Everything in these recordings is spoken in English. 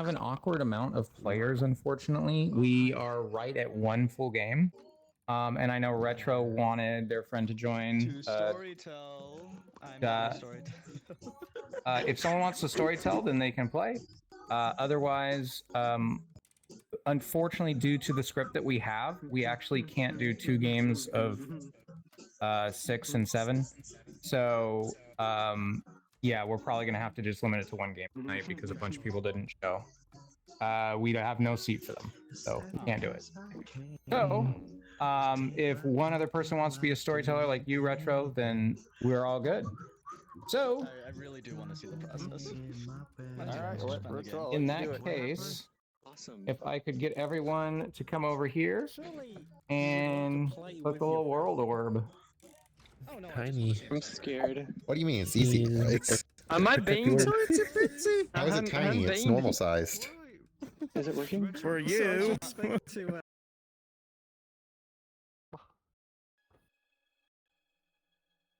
have an awkward amount of players, unfortunately. We are right at 1 full game. And I know Retro wanted their friend to join. To storytell. I'm not a storyteller. If someone wants to storytell, then they can play. Otherwise, unfortunately, due to the script that we have, we actually can't do 2 games of 6 and 7. So, yeah, we're probably going to have to just limit it to 1 game tonight because a bunch of people didn't show. We have no seat for them, so we can't do it. So, if one other person wants to be a storyteller like you, Retro, then we're all good. So, I really do want to see the process. In that case, if I could get everyone to come over here and click the little world orb. Oh, no, tiny. I'm scared. What do you mean? It's easy. It's Am I being How How is it tiny? It's normal sized. Is it working? For you.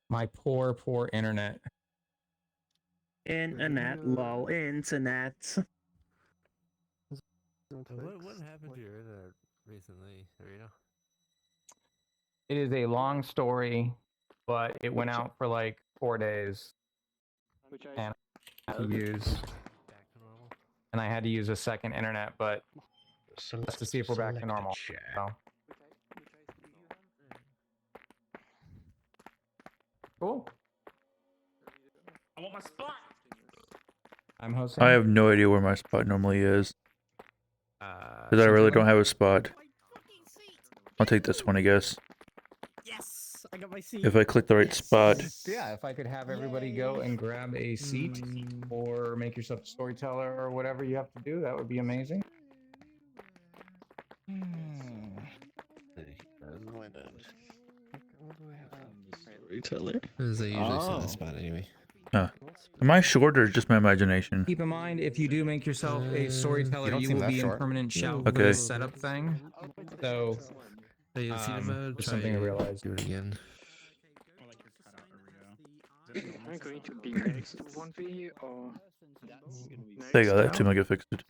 My poor, poor internet. Internet, lol, internet. What happened to your internet recently, Arena? It is a long story, but it went out for like 4 days. And I had to use, and I had to use a second internet, but just to see if we're back to normal. So. Cool. I want my spot. I'm hosting. I have no idea where my spot normally is. Because I really don't have a spot. I'll take this one, I guess. Yes, I got my seat. If I click the right spot. Yeah, if I could have everybody go and grab a seat or make yourself a storyteller or whatever you have to do, that would be amazing. Storyteller. As I usually see the spot anyway. Am I short or just my imagination? Keep in mind, if you do make yourself a storyteller, you will be in permanent shout for Okay. this setup thing. So, Hey, you see the mode? just something to realize. Do it again. I'm going to be next to 1v or... There you go, that seemed like it fixed it.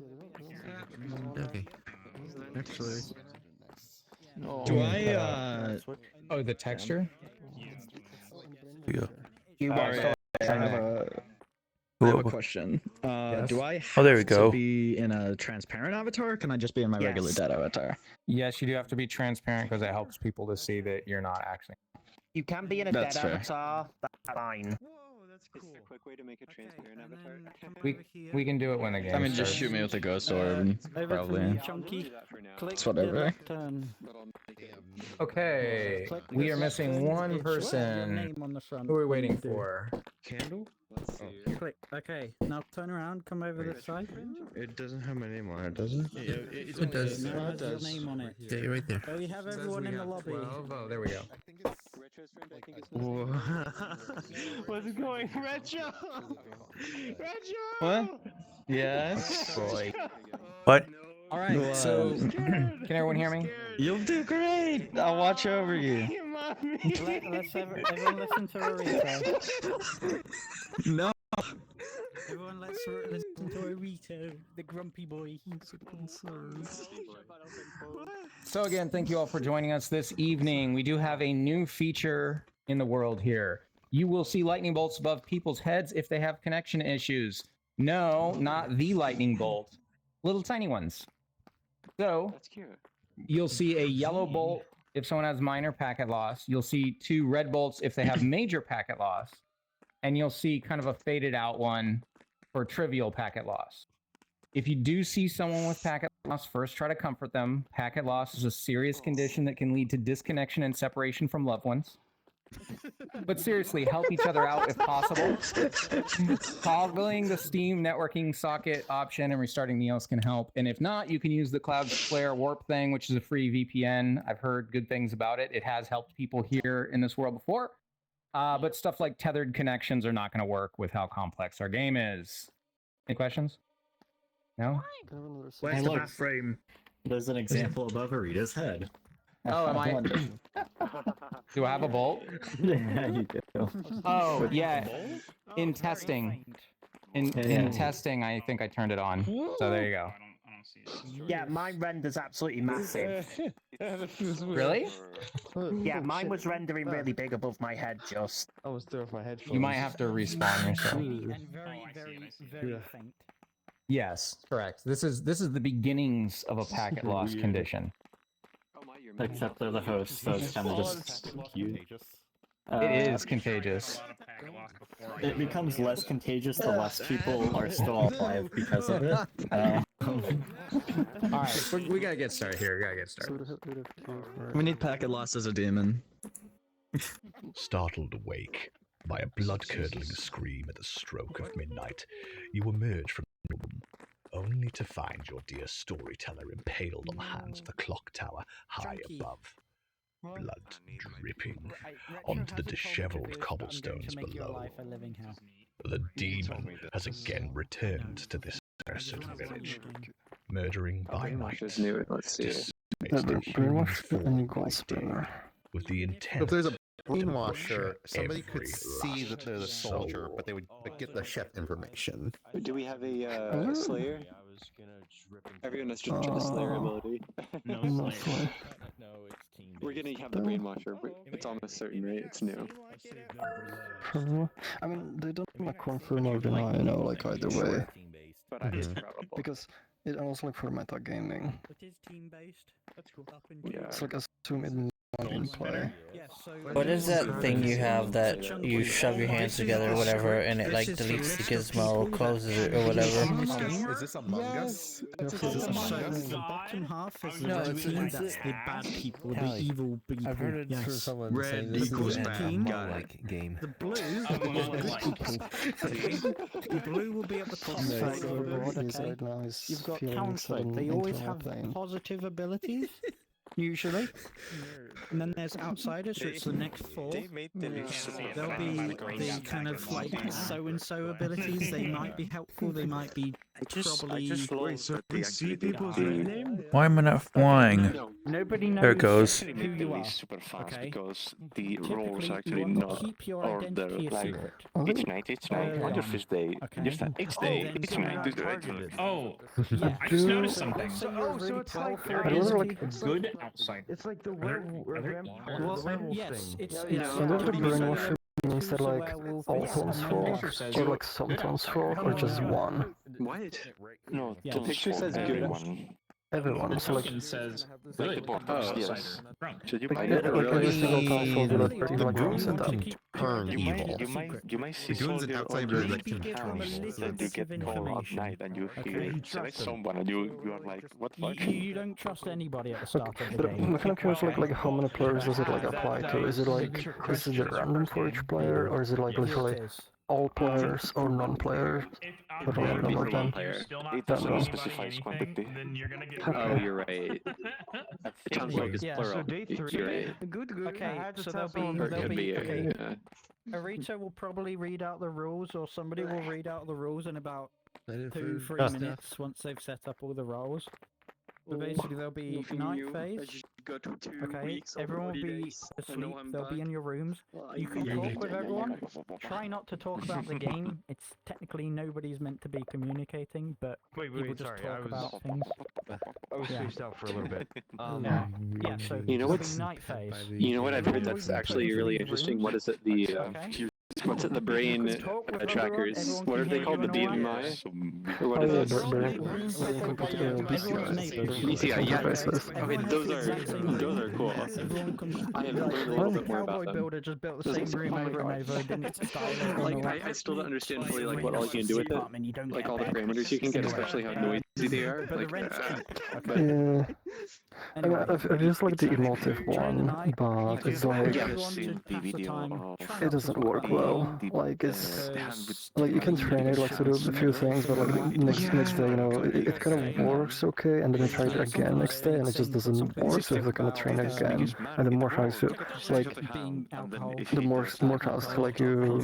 Okay. Actually. Do I, Oh, the texture? There you go. Sorry, I have a question. Yes. Do I have Oh, there we to go. be in a transparent avatar, or can I just be in my regular Yes. dead avatar? Yes, you do have to be transparent because it helps people to see that you're not actually. You can be in a That's dead fair. avatar. That's fine. Is there a quick way to make a transparent avatar? We can do it when the game I mean, just starts. shoot me with a ghost orb, probably. Chunky. It's whatever. Okay, we are missing one person. Who are we waiting for? Candle? Click. Okay, now turn around, come over this side. It doesn't have my name on it, does it? It does. No, it it has does. your name on it. Yeah, you're right there. Oh, we have everyone in the lobby. 12. Oh, there we go. Whoa. What's going Retro? Retro! What? Yes. Boy. What? All right, so can everyone hear me? You'll do great. I'll watch over you. Let's everyone listen to Arito. No. Everyone listen to Arito, the grumpy boy. So again, thank you all for joining us this evening. We do have a new feature in the world here. You will see lightning bolts above people's heads if they have connection issues. No, not the lightning bolt. Little tiny ones. So, That's cute. you'll see a yellow bolt if someone has minor packet loss. You'll see 2 red bolts if they have major packet loss. And you'll see kind of a faded out one for trivial packet loss. If you do see someone with packet loss, first try to comfort them. Packet loss is a serious condition that can lead to disconnection and separation from loved ones. But seriously, help each other out if possible. Toggling the Steam networking socket option and restarting Neos can help. And if not, you can use the Cloudflare Warp thing, which is a free VPN. I've heard good things about it. It has helped people here in this world before. But stuff like tethered connections are not going to work with how complex our game is. Any questions? No? Where's the bathroom? There's an example above Arita's head. Oh, am I? Do I have a bolt? Yeah, you do. Oh, yeah. In testing. In testing, I think I turned it on. So there you go. Yeah, mine renders absolutely massive. Really? Yeah, mine was rendering really big above my head just. I was through off my headphones. You might have to respawn yourself. And very faint. Yes, correct. This is the beginnings of a packet loss condition. Except they're the host, so it's kind of just cute. It is contagious. It becomes less contagious the less people are still alive because of it. Alright, we gotta get started here. We gotta get started. We need packet loss as a demon. Startled awake by a blood-curdling scream at the stroke of midnight, you emerge from the room, only to find your dear storyteller impaled on the hands of the clock tower high above, blood dripping onto the dishevelled cobblestones below. The demon has again returned to this accursed village, murdering by night, displaced in human form, with the intent. If there's a brainwasher, somebody could see that they're the soldier, but they would get the chef information. Do we have a Slayer? Everyone has a Slayer ability. No Slayer. We're gonna have the brainwasher, but it's almost certain, right? It's new. Probably. I mean, they don't like confirm or deny, you know, like either way. But it is probable. Because it also like for metagaming. It is team-based. That's cool. Yeah. It's like assume it in play. What is that thing you have that you shove your hands together or whatever and it like deletes the gizmo, closes it or whatever? Is this Among Us? The bottom half is the team that's the bad people, the evil people. I've heard it from someone saying Red this equals is an bad. animal-like game. The blue, the blue will be at the top side of the board, okay? You've got counter. They always have positive abilities. Usually, and then there's outsiders, so it's the next four. There'll be the kind of like so-and-so abilities. They might be helpful. They might be probably. Why am I not flying? Nobody knows There it goes. who you are. super fast Okay. because the Typically, roles you actually want to not keep your order identity a like secret. each night on your first day. Okay. Just each day, Then each come night. out Do the regular. Oh, Yeah. I just noticed something. So it's like Good outside. It's like the yes, it's brainwash means that like all tones fall, or like some tones fall, or just one. What? No, Yeah. the picture says good. Everyone. So like It says Like the board. Oh, Yes. drunk. Should you like, buy like it? every single tone fall, The like room set up. can turn evil. You might see The goons and soldier outside on village your that can give turn them a evil. little and you bit get of called at information. night and you Okay. hear select someone and you are like, what the fuck? You don't trust anybody at the start of the But game. I'm kind of curious, like how many players does it like apply to? Is it random for each player, or is it like literally all players or non-players? But random or them? It doesn't specify quantity. Then you're gonna get. Oh, you're right. It sounds like it's Yeah. plural. So day three. You're right. Okay, so Or it could be. okay. Yeah. Arita will probably read out the rules, or somebody will read out the rules in about Excited 2-3 for stuff. minutes once they've set up all the roles. So basically, there'll be night phase. Okay, everyone will be asleep. They'll be in your rooms. You can talk with everyone. Try not to talk about the game. It's technically nobody's meant to be communicating, but people just talk about things. I was Yeah. spaced out for a little bit. Yeah, so You know there'll what's- be night phase. You know what I've heard Everyone that's will actually be really in interesting? rooms. What is it? The Okay. what's it? The brain You can talk with everyone, trackers. everyone What can are they hear called? The you and all BMI? that. Or what Oh, is yeah, it? Everyone's neighbors. BCI, yeah. Interfaces. Okay, those are cool. Everyone can. I have learned a little bit more Cowboy about them. builder just built the same room over and over. Didn't style it and all Like that. I still don't understand fully like what all you can do with it. You don't Like get all the bed. parameters you can get, especially how noisy they are. But the Like, rent's cheap. Yeah. I mean, Anyway, I've used like the emotive one, but it's like everyone should pass the time. Try it not doesn't to work talk well. about it, Like it's because like you can train it like to do a few things, but like next day, you know, it kind of works okay, and then you try it again next day, and it just doesn't work. So you're gonna train it again, and the more times you like, being alcohol. the more times like you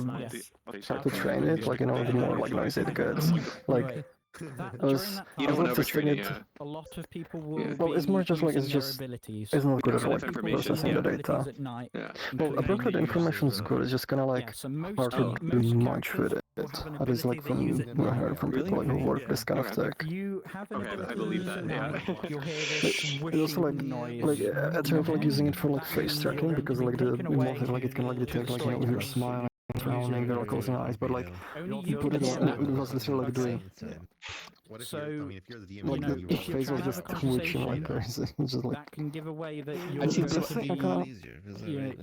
start to train it, like you know, the more like noisy it gets. Like I was you don't just overtrain thinking it. Yeah. A lot of people will. Well, it's more just like it's using their just abilities. it's not good at Enough like information, processing yeah. the data. At night, Yeah. Well, apparently the information's good. It's just kind of like yeah, so hard to do much with it. At least like from what I heard from people like, who work this kind of tech. You have an ability I believe that, yeah. You'll hear this It also like noise. I tried like using it for like face tracking because like the emotion like it can like detect like if you're smiling, frowning, or closing eyes, but like you put it on it was literally like doing. What if So, you're, I mean, if you're the DM, Like you the face was just twitching like crazy. It's just like. That can give away that you're And see, going the to thing I be. kind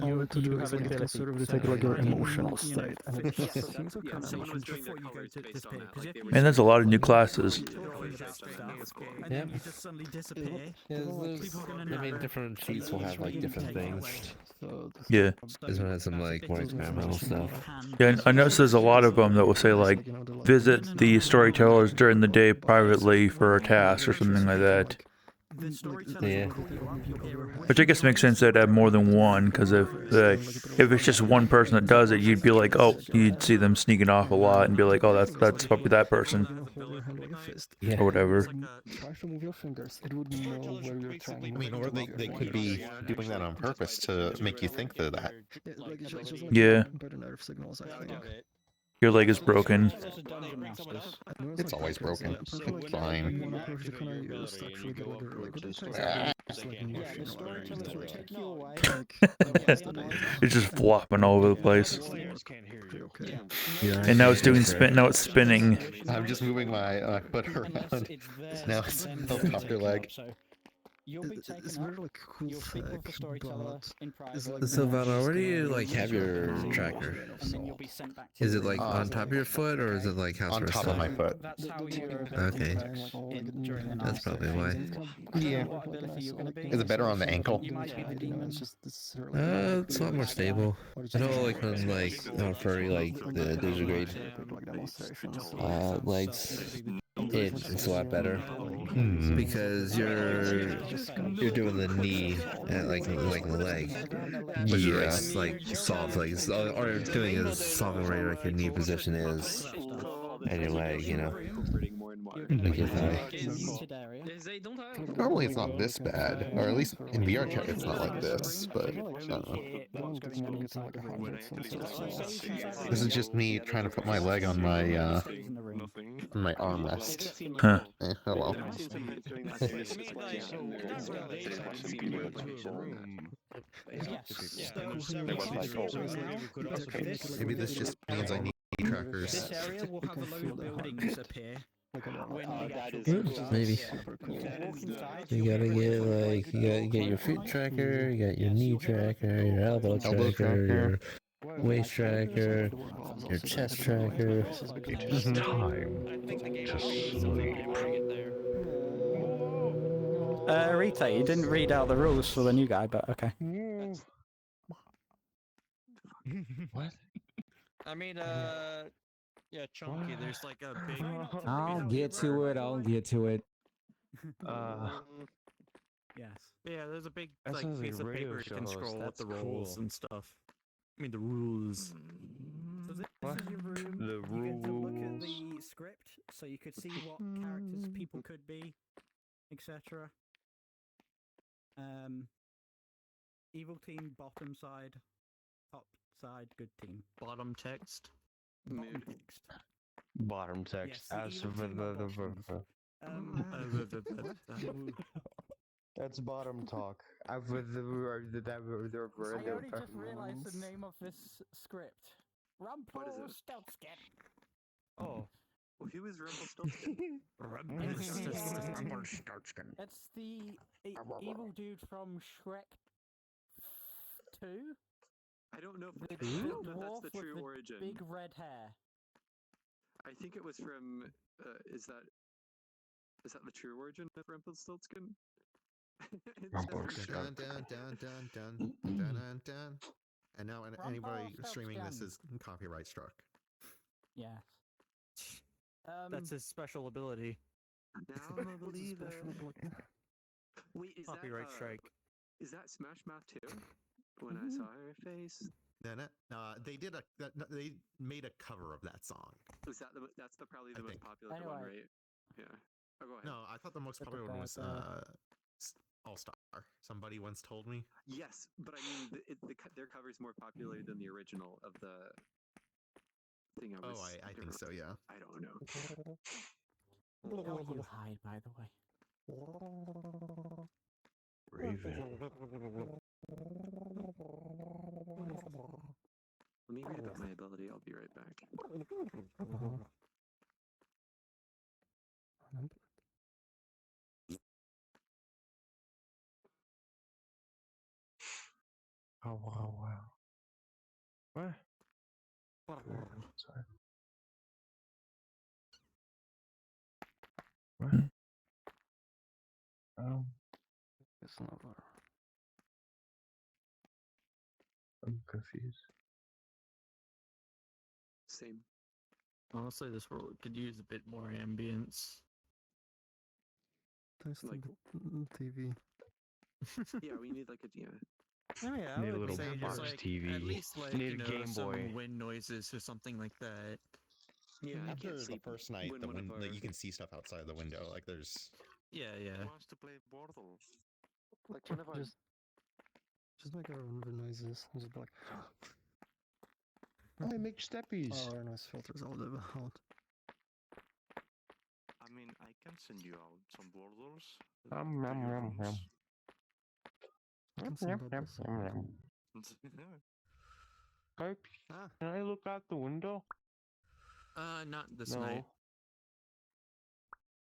You to do have is an like it can ability. sort of detect like your emotional state, and it Yeah, seems someone kind was of. doing their colors based on that. Like, they were Man, there's a lot of new classes. And then you just suddenly disappear. I mean, different sheets will have like different things. Yeah. This one has some like more experimental stuff. Yeah, I noticed there's a lot of them that will say like, visit the storytellers during the day privately for a task or something like that. Yeah. Which I guess makes sense they'd have more than one, because if it's just one person that does it, you'd be like, oh, you'd see them sneaking off a lot and be like, oh, that's probably that person. Yeah. Or whatever. Try to move your fingers. It would know where you're trying. I mean, or they could be doing that on purpose to make you think they're that. Yeah. Better nerve signals, I think. Your leg is broken. It's always broken. It's fine. It's just flopping all over the place. And now it's doing spin. Now it's spinning. I'm just moving my foot around. Now it's off your leg. It's really cool tech, but So Valor, where do you like have your tracker? Is it like on top of your foot or is it like house on top of my foot? Okay, that's probably why. Yeah. Is it better on the ankle? It's a lot more stable. I know like on like furry like the digigrade legs, it's a lot better because you're doing the knee like the leg, which is like soft, like all you're doing is solving where like your knee position is and your leg, you know. Like your thigh. Normally it's not this bad, or at least in VR chat it's not like this, but I don't know. This is just me trying to put my leg on my armrest. Huh. Oh well. Maybe this just means I need trackers. This area will have a load of buildings appear. Maybe. You gotta get your feet tracker, you got your knee tracker, your elbow tracker, your waist tracker, your chest tracker. It's time to sleep. Rita, you didn't read out the rules for the new guy, but okay. What? I mean, yeah, Chunky, there's like a big... I'll get to it, Yes. Yeah, there's a big That like sounds like piece a of radio paper you can show host. scroll with That's the rules cool. and stuff. I mean, the rules. So this What? is your room. The You get to look at rules. the script, so you could see what characters people could be, etc. Evil team, bottom side, top side, good team. Bottom text. Bottom text. Bottom text. Yes, the evil team are bottom. That's bottom talk. I already just realized the name of this script. Rumpelstilskin. Oh. Well, who is Rumpelstilskin? Rumpelstilskin. That's the evil dude from Shrek 2. I don't know if, The I don't know if dwarf that's the with true the origin. big red hair. I think it was from. Is that the true origin of Rumpelstiltskin? Dun, dun, dun, dun, dun, dun, dun, dun. And now anybody streaming this is copyright struck. Yes. That's his special ability. Now I'm a believer. Wait, is Copyright that strike. Is that Smash Mouth too? When I saw her face. They made a cover of that song. Is that that's probably the most popular one, right? Yeah. Oh, go ahead. No, I thought the most popular one was All Star. Somebody once told me. Yes, but I mean, their cover is more popular than the original of the thing I was. I think so. Yeah. I don't know. How do you hide, by the way? Raven. Let me read about my ability. I'll be right back. Oh wow. What? Sorry. What? It's not there. I'm confused. Same. Honestly, this world could use a bit more ambience. There's Like- the TV. Yeah, we need like a Oh yeah, Need I a would little say just box like TV. at least like Need a Game some Boy. wind noises or something like that. Yeah, I After can't the sleep first night, when the one of wind, like, our- you can see stuff outside the window. Like there's. Yeah, yeah. Wants to play Bortle. Like one of our. Just make our own noises. Just be like. I make steppies. Oh, our noise filters all the out. I mean, I can send you out some Bortles. Yum, yum, yum, yum. Yum, yum, yum, yum, yum. Hey, can I look out the window? Not this No. night.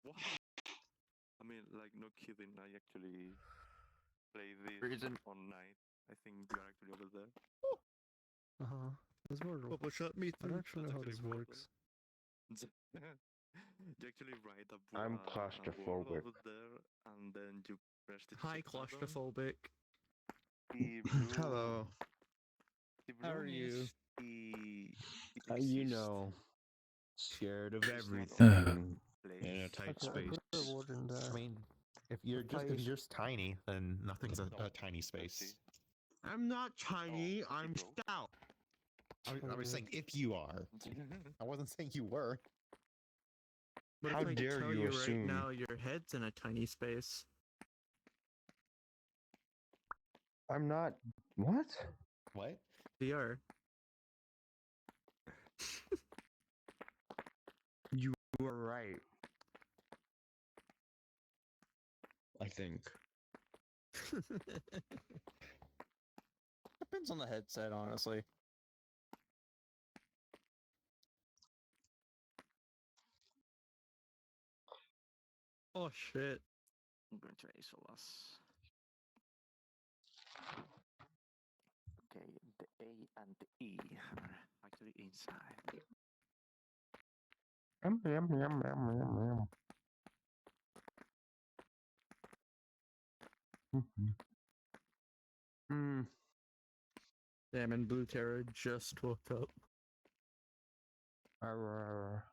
What? I mean, like, no kidding. I actually play this Reason. on night. I think you're actually over there. This word. Publish up me I don't actually know how this works. You actually write a I'm a word claustrophobic. over there, and then you press the Hi, shift button. claustrophobic. The Hello. How are you? You know, scared of It's not everything place. in a tight Okay, I space. put a word in there. I mean, if you're just tiny, then nothing's a tiny space. I'm not tiny. I'm stout. I was saying if you are. I wasn't saying you were. But How if I dare tell you you assume? right now your head's in a tiny space. I'm not. What? What? VR. You are right. I think. Depends on the headset, honestly. Oh shit. I'm going to Aesolas. Okay, the A and the E are actually inside. Yum, yum, yum, yum, yum, yum. Hmm. Damn, and Blue Terror just woke up. Arr.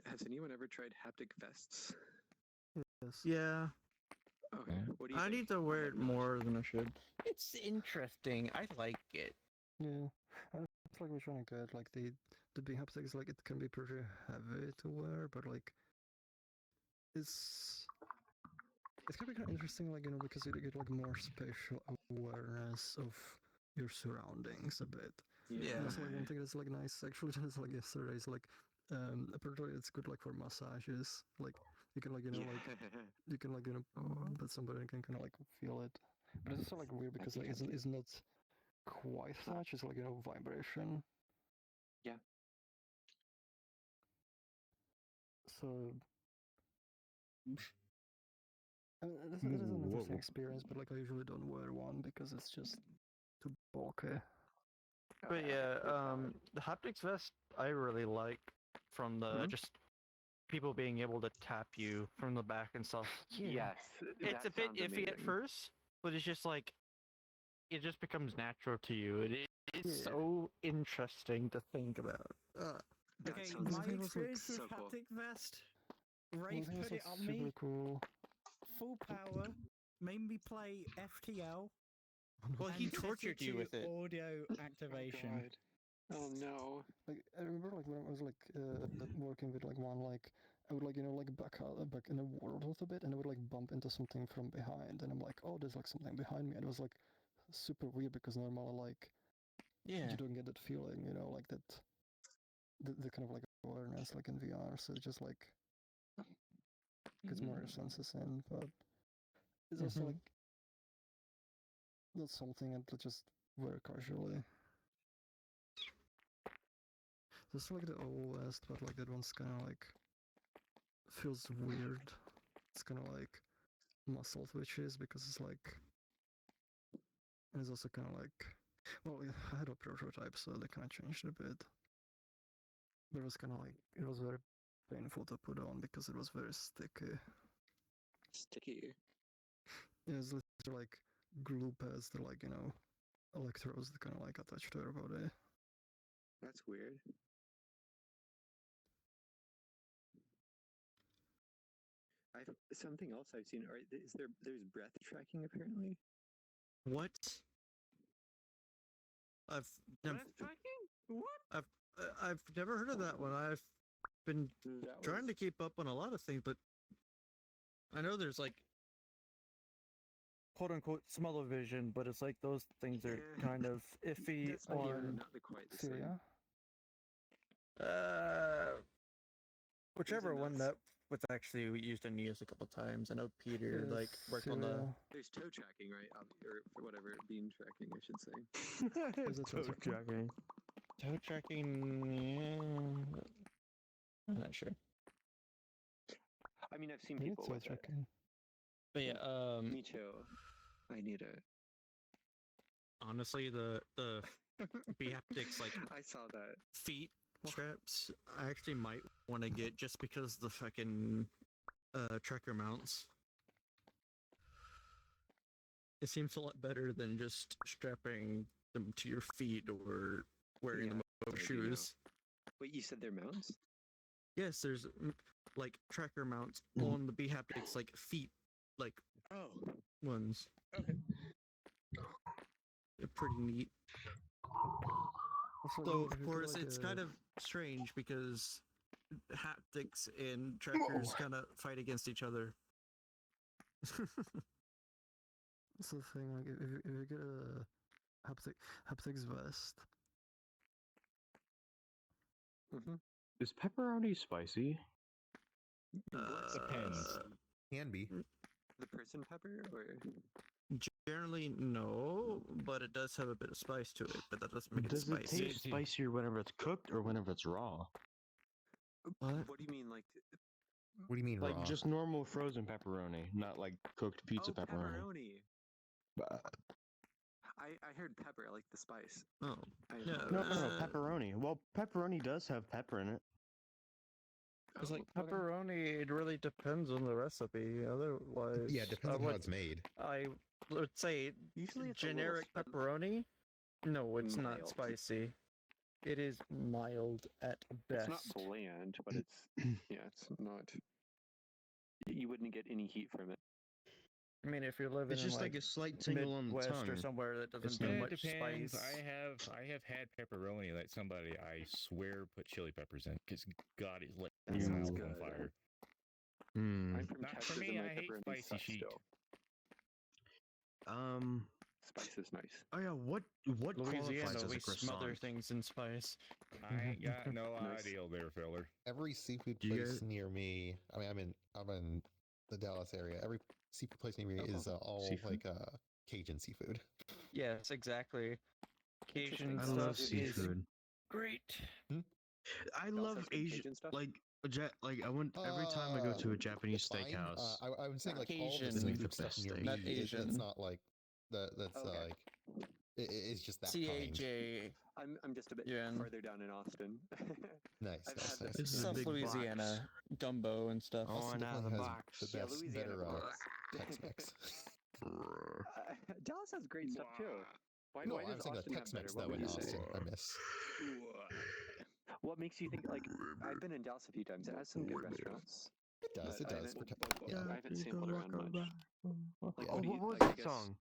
Has anyone ever tried haptic vests? Yes. Yeah. Okay. What do you I think? need to wear it more than I should. It's interesting. I like it. Yeah. It's like we're trying to get like the big haptics, like it can be pretty heavy to wear, but like it's gonna be kind of interesting, like, you know, because you get like more spatial awareness of your surroundings a bit. Yeah. And that's like one thing that's like nice actually just like yesterday is like apparently it's good like for massages. Like you can like, you know, like you can like, you know, but somebody can kind of like feel it. But it's also like weird because like it's not quite touch, it's like, you know, vibration. Yeah. So I mean, this is an interesting experience, but like I usually don't wear one because it's just too bulky. But yeah, the haptics vest I really like from the just people being able to tap you from the back and stuff. Yes. It's a bit iffy at first, but it's just like it just becomes natural to you. It's so interesting to think about. Okay, sounds my like experience with so cool. haptic vest, I Rafe think put it that's on super me, cool. full power, made me play FTL, Well, he And set tortured you with it. Audio activation. Oh no. Like I remember, like when I was like working with like one, like I would like like back in the world a little bit, and I would like bump into something from behind, and I'm like, oh, there's like something behind me, and it was like super weird because normally like you don't get that feeling, like that the kind of like awareness like in VR, so it's just like gets more your senses in, but it's also like not something that just very casually. Just like the old West, but like that one's kind of like feels weird. It's kind of like muscle twitches because it's like, and it's also kind of like, well, I had a prototype, so they kind of changed it a bit. But it was kind of like, it was very painful to put on because it was very sticky. Sticky? Yeah, it's literally like glue pads that like, electrodes that kind of like attached to your body. That's weird. Something else I've seen. There's breath tracking apparently. What? I've never. Breath tracking? What? I've never heard of that one. I've been trying to keep up on a lot of things, but I know there's like quote unquote smell-o-vision, but it's like those things are kind of iffy on not quite the same. whichever one that was actually used in news a couple times. I know Peter like worked on the. There's toe tracking, right? Or whatever, beam tracking, I should say. Is it toe tracking? Toe tracking. I'm not sure. I mean, I've seen people with it. But yeah, Me too. I need it. Honestly, the Behaptics like I saw that feet straps. I actually might want to get just because the fucking tracker mounts. It seems a lot better than just strapping them to your feet or wearing them over shoes. Wait, you said they're mounts? Yes, there's like tracker mounts on the Behaptics, like feet, like ones. Okay. They're pretty neat. So of course it's kind of strange because haptics and trackers kind of fight against each other. That's the thing. Like if you get a haptics vest. Is pepperoni spicy? Depends. Can be. The person pepper or? Generally, no, but it does have a bit of spice to it. But that doesn't make it spicy. Does it taste spicier whenever it's cooked or whenever it's raw? What do you mean, like? What do you mean like raw? just normal frozen pepperoni, not like cooked pizza pepperoni. I heard pepper, like the spice. Oh. No, pepperoni. Well, pepperoni does have pepper in it. It's like pepperoni. It really depends on the recipe. Otherwise, Yeah, it depends on how it's made. I would say usually it's generic pepperoni. No, it's not mild. spicy. It is mild at best. It's not bland, but it's it's not. You wouldn't get any heat from it. I mean, if you're living It's just in like a slight tingle on the Midwest tongue. or somewhere that doesn't do It much depends. spice. I have had pepperoni that somebody I swear put chili peppers in because God, it lit That my sounds mouth good. on fire. I'm from Not Texas, for me. and my I hate pepperoni spicy sucks shit. still. Spice is nice. Oh yeah, what Louisiana, qualifies as we a croissant? smother things in spice. I ain't got no Nice. idea there, feller. Every seafood Do you place guys- near me. I mean, I'm in the Dallas area. Every seafood place near me is all Seafood? like Cajun seafood. Yes, exactly. Cajun I stuff love is seafood. great. I Dallas love has good Asian Cajun stuff? like I went every time I go to a Japanese it's fine. steakhouse. I would say like all the Cajun. They make the seafood stuff best near steak. me. Not It's Asian. not like that's Okay. like it's just that kind. CAJ. I'm just a bit Yeah. further down in Austin. Nice, I've nice, had nice. This is a South big Louisiana, gumbo and stuff. Oh, Austin and out of definitely the has box. the Yeah, best, Louisiana better rocks. Tex-Mex. Dallas has great stuff too. Why, No, why I'm does saying the Austin have better? Tex-Mex What though would in you say? Austin. I miss. What makes you think like I've been in Dallas a few times. It has some good restaurants. It does. It but I does. haven't- Yeah. I haven't sampled around much. Like, Oh, what do you, what was like, I that guess- song?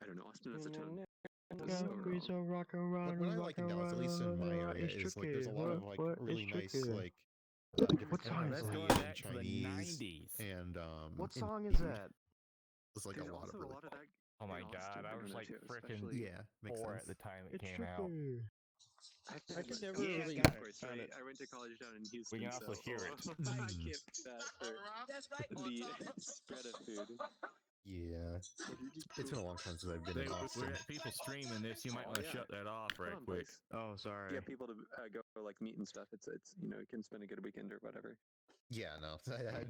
I don't know. Austin has a ton. What I like in Dallas, at least in my area, is like there's a lot of like really nice like What song is Let's that? go back to the Chinese 90s. and What song is that? There's like There's a lot of also really a lot of that. Oh my in Austin, god, I don't was know, like too, freaking especially- yeah, makes 4 sense. at the time it It's came out. tricky. I could never yeah, really of course, found right? it. I went to college down in Houston. We can also so, hear it. I can't that for the spread of food. Yeah, it's been a long time since I've been They, in Austin. we're people streaming this. You might want to yeah. shut that off right on, quick. boys. Oh, sorry. Yeah, people to go like meet and stuff. It's you know, you can spend a good weekend or whatever. Yeah, no,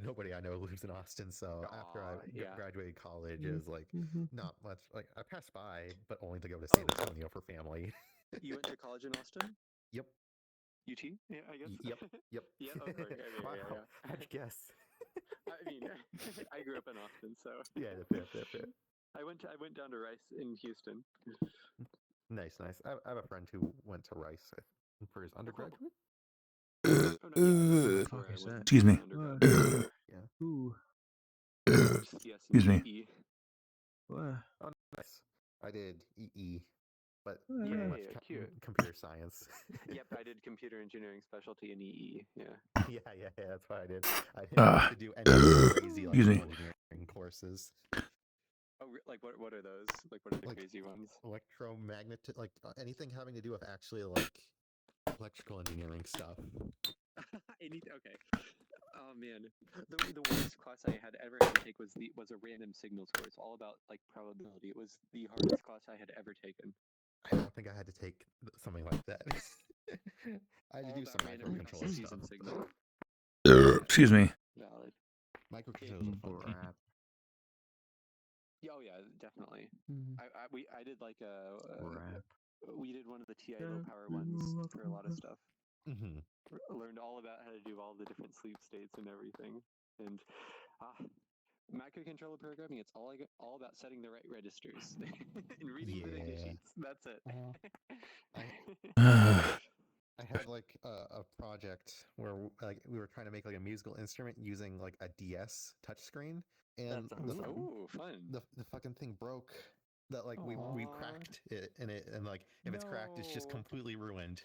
nobody I know lives in Austin. So after I yeah. graduated college, Mm-hmm. it was like not much. Like I passed by, but only to go to Oh. San Antonio for family. You went to college in Austin? Yep. UT? Yeah, I guess. Yep. Yep. Yeah, of course. Wow, Yeah. how'd you guess? I mean, I grew up in Austin, so Yeah, fair. I went down to Rice in Houston. Nice. I have a friend who went to Rice for his undergraduate. Oh, no, that's where I Is went that- Excuse me. for undergrad. Yeah. Ooh. Excuse me. E. What? Oh, nice. I did EE, but Yeah, pretty much cute. computer science. Yep, I did computer engineering specialty in EE. Yeah. yeah. That's what I did. I didn't have to do any crazy Excuse me. engineering courses. Oh, like what are those? Like what are the Like, crazy ones? Electromagnet, like anything having to do with actually like electrical engineering stuff. Okay. Oh man, the worst class I had ever had to take was a random signals course, all about like probability. It was the hardest class I had ever taken. I don't think I had to take something like that. I had to do some random microcontroller processes stuff. and signals. Excuse me. Valid. Microcontrollers are fun. Oh yeah, definitely. Mhm. I did like Rap. we did one of the TI low power ones for a lot of stuff. Mm-hmm. Learned all about how to do all the different sleep states and everything. And microcontroller programming, it's all about setting the right registers and reading the data sheets. That's it. I had like a project where like we were trying to make like a musical instrument using like a DS touchscreen, and fun. The fucking thing broke. That like we cracked it, and like if it's cracked, it's just completely ruined.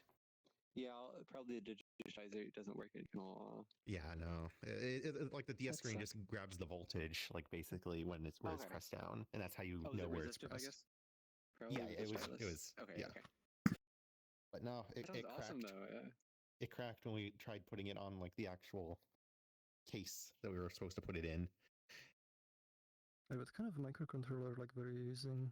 Yeah, probably the digitizer doesn't work anymore. Yeah, no. It like the DS screen just grabs the voltage, like basically when it's pressed down, and that's how you know where it's pressed. I guess? Probably Yeah, it was. Okay, yeah. okay. But no, it Sounds cracked. awesome though. Yeah. It cracked when we tried putting it on like the actual case that we were supposed to put it in. What kind of microcontroller like were you using?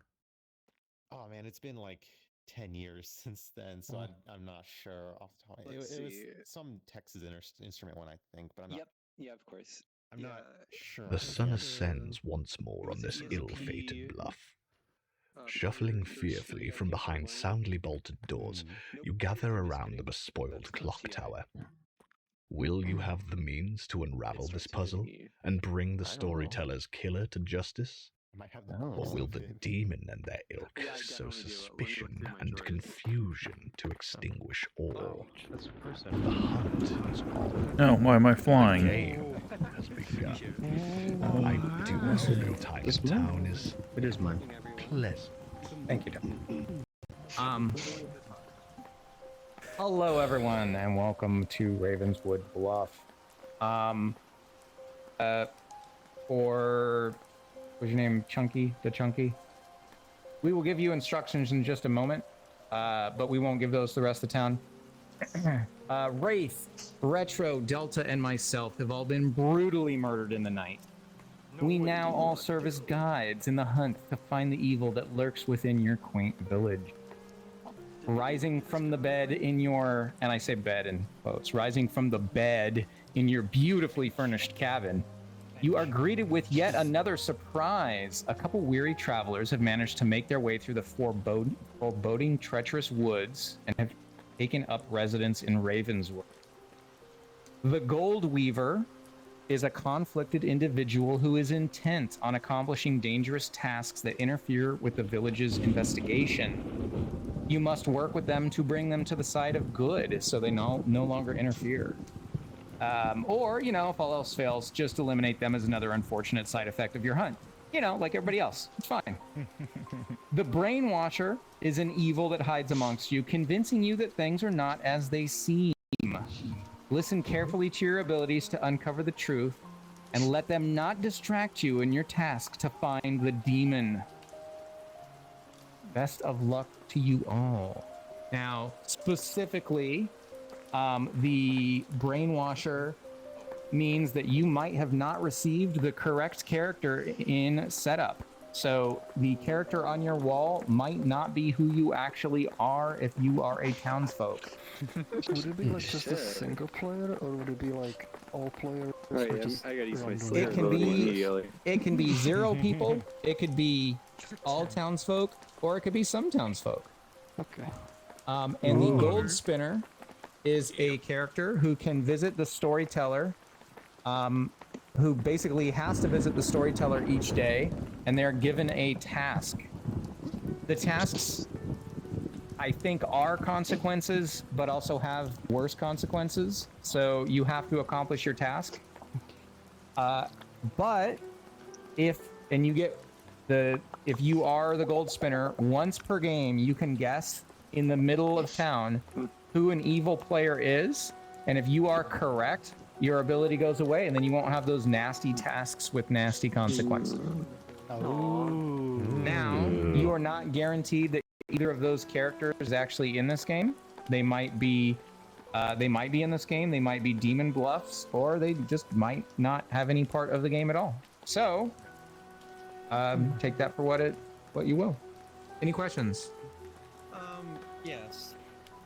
Oh man, it's been like 10 years since then, so I'm not sure off the top of my head. It was some Texas Instrument one, I think, but I'm not. Yep. Yeah, of course. I'm not sure. The sun ascends once more on this ill-fated bluff. Shuffling fearfully from behind soundly bolted doors, you gather around the bespoiled clock tower. Will you have the means to unravel this puzzle and bring the storyteller's killer to justice? Or will the demon and their ilk sow suspicion and confusion to extinguish all? The hunt is on. No, why am I flying? The game has begun. I do hope your time in town is pleasant. Thank you, Tom. Hello, everyone, and welcome to Ravenswood Bluff. What's your name? Chunky? The Chunky? We will give you instructions in just a moment, but we won't give those to the rest of the town. Wraith, Retro, Delta, and myself have all been brutally murdered in the night. We now all serve as guides in the hunt to find the evil that lurks within your quaint village. Rising from the bed in your, and I say bed in quotes, rising from the bed in your beautifully furnished cabin, you are greeted with yet another surprise. A couple weary travelers have managed to make their way through the foreboding, treacherous woods and have taken up residence in Ravenswood. The Gold Weaver is a conflicted individual who is intent on accomplishing dangerous tasks that interfere with the village's investigation. You must work with them to bring them to the side of good so they no longer interfere. Or, if all else fails, just eliminate them as another unfortunate side effect of your hunt. You know, like everybody else. It's fine. The Brainwasher is an evil that hides amongst you, convincing you that things are not as they seem. Listen carefully to your abilities to uncover the truth, and let them not distract you in your task to find the demon. Best of luck to you all. Now, specifically, the Brainwasher means that you might have not received the correct character in setup. So the character on your wall might not be who you actually are if you are a townsfolk. Would it be like just a single player, or would it be like all players? Right, or just I gotta use my random Slayer It can ability be immediately. it can be 0 people, it could be all townsfolk, or it could be some townsfolk. Okay. And the Gold Spinner is a character who can visit the storyteller, who basically has to visit the storyteller each day, and they're given a task. The tasks, I think, are consequences, but also have worse consequences. So you have to accomplish your task. But if you are the Gold Spinner, once per game, you can guess in the middle of town who an evil player is, and if you are correct, your ability goes away, and then you won't have those nasty tasks with nasty consequences. Now, you are not guaranteed that either of those characters is actually in this game. They might be in this game, they might be demon bluffs, or they just might not have any part of the game at all. So, take that for what you will. Any questions? Yes.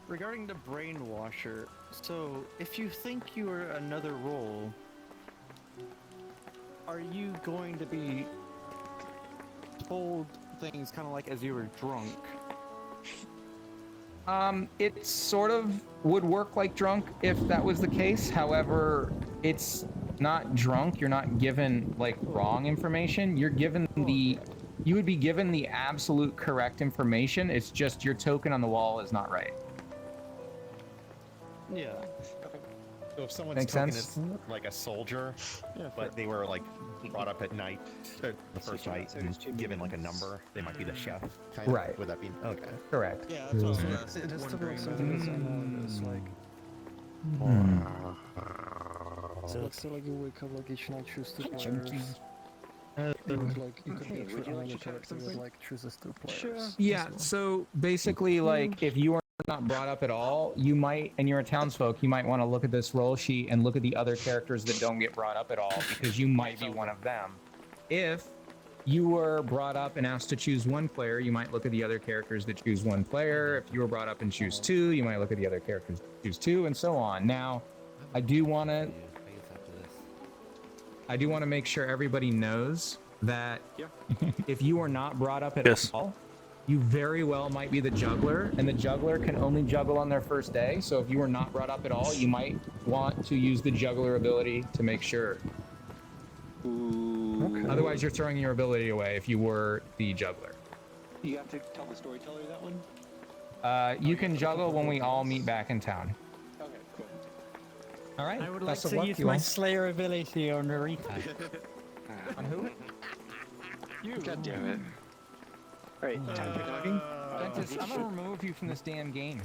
Regarding the Brainwasher, so if you think you are another role, are you going to be told things kind of like as you were drunk? It sort of would work like drunk if that was the case. However, it's not drunk. You're not given like wrong information. You're given you would be given the absolute correct information. It's just your token on the wall is not right. Yeah. So if someone's Makes token sense? is like a soldier, but they were like brought up at night, the first night, and given like a number, they might be the chef. Kind of. Right. Would that be okay? Correct. Yeah, that's also It has to be like something that's analogous, like. So let's say like you wake up like each night, choose 2 players. You could like you could be another character that like chooses 2 players. Yeah, so basically, like, if you are not brought up at all, you might, and you're a townsfolk, you might want to look at this roll sheet and look at the other characters that don't get brought up at all, because you might be one of them. If you were brought up and asked to choose 1 player, you might look at the other characters that choose 1 player. If you were brought up and choose 2, you might look at the other characters that choose 2, and so on. Now, I do want to make sure everybody knows that if you are not brought up at all, you very well might be the juggler, and the juggler can only juggle on their first day. So if you are not brought up at all, you might want to use the juggler ability to make sure. Okay. Otherwise, you're throwing your ability away if you were the juggler. You have to tell the storyteller that one? You can juggle when we all meet back in town. Okay, cool. All right. I would like Best of to luck, use you my all. Slayer ability on Narita. On who? You. God damn it. Alright, time for talking? Dentist, I'm gonna remove you from this damn game.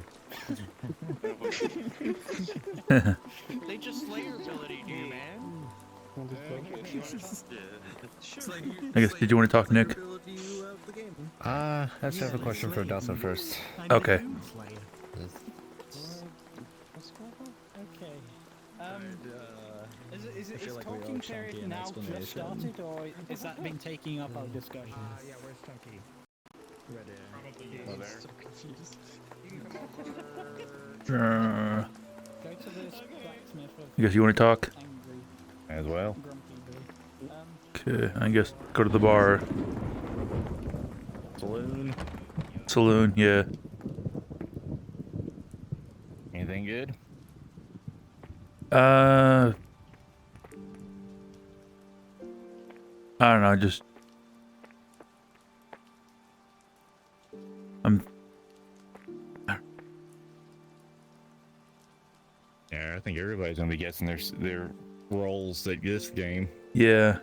They just Slayer ability you, man. I guess. Did you want to talk, Nick? Let's have a question for Dawson first. Okay. Okay. Is talking period now just started, or is that been taking up our discussion? Yeah, where's Chunky? Go to this blacksmith of I guess you want to talk. angry, As well. grumpy boo. Okay. I guess go to the bar. Saloon. Saloon. Yeah. Anything good? I don't know. Just. Yeah, I think everybody's gonna be guessing their roles at this game. Yeah.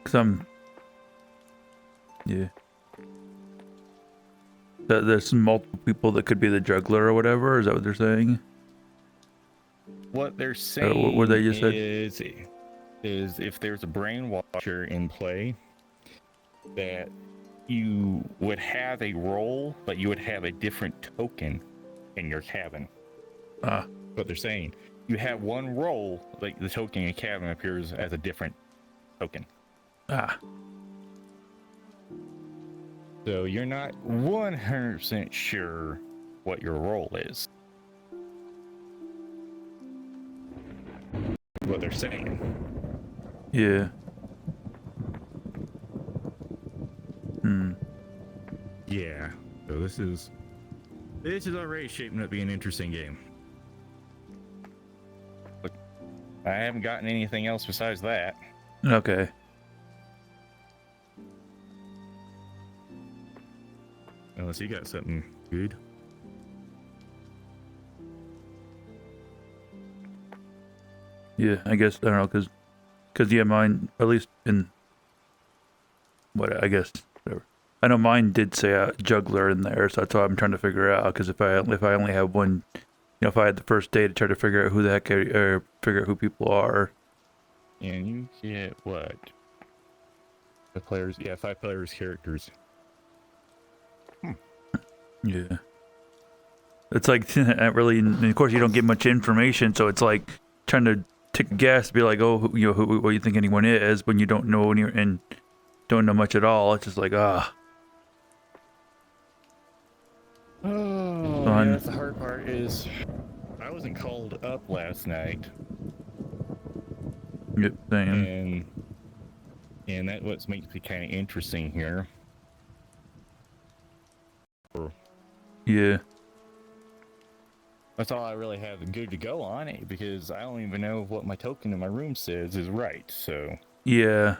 Cause Yeah. There's multiple people that could be the juggler or whatever. Is that what they're saying? What they're saying what they just said? is if there's a brainwasher in play, that you would have a role, but you would have a different token in your cabin. What they're saying. You have one role, like the token in your cabin appears as a different token. So you're not 100% sure what your role is. What they're saying. Yeah. Yeah. So this is already shaping up to be an interesting game. But I haven't gotten anything else besides that. Okay. Unless you got something good. Yeah, I guess I don't know, cause yeah, mine at least in what I guess whatever. I know mine did say a juggler in there, so that's what I'm trying to figure out. Because if I only have one, if I had the first day to try to figure out who the heck or figure out who people are. And you get what? The players, 5 players characters. Yeah. It's like really, and of course you don't get much information, so it's like trying to take a guess, be like, oh, who you think anyone is, when you don't know any and don't know much at all. It's just like Oh, yeah, that's the hard part is I wasn't called up last night. Yep, same. And that what makes it kind of interesting here. Yeah. That's all I really have good to go on it, because I don't even know what my token in my room says is right, so... Yeah.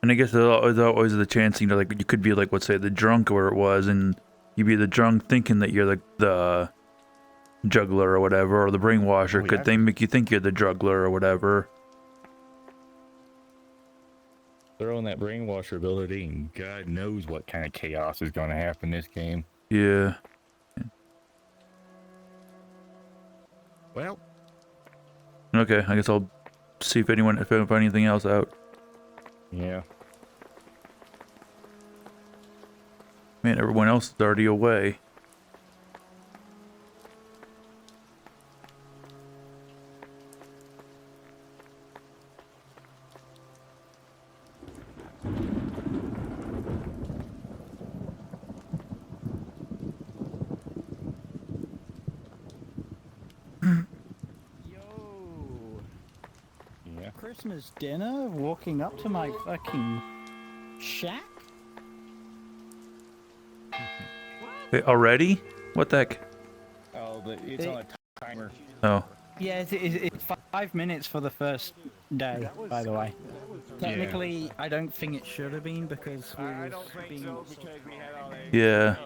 And I guess there's always the chance, like, you could be like, let's say, the drunk where it was, and you'd be the drunk thinking that you're the juggler or whatever, or the brainwasher could make you think you're the juggler or whatever. Throw in that brainwasher ability, and God knows what kind of chaos is going to happen in this game. Yeah. Well. Okay, I guess I'll see if I can find anything else out. Yeah. Man, everyone else is already away. Christmas dinner, walking up to my fucking shack? Wait, already? What the heck? Oh, but it's on a timer. Oh. Yeah, it's 5 minutes for the first day, by the way. Technically, I don't think it should have been because we were being... Yeah.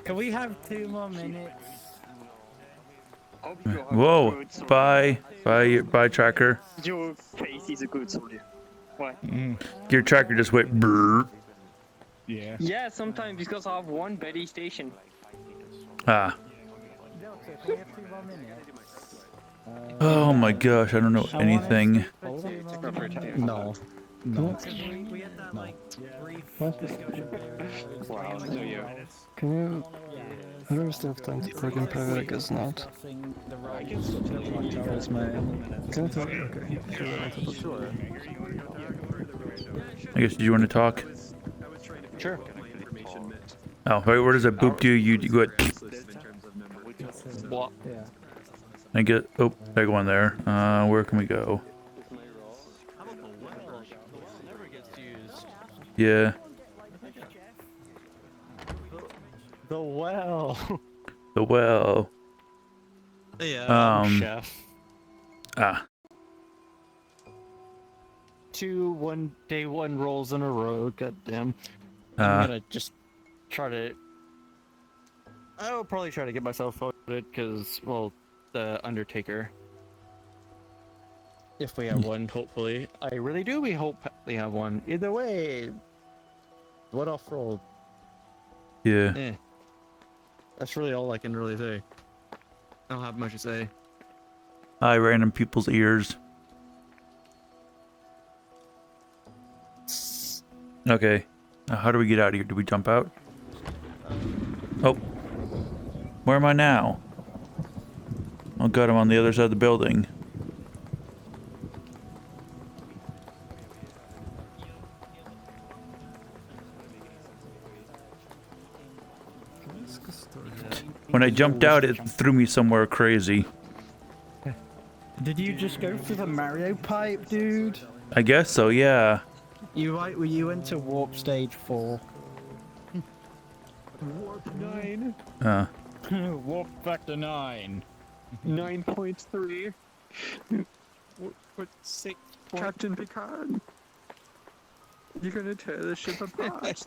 Can we have 2 more minutes? Whoa. Bye, tracker. Your face is a good soldier. What? Your tracker just went brrr. Yeah. Yeah, sometimes because I have one Betty station. Ah. Oh my gosh, I don't know anything. No. No. What? Wow, so you... Can you... I don't still have time to talk in private, I guess not. Can I talk? Okay. Sure. I guess, do you want to talk? Sure. Oh, where does that boop do? You go ahead. What? I get, oh, I go in there. Where can we go? Yeah. The well. The well. Yeah, chef. Ah. 2 day 1 rolls in a row, goddamn. I'm gonna just try to... I'll probably try to get myself voted, because, well, the Undertaker. If we have one, hopefully. I really do. We hope we have one. Either way, what off roll? Yeah. Eh. That's really all I can really say. I don't have much to say. Hi, random people's ears. Okay. How do we get out of here? Do we jump out? Oh. Where am I now? Oh god, I'm on the other side of the building. When I jumped out, it threw me somewhere crazy. Did you just go through the Mario pipe, dude? I guess so, yeah. You went to warp stage 4. Warp 9. Warp factor 9. 9.3. What 6? Captain Picard. You're gonna tear the ship apart.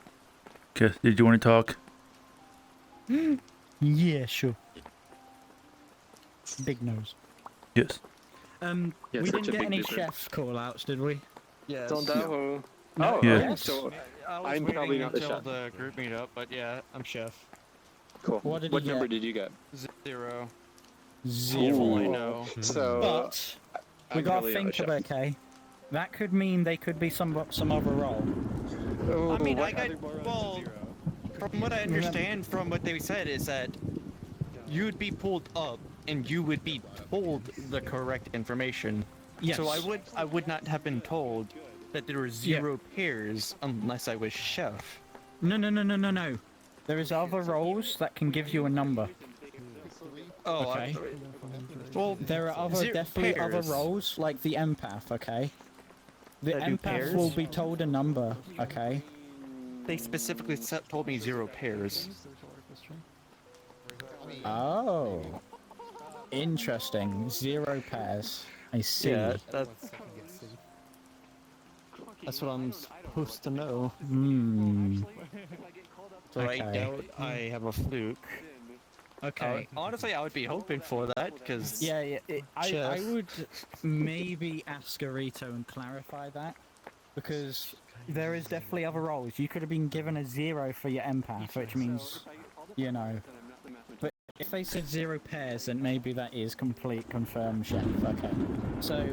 Okay, did you want to talk? Yeah, sure. Big nose. Yes. Yeah, we such didn't a get big any duper. chef call-outs, did we? Yes. Oh, Yeah. so I was I'm waiting probably not the until chef. the group meetup, but yeah, I'm chef. Cool. What did What he number get? did you get? 0. Zero. I know. So But we I'm gotta probably not the think chef. of it, okay? That could mean they could be some other role. Oh, I mean, what I got other morons well. is 0? From what I understand, from what they said, is that you'd be pulled up and you would be told the correct information. Yes. So I would not have been told that there were 0 pairs unless I was chef. No. There is other roles that can give you a number. Oh, Okay. Well, There are definitely other roles, like the empath, okay? The That do empath will pairs? be told a number, okay? They specifically told me 0 pairs. Oh. Interesting. 0 pairs. I see. Yeah, that's what I'm supposed to know. Hmm. So I doubt I have a fluke. Okay. Honestly, I would be hoping for that, because... Yeah. I would maybe ask Arito and clarify that. Because there is definitely other roles. You could have been given a 0 for your empath, which means, you know. But if they said 0 pairs, then maybe that is complete confirmed chef. Okay. So,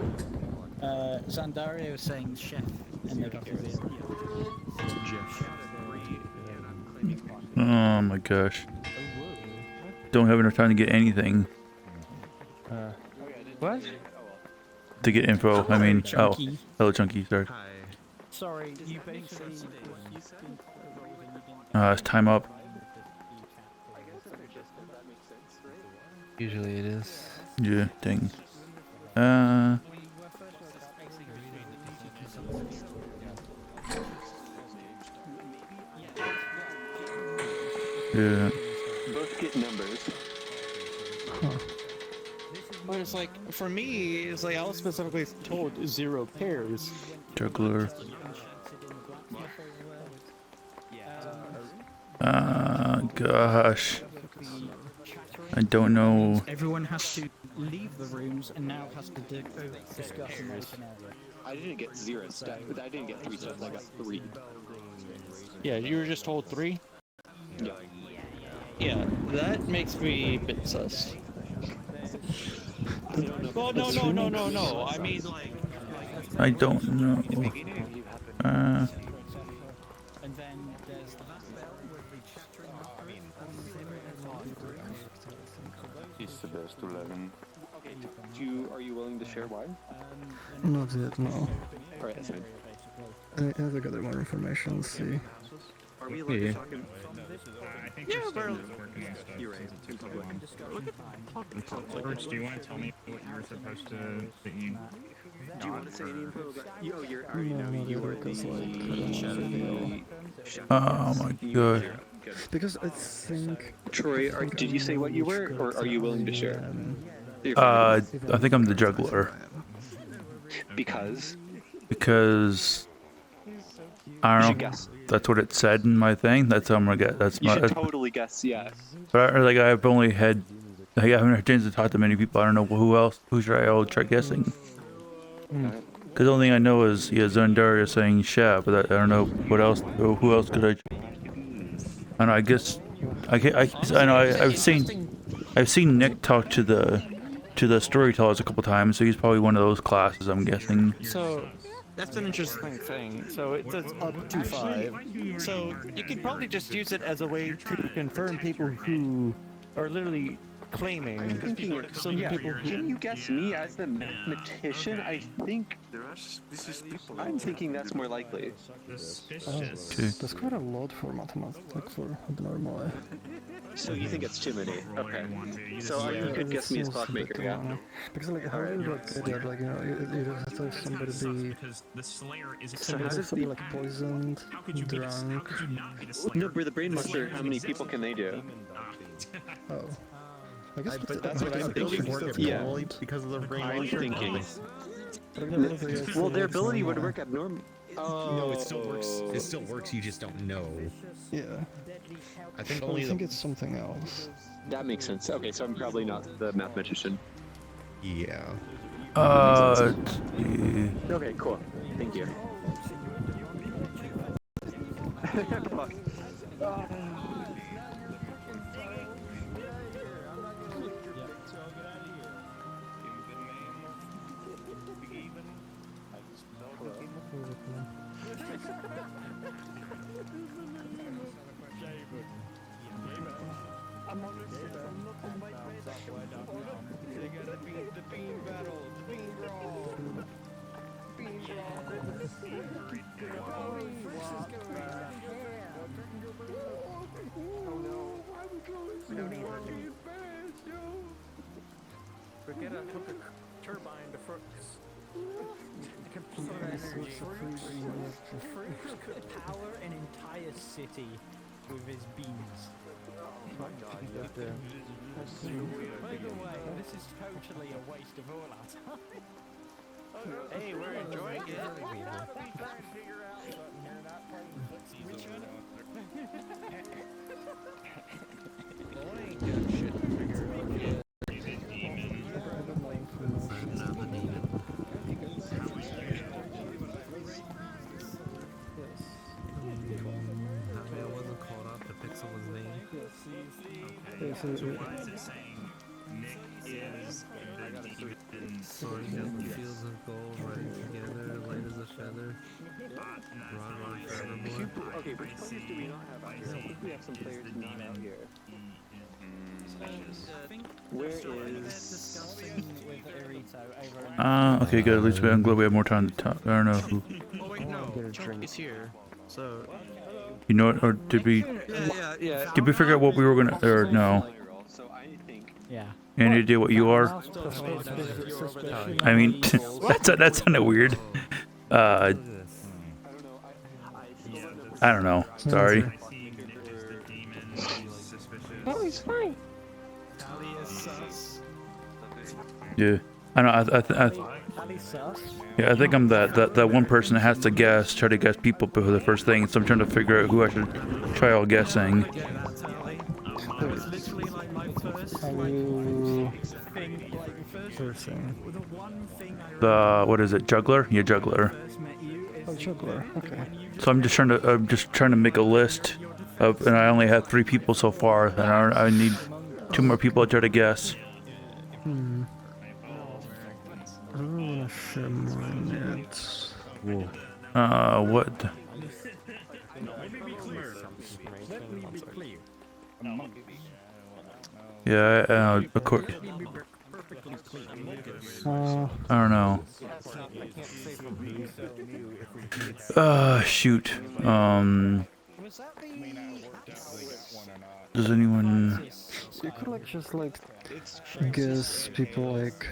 Zandario is saying chef, and they got a 0. Oh my gosh. Don't have enough time to get anything. What? To get info, I mean, Chunky. hello Chunky, sorry. Sorry, you basically... It's time up. Usually it is. Yeah, dang. Yeah. Both get numbers. But it's like, for me, it's like I was specifically told 0 pairs. Juggler. Gosh. I don't know. Everyone has to leave the rooms and now has to discuss an open area. I didn't get 0 steps, but I didn't get 3 steps. I got 3. Yeah, you were just told 3? Yeah. Yeah, that makes me a bit sus. Well, no. I mean, like... I don't know. And then there's the last bell with the chattering It's the best 11. Okay, are you willing to share why? Not yet, no. Alright, that's fine. I have to gather more information, see. Are we allowed to talk in Yeah, we're... You're right. In public. George, do you want to tell me what you were supposed to... that you... Do you want to say any info about... you already know No, you were because, the... Oh my god. Because I think... Troy, did you say what you were, or are you willing to share? I think I'm the juggler. Because? Because I don't know. Guess. That's what it said in my thing. That's how I'm gonna get. That's You my. should totally guess, yeah. But I've only had. I haven't had a chance to talk to many people. I don't know who else. Who should I all try guessing? Because the only thing I know is Zandaria saying "Sha," but I don't know what else. Who else could I? I don't know. I guess I know. I've seen Nick talk to the storytellers a couple times, so he's probably one of those classes. I'm guessing. So that's an interesting thing. So it says up to 5. So you could probably just use it as a way to confirm people who are literally claiming. I'm thinking, so yeah, people who, can you guess me as the mathematician? I think I'm thinking that's more likely. That's quite a lot for mathematics, like for abnormal. So you think it's too many? Okay. So you could guess me as clockmaker, yeah? Because like how do you like get it? Like you just have to have somebody be. So how does be like poisoned, drunk? No, for the brain monster, how many people can they do? Oh. I guess but that's what I'm thinking. Yeah. Because of the brain I'm monster thinking. clause. Well, their ability would work abnormal. No, it still works. It still works. You just don't know. Yeah. I think I only. think it's something else. That makes sense. Okay, so I'm probably not the mathematician. Yeah. Okay, cool. Thank you. Fuck. I'm on this shit. I'm looking like this. They got the bean battle, the bean brawl. Bean brawl. Oh no. We don't need working bad, yo. Forget I took a turbine to focus. I can pull that energy. Fruit could power an entire city with his beans. Oh my god, yeah. By the way, this is totally a waste of all our time. Hey, we're enjoying it. We can't figure out something here, not part of the season. Well, I ain't got shit to figure out yet. I wasn't called out to pick someone's name. Okay, Why is it saying Nick is the demon? Soaring down the fields of gold, riding together, light as a feather. Run forevermore. Okay, which players do we not have out here? I think we have some players not out here. Where is... Okay, good. At least I'm glad we have more time to talk. I don't know who. Oh wait, no. Chunk is here. So... You know what? Or did we? Yeah. Did we figure out what we were gonna? Or no? Yeah. Any idea what you are? I mean, that sounded weird. I don't know. Sorry. Oh, he's fine. Yeah. I know. Yeah, I think I'm that one person that has to try to guess people before the first thing. So I'm trying to figure out who I should try all guessing. The what is it? Juggler? Yeah, juggler. Oh, juggler. Okay. So I'm just trying to make a list of, and I only have 3 people so far, and I need 2 more people to try to guess. I don't want to share mine yet. What? Yeah, of course. I don't know. Shoot. Does anyone? You could like just like guess people like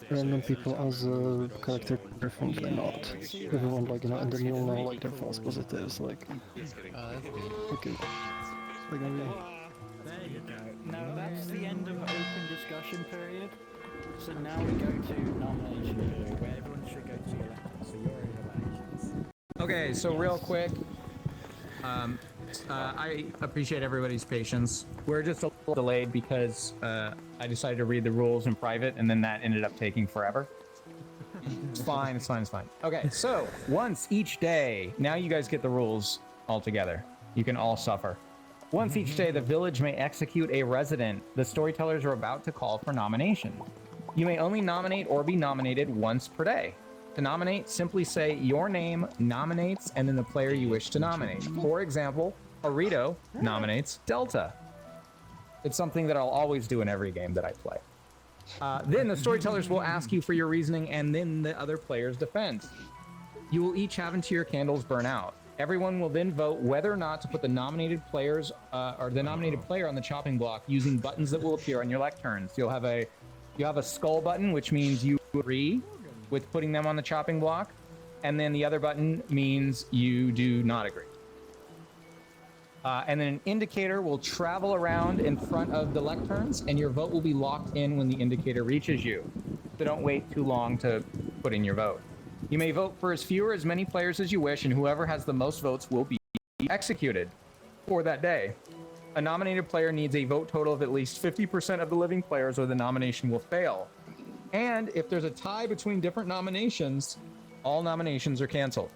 random people as a character differently, not everyone like and then you'll know like their false positives like. Okay. Like there you go. Now that's the end of open discussion period. So now we go to nomination period, where everyone should go to your left. So you're in the left. Okay, so real quick, I appreciate everybody's patience. We're just a little delayed because I decided to read the rules in private, and then that ended up taking forever. It's fine, it's fine, it's fine. Okay, so once each day, now you guys get the rules all together. You can all suffer. Once each day, the village may execute a resident. The storytellers are about to call for nomination. You may only nominate or be nominated once per day. To nominate, simply say your name, nominates, and then the player you wish to nominate. For example, Arito nominates Delta. It's something that I'll always do in every game that I play. Then the storytellers will ask you for your reasoning and then the other player's defense. You will each have until your candles burn out. Everyone will then vote whether or not to put the nominated players or the nominated player on the chopping block using buttons that will appear on your lecterns. You have a skull button, which means you agree with putting them on the chopping block, and then the other button means you do not agree. And then an indicator will travel around in front of the lecterns, and your vote will be locked in when the indicator reaches you. So don't wait too long to put in your vote. You may vote for as few or as many players as you wish, and whoever has the most votes will be executed for that day. A nominated player needs a vote total of at least 50% of the living players, or the nomination will fail. And if there's a tie between different nominations, all nominations are canceled.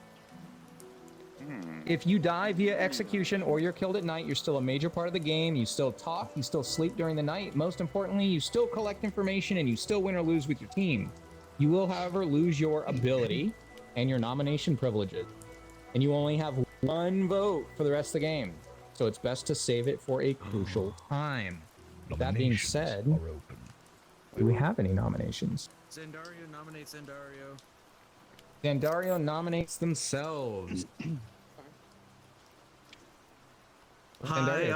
If you die via execution or you're killed at night, you're still a major part of the game. You still talk, you still sleep during the night. Most importantly, you still collect information and you still win or lose with your team. You will, however, lose your ability and your nomination privileges. And you only have one vote for the rest of the game. So it's best to save it for a crucial time. That being said, do we have any nominations? Zandario nominates Zandario. Zandario nominates themselves. Hi,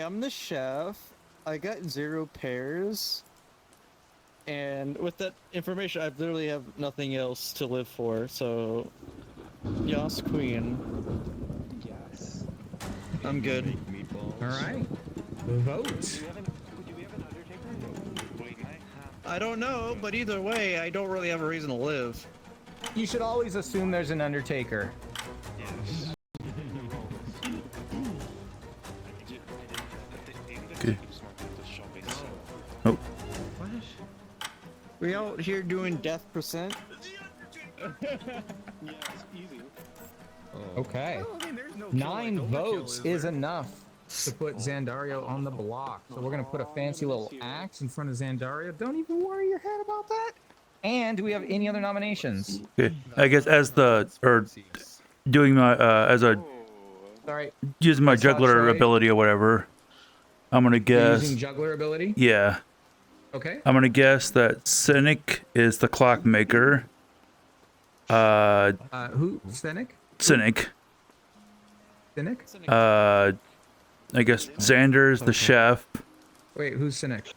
I'm the chef. I got 0 pairs. And with that information, I literally have nothing else to live for, so... Yas Queen. Yes. I'm good. Alright. Vote. I don't know, but either way, I don't really have a reason to live. You should always assume there's an Undertaker. Okay. Oh. What? We out here doing death percent? Yeah, it's easy. Okay. Well, I mean, there's no 9 overkill, votes is there? enough to put Zandario on the block. So we're going to put a fancy little axe in front of Zandario. Don't even worry your head about that. And do we have any other nominations? Okay. I guess as the doing my as a Sorry. using my What's that, juggler sorry? ability or whatever. I'm gonna You're guess. using juggler ability? Yeah. Okay. I'm gonna guess that Cynic is the clockmaker. Who? Cynic? Cynic. Cynic? I guess Xander's the chef. Wait, who's Cynic?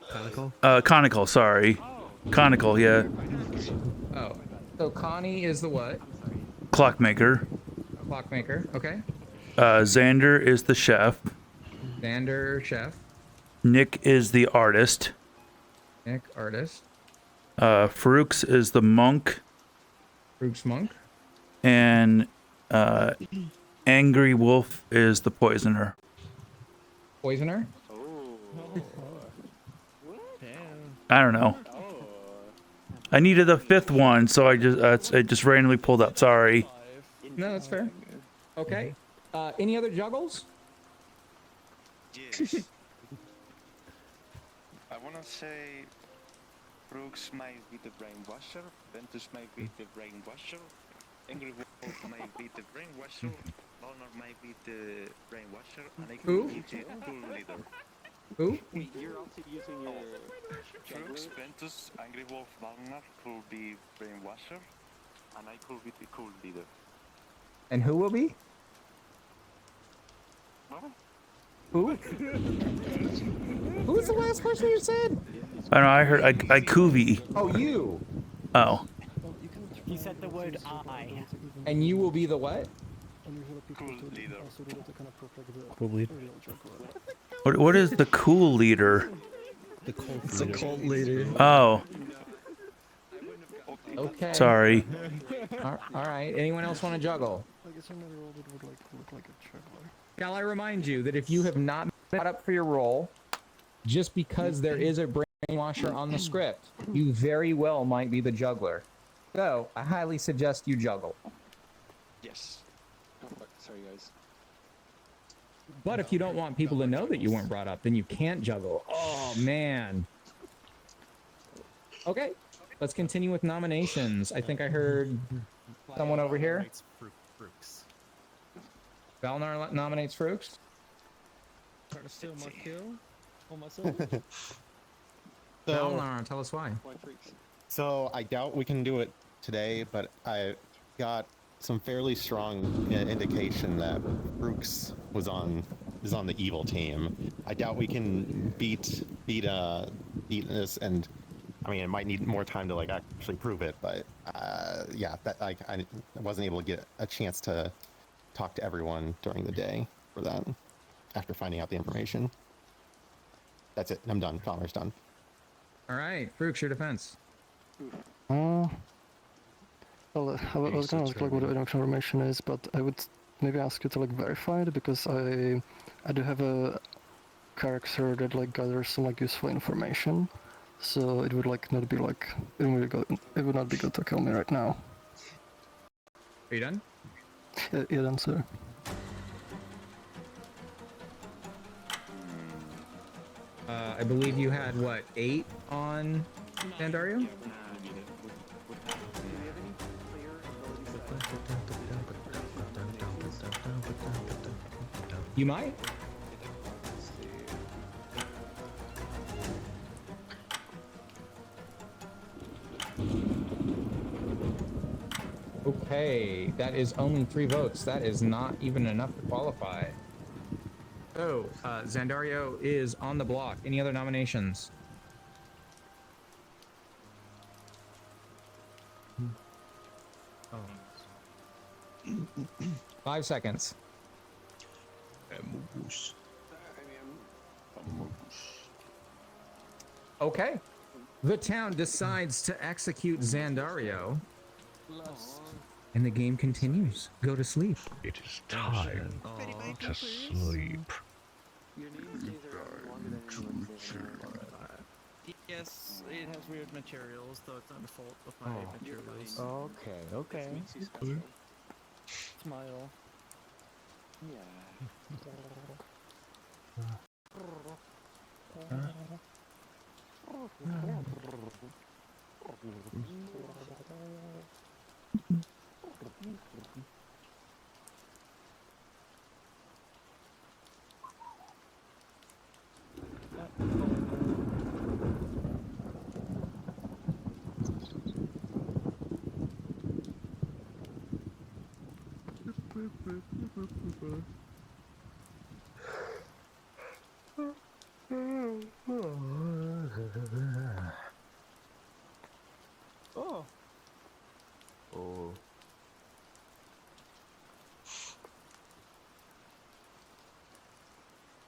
Conical? Conical, sorry. Conical, yeah. Oh. So Connie is the what? Clockmaker. Clockmaker. Okay. Xander is the chef. Xander, chef. Nick is the artist. Nick, artist. Farouk's is the monk. Farouk's monk. And Angry Wolf is the poisoner. Poisoner? I don't know. I needed a 5th one, so I just randomly pulled up. Sorry. No, that's fair. Okay. Any other juggles? Yes. I want to say Brooks might be the brainwasher, Ventus might be the brainwasher, Angry Wolf might be the brainwasher, Valnar might be the brainwasher, and I Who? could be the cool leader. Who? Wait, you're also using your... Brooks, Ventus, Angry Wolf, Valnar could be brainwasher, and I could be the cool leader. And who will be? What? Who? Who was the last person you said? I don't know. I heard Ikuvi. Oh, you. Oh. He said the word I. And you will be the what? Cool leader. Cool leader. What is the cool leader? The cult It's a cult leader. Oh. Okay. Sorry. All right. Anyone else want to juggle? guess in another world it would like look like a juggler. Shall I remind you that if you have not been up for your role, just because there is a brainwasher on the script, you very well might be the juggler. So, I highly suggest you juggle. Yes. Oh, fuck. Sorry, guys. But if you don't want people to know that you weren't brought up, then you can't juggle. Oh, man. Okay, let's continue with nominations. I think I heard someone over here. Valnar nominates Frooks. Trying to steal my kill on myself. Valnar, tell us why. So I doubt we can do it today, but I got some fairly strong indication that Brooks is on the evil team. I doubt we can beat this, and I mean it might need more time to like actually prove it, but yeah, that I wasn't able to get a chance to talk to everyone during the day for that after finding out the information. That's it. I'm done. Connor's done. All right, Frooks, your defense. Well, I was gonna ask like what the information is, but I would maybe ask you to like verify it because I do have a character that like gathers some like useful information, so it would like not be like it would not be good to kill me right now. Are you done? Yeah, done, sir. I believe you had what, 8 on Sandario? You might. Okay, that is only 3 votes. That is not even enough to qualify. So, Zandario is on the block. Any other nominations? Oh. 5 seconds. Okay. The town decides to execute Zandario. And the game continues. Go to sleep. It is time to sleep. Yes, it has weird materials, though it's not the fault of my materials. Okay, okay. Smile. Oh. Oh.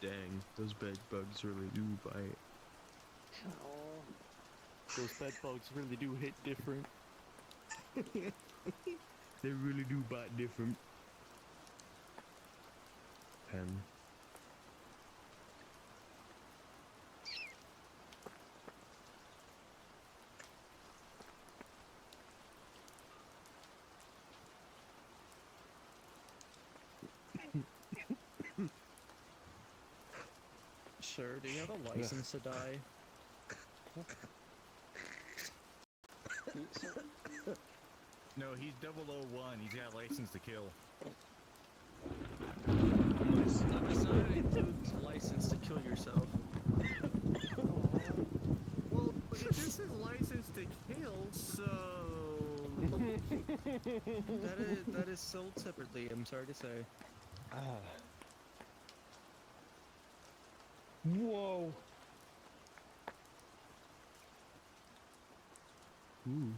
Dang, those bed bugs really do bite. Those bed bugs really do hit different. They really do bite different. Pen. Sir, do you have a license to die? No, he's 001. He's got a license to kill. It includes license to kill yourself. Well, this is license to kill, so that is sold separately. I'm sorry to say. Whoa. Ooh.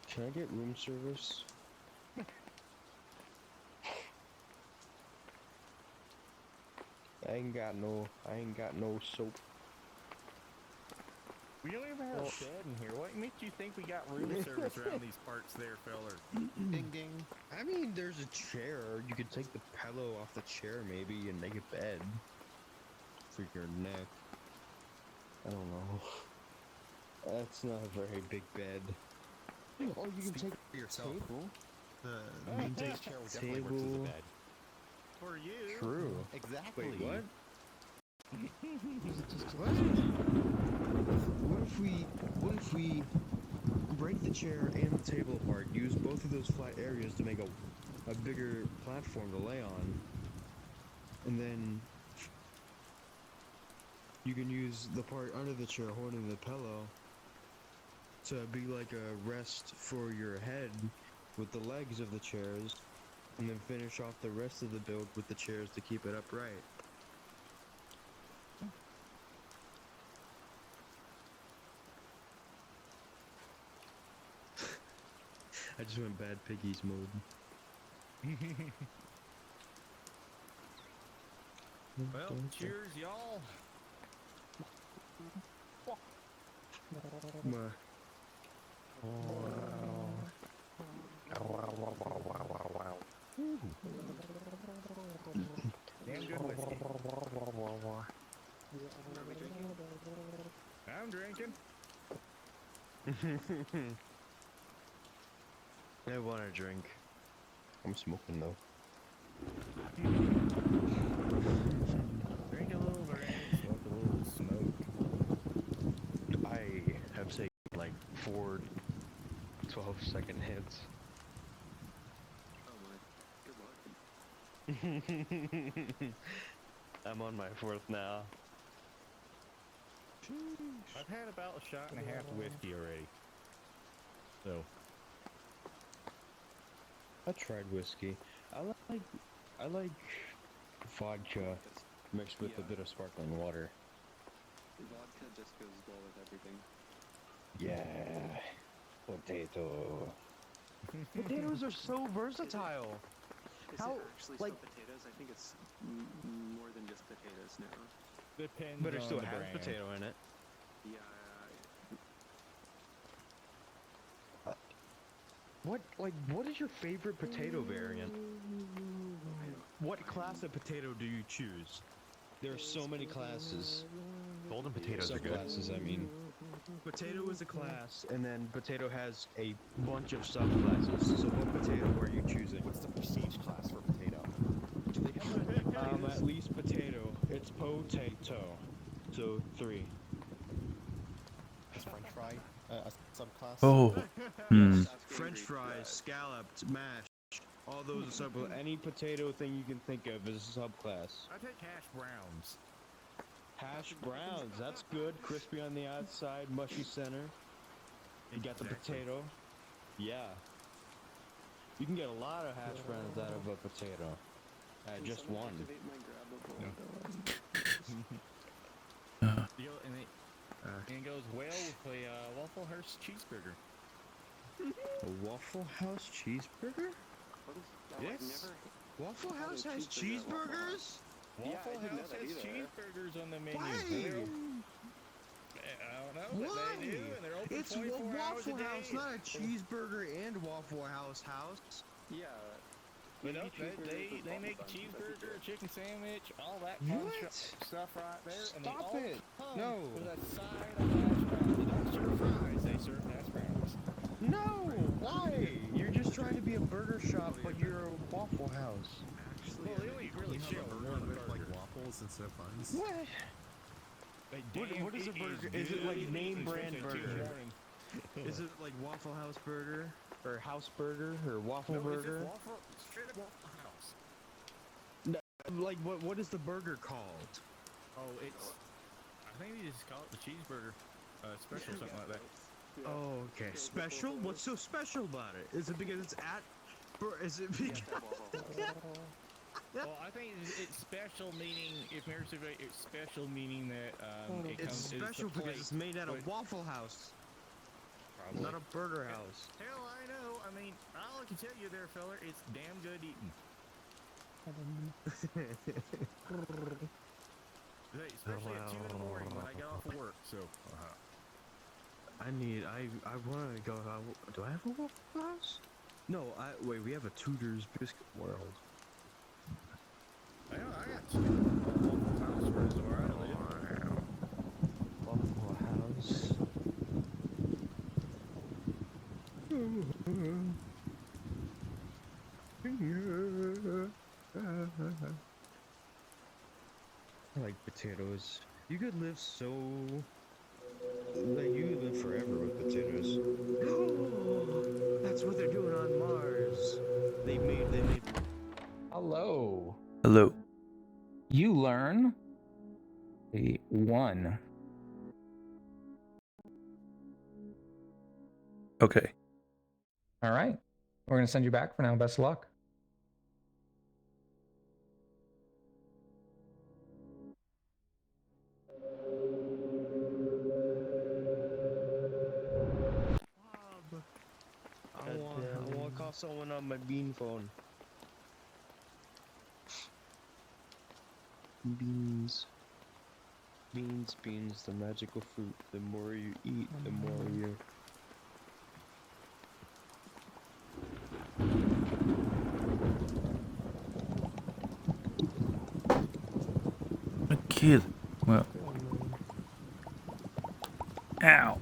Can I get room service? I ain't got no soap. We don't even have a shed in here. What makes you think we got room service around these parts there, feller? Ding ding. I mean, there's a chair. You could take the pillow off the chair maybe and make a bed for your neck. I don't know. That's not a very big bed. Oh, you can take for yourself. table. The main main chair would definitely work as a table. bed. For you. True. Exactly. Wait, what? What? What if we break the chair and the table apart, use both of those flat areas to make a bigger platform to lay on, and then you can use the part under the chair holding the pillow to be like a rest for your head with the legs of the chairs, and then finish off the rest of the build with the chairs to keep it upright. I just went bad piggies mode. Well, cheers, y'all. Damn good whiskey. I'm drinking. I want a drink. I'm smoking though. Drink a little drink, smoke a little smoke. I have taken like 4 12-second hits. Oh my, good luck. I'm on my 4th now. I've had about a shot and a half of whiskey already. So. I tried whiskey. I like vodka mixed with a bit of sparkling water. Vodka just goes well with everything. Yeah. Potato. Potatoes are so versatile. Is How, it actually like- still potatoes? I think it's more than just potatoes now. Depends But it on still the has brand. potato in it. Yeah. What is your favorite potato variant? What class of potato do you choose? There are so many classes. Golden potatoes are good. Subclasses, I mean. Potato is a class, and then potato has a bunch of subclasses. So what potato are you choosing? What's the prestige class for potato? At least potato. It's potato. So 3. Is French fry a subclass? Oh. Hmm. French fries, scalloped, mashed. All those are sub. Any potato thing you can think of is a subclass. I take hash browns. Hash browns, that's good. Crispy on the outside, mushy center. You got the potato. Yeah. You can get a lot of hash browns out of a potato. Just one. And it goes well with a Waffle House cheeseburger. A Waffle House cheeseburger? Yes. Waffle House has cheeseburgers? Waffle House has cheeseburgers on the menu. I don't know, but they do, and they're open It's 24 hours a Waffle day. House, not a cheeseburger and Waffle House house. Yeah. But no, they make a cheeseburger, a chicken sandwich, all that fun stuff right there. And Stop they all it! come No. with a side of hash browns. They don't serve fries, they serve hash browns. No! Why? You're just trying to be a burger shop, but you're a Waffle House. Well, they only really share one burger. Like waffles instead of buns. What? What is a burger? Is it like name brand burger? Is it like Waffle House burger? Or house burger? Or waffle burger? Straight up Waffle House. No, like what is the burger called? Oh, I think they just call it the cheeseburger special, something like that. Oh, okay. Special? What's so special about it? Is it because it's at? Is it because? Well, I think it's special meaning, if Mary survey, it's special meaning that it It's comes. special because it's made out of Waffle House, Probably. not a burger house. Hell, I know. I mean, all I can tell you there, feller, it's damn good eating. Hey, especially at 2 in the morning when I get off of work. So, I want to go. Do I have a Waffle House? No, wait. We have a Tudor's Biscuit World. I got two Waffle House where I live. Waffle House. I like potatoes. You could live so... Like, you could live forever with potatoes. That's what they're doing on Mars. They made... Hello. Hello. You learn a 1. Okay. All right. We're going to send you back for now. Best of luck. I want to call someone on my bean phone. Beans. Beans, the magical fruit. The more you eat, the more you... A kid. Well. Ow.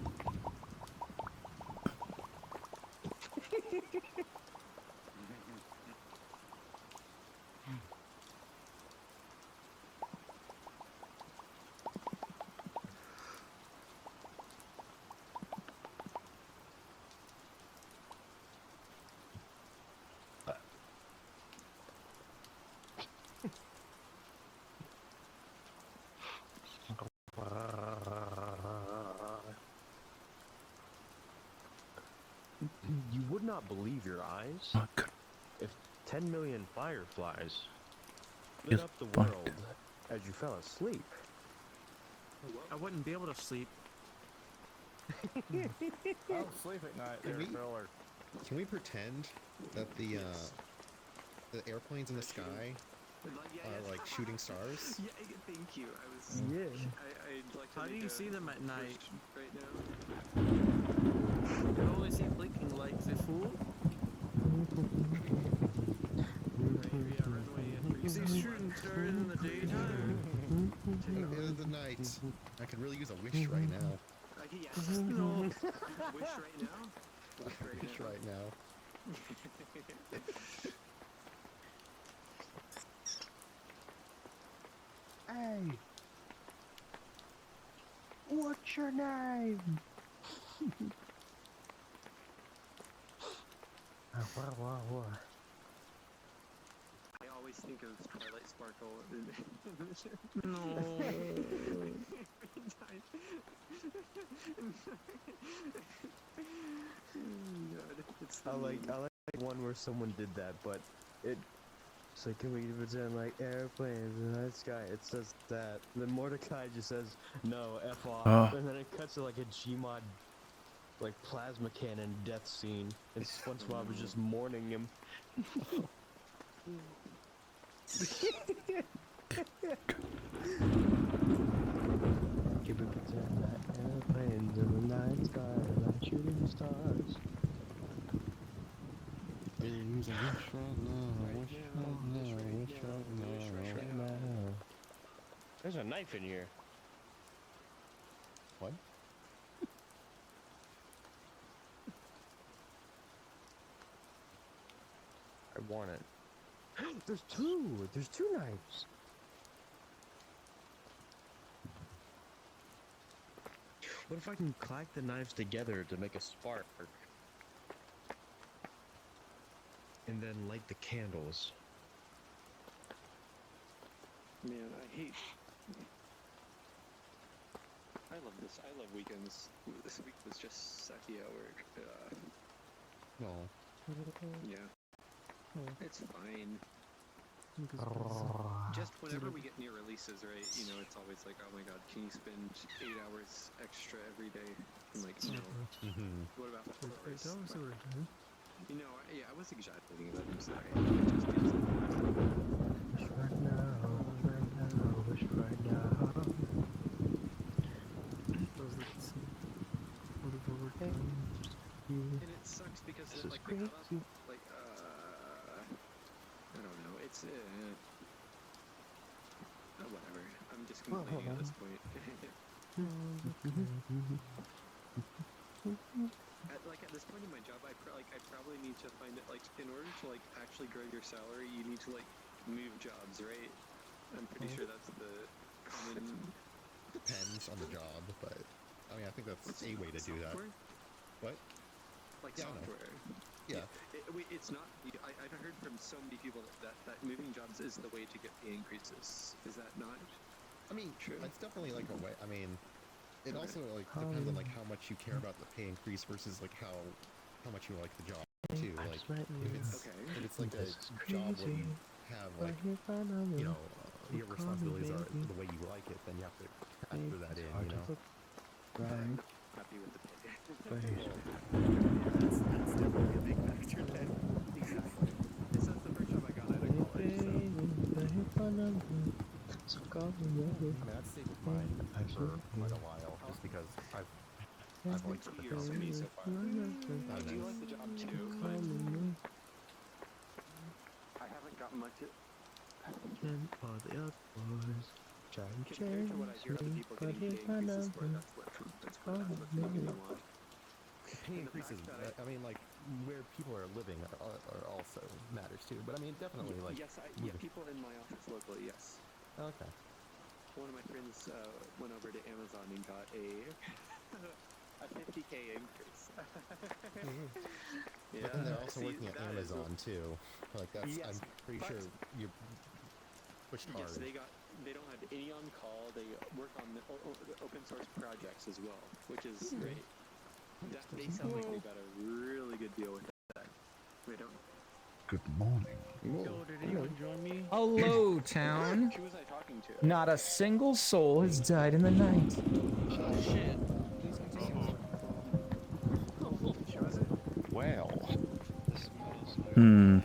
You would not believe your eyes if 10 million fireflies lit up the world as you fell asleep. I wouldn't be able to sleep. I don't sleep at night there, filler. Can we pretend that the airplanes in the sky are like shooting stars? Yeah, thank you. I was. Yeah. I'd like to. How do you see them at night? Right now. You only see blinking lights, you fool. You see shooting stars in the daytime? At the end of the night, I could really use a wish right now. Yes. No. Wish right now. Wish right now. Hey! What's your name? I always think of Twilight Sparkle. No. I like one where someone did that, but it's like, can we pretend like airplanes in the night sky? It says that. Then Mordecai just says, no, F off. And then it cuts to like a Gmod, like plasma cannon death scene. And SpongeBob is just mourning him. Can we pretend that airplanes in the night sky are like shooting stars? There's a knife in here. What? I want it. There's two! There's two knives! What if I can clack the knives together to make a spark? And then light the candles. Man, I love this. I love weekends. This week was just sucky at work. No. Yeah. It's fine. Just whenever we get near releases, right? You know, it's always like, oh my god, can you spend 8 hours extra every day? I'm like, no. What about 4 hours? 8 hours every day? You know, yeah, I was exaggerating that. I'm sorry. It just feels like Wish right now, wish right now. Does that seem? What Like, I don't know. It's whatever. I'm just complaining at this point. At this point in my job, I probably need to find it like in order to like actually grow your salary, you need to like move jobs, right? I'm pretty sure that's the common. Depends on the job, but I mean, I think that's a way to do that. What? Like Yeah, software. Yeah. It's not. I've heard from so many people that moving jobs is the way to get pay increases. Is that not? I mean, true. It's definitely like a way. I mean, it also like depends on like how much you care about the pay increase versus like how much you like the job too. Like if it's like a job where you have like your responsibilities are the way you like it, then you have to factor that in. You know. Right. Happy with the pay. That's definitely a big factor then. Exactly. This is the first job I got out of college, so. I mean, that's stayed with mine for quite a while, just because I've liked it. 2 years for me so far. I do like the job too, but I haven't gotten much. Compared to what I hear other people getting pay increases for, that's what's making me want. Pay increases. I mean, like where people are living are also matters too. But I mean, definitely like. Yes, people in my office locally, yes. Okay. One of my friends went over to Amazon and got a 50K increase. Yeah, but then they're also working at Amazon too. Like that's, yes, I'm pretty sure you're pushed hard. Yes, they don't have any on call. They work on the open source projects as well, which is great. They sound like they got a really good deal with that. They don't. Good morning. Yo, did anyone join me? Hello, town. Who was I talking to? Not a single soul has died in the night. Oh shit. Well. Hmm.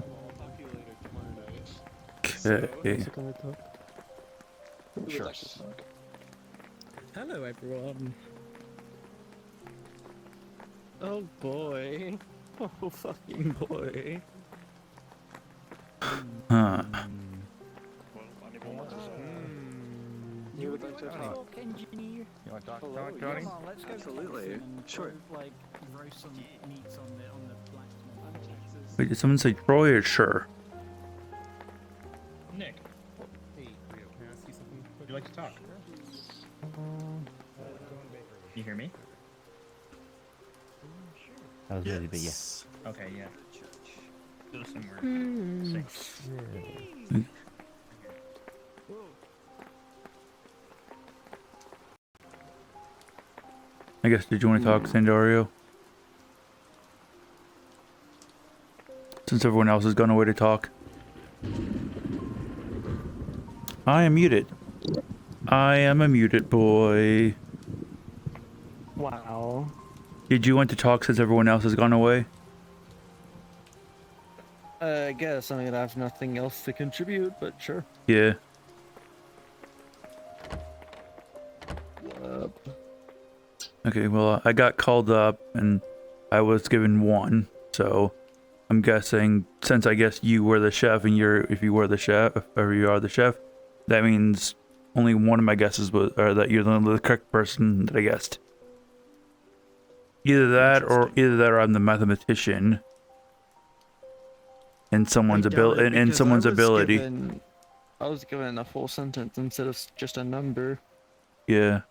I'll talk to you later tomorrow night. Okay. Sure. Hello, everyone. Oh boy. Oh fucking boy. Huh. You would like to talk, engineer? You want to talk, Hello, Johnny? come on, let's go. Absolutely. Sure. Like roast some meats on the blacksmith. Wait, did someone say Troy or sure? Nick, Hey, Rio, can I ask you something? would you like to talk? You hear me? That was really big, yeah. Okay, yeah. Go somewhere safe. I guess, did you want to talk, Sandario? Since everyone else has gone away to talk. I am muted. I am a muted boy. Wow. Did you want to talk since everyone else has gone away? I guess. I mean, I have nothing else to contribute, but sure. Yeah. Okay, well, I got called up and I was given one, so I'm guessing since I guess you were the chef and if you were the chef, or you are the chef, that means only one of my guesses was, or that you're the correct person that I guessed. Either that or I'm the mathematician in someone's ability. In someone's ability. I was given a full sentence instead of just a number. Yeah.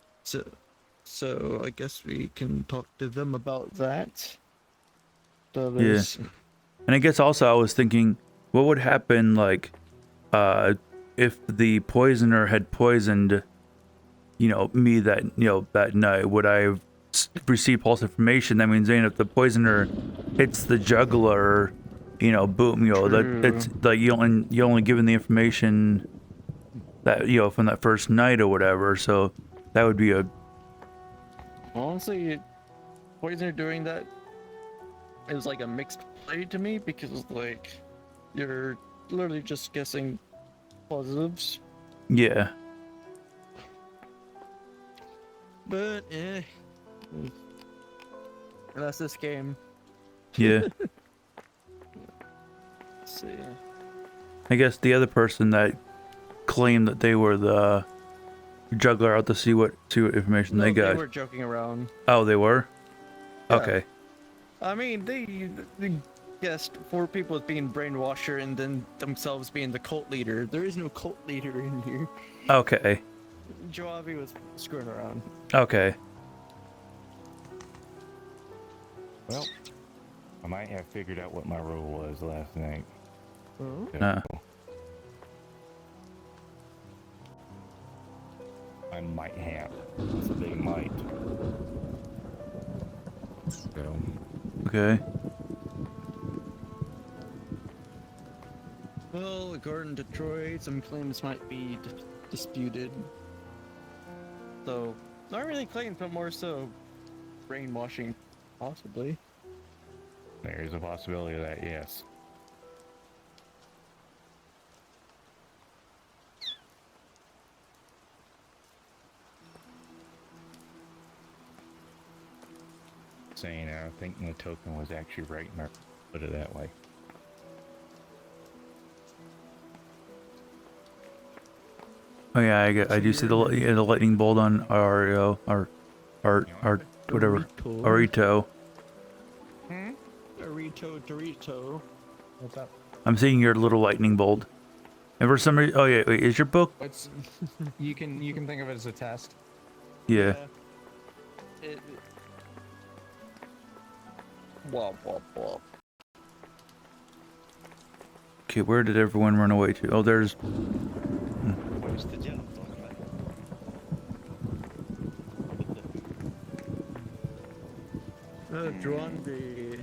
So I guess we can talk to them about that. Yeah. And I guess also I was thinking, what would happen like, if the poisoner had poisoned, me that night? Would I have received false information? That means, if the poisoner hits the juggler, boom, that it's like you only given the information that from that first night or whatever. So that would be a. Honestly, poisoner doing that is like a mixed play to me because like you're literally just guessing positives. Yeah. But that's this game. Yeah. Let's see. I guess the other person that claimed that they were the juggler out to see what information No, they got. They were joking around. Oh, they were? Yeah. Okay. I mean, they guessed 4 people as being brainwasher and then themselves being the cult leader. There is no cult leader in here. Okay. Joavi was screwing around. Okay. Well, I might have figured out what my role was last night. Nah. I might have. It's a big might. So. Okay. Well, according to Troy, some claims might be disputed. So, not really claims, but more so brainwashing, possibly. There is a possibility of that, yes. Saying I think the token was actually right, and I put it that way. Oh yeah, I do see the lightning bolt on Ario, or whatever, Arito. Arito Dorito. What's up? I'm seeing your little lightning bolt. And for some reason, oh yeah, wait, is your book? It's you can think of it as a test. Yeah. Wop wop wop. Okay, where did everyone run away to? Oh, there's. Where's the yellow dog? Drawn the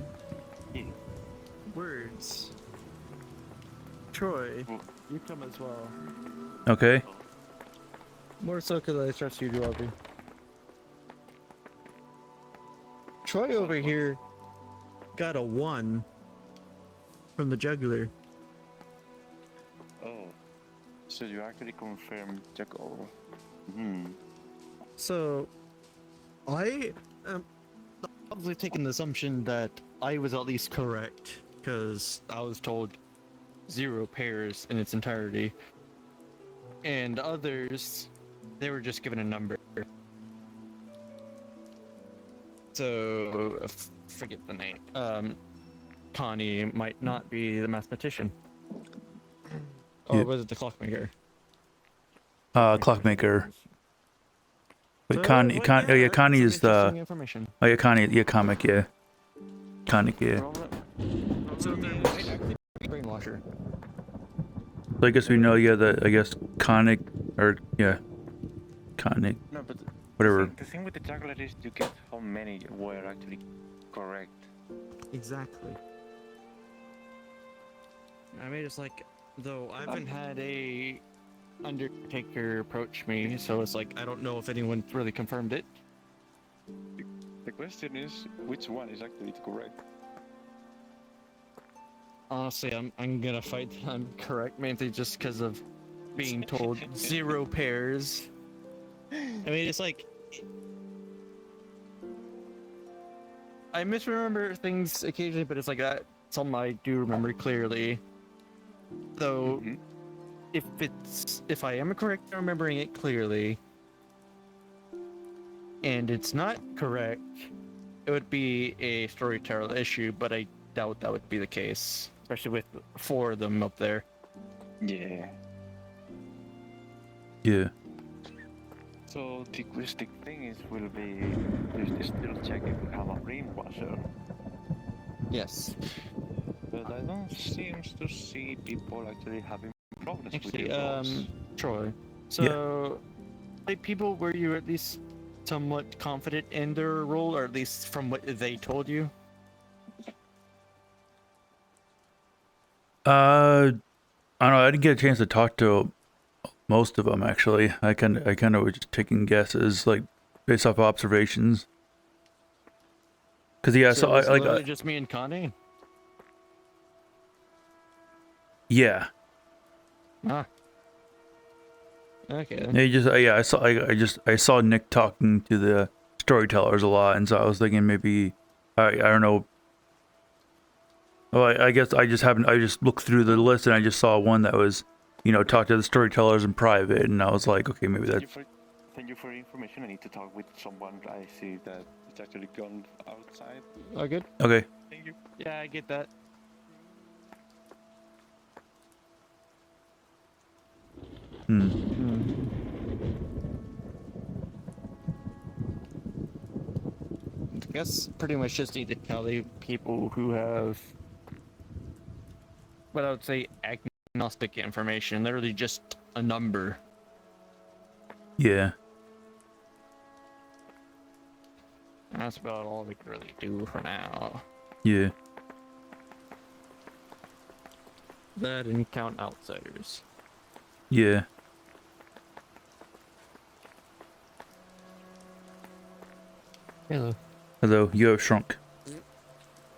words. Troy, you come as well. Okay. More so because I trust you, Robbie. Troy over here got a 1 from the juggler. Oh, so you actually confirmed Jackal. So, I am obviously taking the assumption that I was at least correct, because I was told 0 pairs in its entirety. And others, they were just given a number. So, forget the name. Connie might not be the mathematician. Or Yeah. was it the clockmaker? Clockmaker. Wait, So, Connie, well, oh yeah, yeah, Connie some is the. interesting information. Oh yeah, Connie, yeah, comic, yeah. Connie, yeah. So there might actually be a brainwasher. So I guess we know, yeah, I guess Conic, or yeah, Conic, No, but whatever. the thing with the juggler is you get how many were actually correct. Exactly. I mean, it's like, though I haven't had a Undertaker approach me, so it's like I don't know if anyone really confirmed it. The question is, which one is actually correct? Honestly, I'm gonna fight that I'm correct, mainly just because of being told 0 pairs. I mean, it's like I misremember things occasionally, but it's like that. Something I do remember clearly. Though, if I am correct in remembering it clearly, and it's not correct, it would be a storyteller issue. But I doubt that would be the case, especially with 4 of them up there. Yeah. Yeah. So the linguistic thing is will be just still check if you have a brainwasher. Yes. But I don't seem to see people actually having problems Actually, with your rolls. Troy. So, like, people, were you at least somewhat confident in their role, or at least from what they told you? I don't know. I didn't get a chance to talk to most of them actually. I kind of was just taking guesses, like based off observations. Cause yeah, so it's I like literally just me and Connie. yeah. Ah. Okay. Yeah, I saw Nick talking to the storytellers a lot, and so I was thinking maybe I don't know. Well, I guess I just looked through the list and I just saw one that was, talk to the storytellers in private, and I was like, okay, maybe that's. Thank you for the information. I need to talk with someone. I see that it's actually gone outside. Oh, good. Okay. Thank you. Yeah, I get that. I guess pretty much just need to tell the people who have what I would say agnostic information, literally just a number. Yeah. That's about all we can really do for now. Yeah. That and count outsiders. Yeah. Hello. Hello. You have shrunk.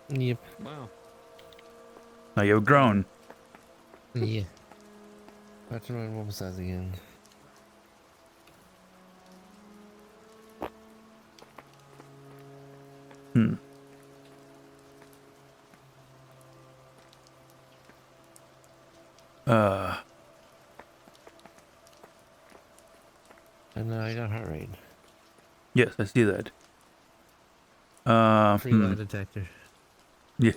Yep. Wow. Now you have grown. Yeah. What's wrong? What was that again? And I got heart rate. Yes, I see that. Free lie detector. Yeah.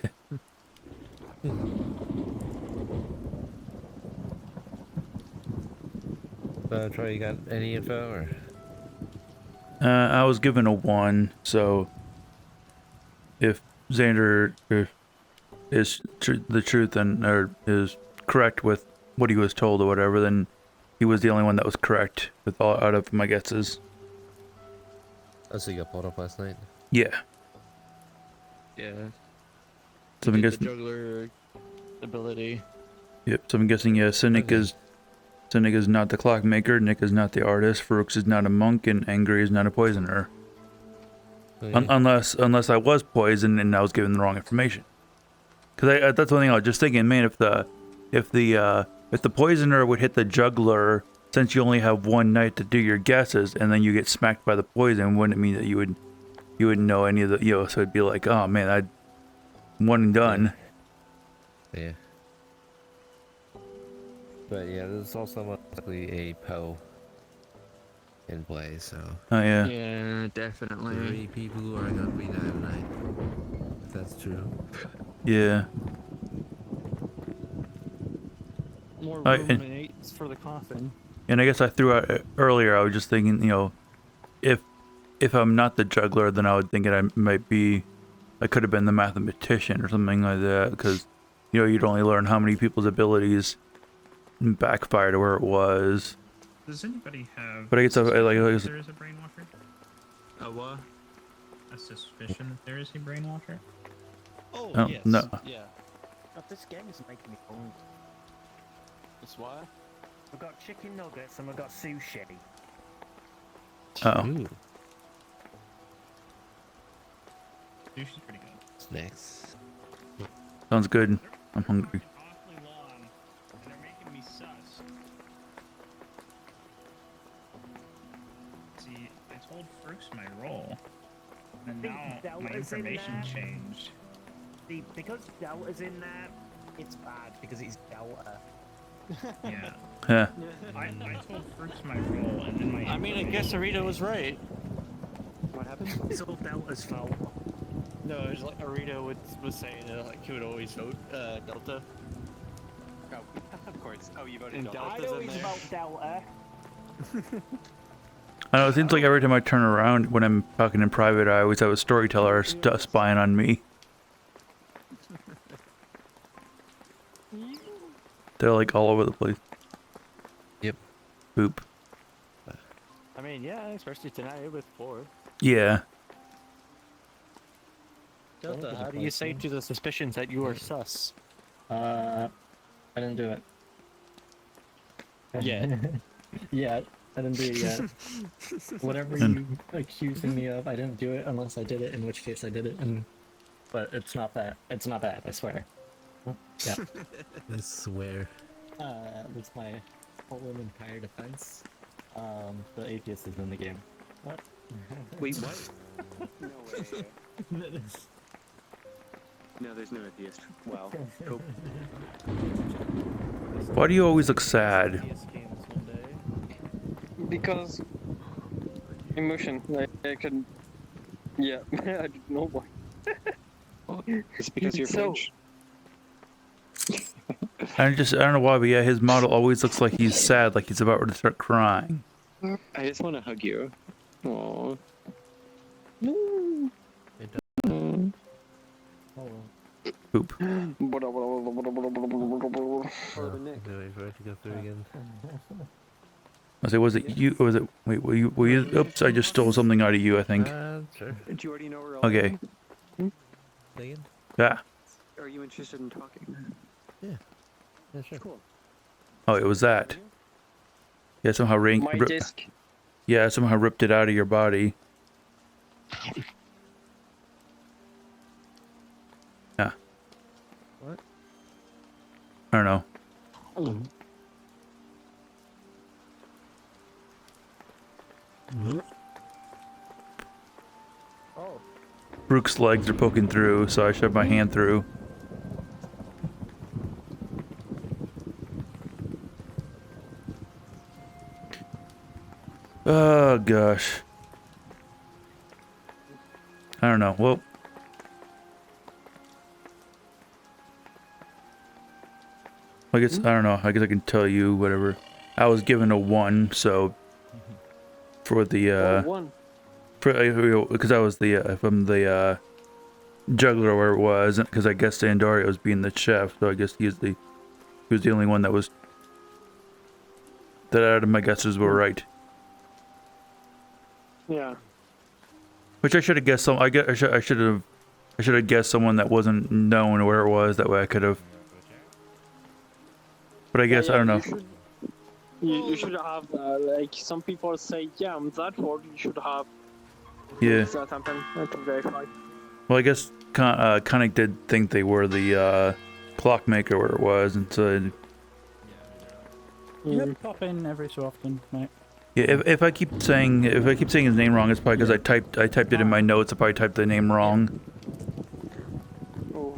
Troy, you got any info or? I was given a 1, so if Xander is the truth and or is correct with what he was told or whatever, then he was the only one that was correct with all out of my guesses. Oh, so you got pulled up last night? Yeah. Yeah. So I'm guessing. The juggler ability. Yep. So I'm guessing Cynic is not the clockmaker. Nick is not the artist. Farouk's is not a monk, and Angry is not a poisoner. Okay. Unless I was poisoned and I was given the wrong information. Because that's one thing I was just thinking, man. If the poisoner would hit the juggler, since you only have one night to do your guesses, and then you get smacked by the poison, wouldn't it mean that you wouldn't know any of the so it'd be like, oh man, I'd one and done. Yeah. But yeah, there's also most likely a Poe in play, so. Oh yeah. Yeah, definitely. 3 people who are gonna be there tonight. If that's true. Yeah. More room than 8 for the coffin. And I guess I threw out earlier. I was just thinking, if I'm not the juggler, then I would think I could have been the mathematician or something like that, because you'd only learn how many people's abilities backfired to where it was. Does anybody have? But I guess there is a brainwasher. A what? A suspicion that there is a brainwasher. Oh yes. No. Yeah. God, this game is making me hungry. That's why. We've got chicken nuggets and we've got sushi. Oh. Sushi's pretty good. Snacks. Sounds good. I'm hungry. Awfully long, and they're making me sus. See, I told Frooks my role, and now my information changed. See, because Delta's in there, it's bad because it's Delta. Yeah. Yeah. I told Frooks my role, and then my. I mean, I guess Arita was right. What happened? It's all Delta's fault. No, it was like Arita was saying that like he would always vote Delta. Oh, of course. Oh, you voted And Delta. Delta's I in always there. vote Delta. I know, it seems like every time I turn around when I'm talking in private, I always have a storyteller spying on me. They're like all over the place. Yep. Boop. I mean, yeah, especially tonight with 4. Yeah. Delta, how do you say to the suspicions that you are sus? I didn't do it. Yeah. Yeah, I didn't do it yet. Whatever you accusing me of, I didn't do it unless I did it, in which case I did it. But it's not that. It's not that, I swear. Yeah. I swear. That's my whole entire defense. The atheist is in the game. What? Wait, what? No way. No, there's no atheist. Wow. Cool. Why do you always look sad? Because emotion. I could. Yeah, I don't know why. It's because you're So- French. I don't know why, but yeah, his model always looks like he's sad, like he's about to start crying. I just want to hug you. Aww. Poop. I say, was it you? Or was it? Wait, were you? Oops, I just stole something out of you. I think. Sure. Do you already know we're all Okay. Megan? Yeah. Are you interested in talking? Yeah. Yeah, sure. Cool. Oh, it was that. Yeah, somehow My disc. Yeah, somehow ripped it out of your body. Yeah. What? I don't know. Oh. Brooke's legs are poking through, so I shoved my hand through. Oh gosh. I don't know. Well, I guess I don't know. I guess I can tell you whatever. I was given a 1, so for the One. because I was the from the juggler where it was, because I guess Andario was being the chef, so I guess he was the only one that was that out of my guesses were right. Yeah. Which I should have guessed some. I should have guessed someone that wasn't known where it was. That way I could have. But I guess I don't know. You should have like some people say, yeah, I'm that word. You should have. Yeah. That happen to verify. Well, I guess Connick did think they were the clockmaker where it was, and so. You pop in every so often, mate. Yeah, if I keep saying his name wrong, it's probably because I typed it in my notes. I probably typed the name wrong. Oh.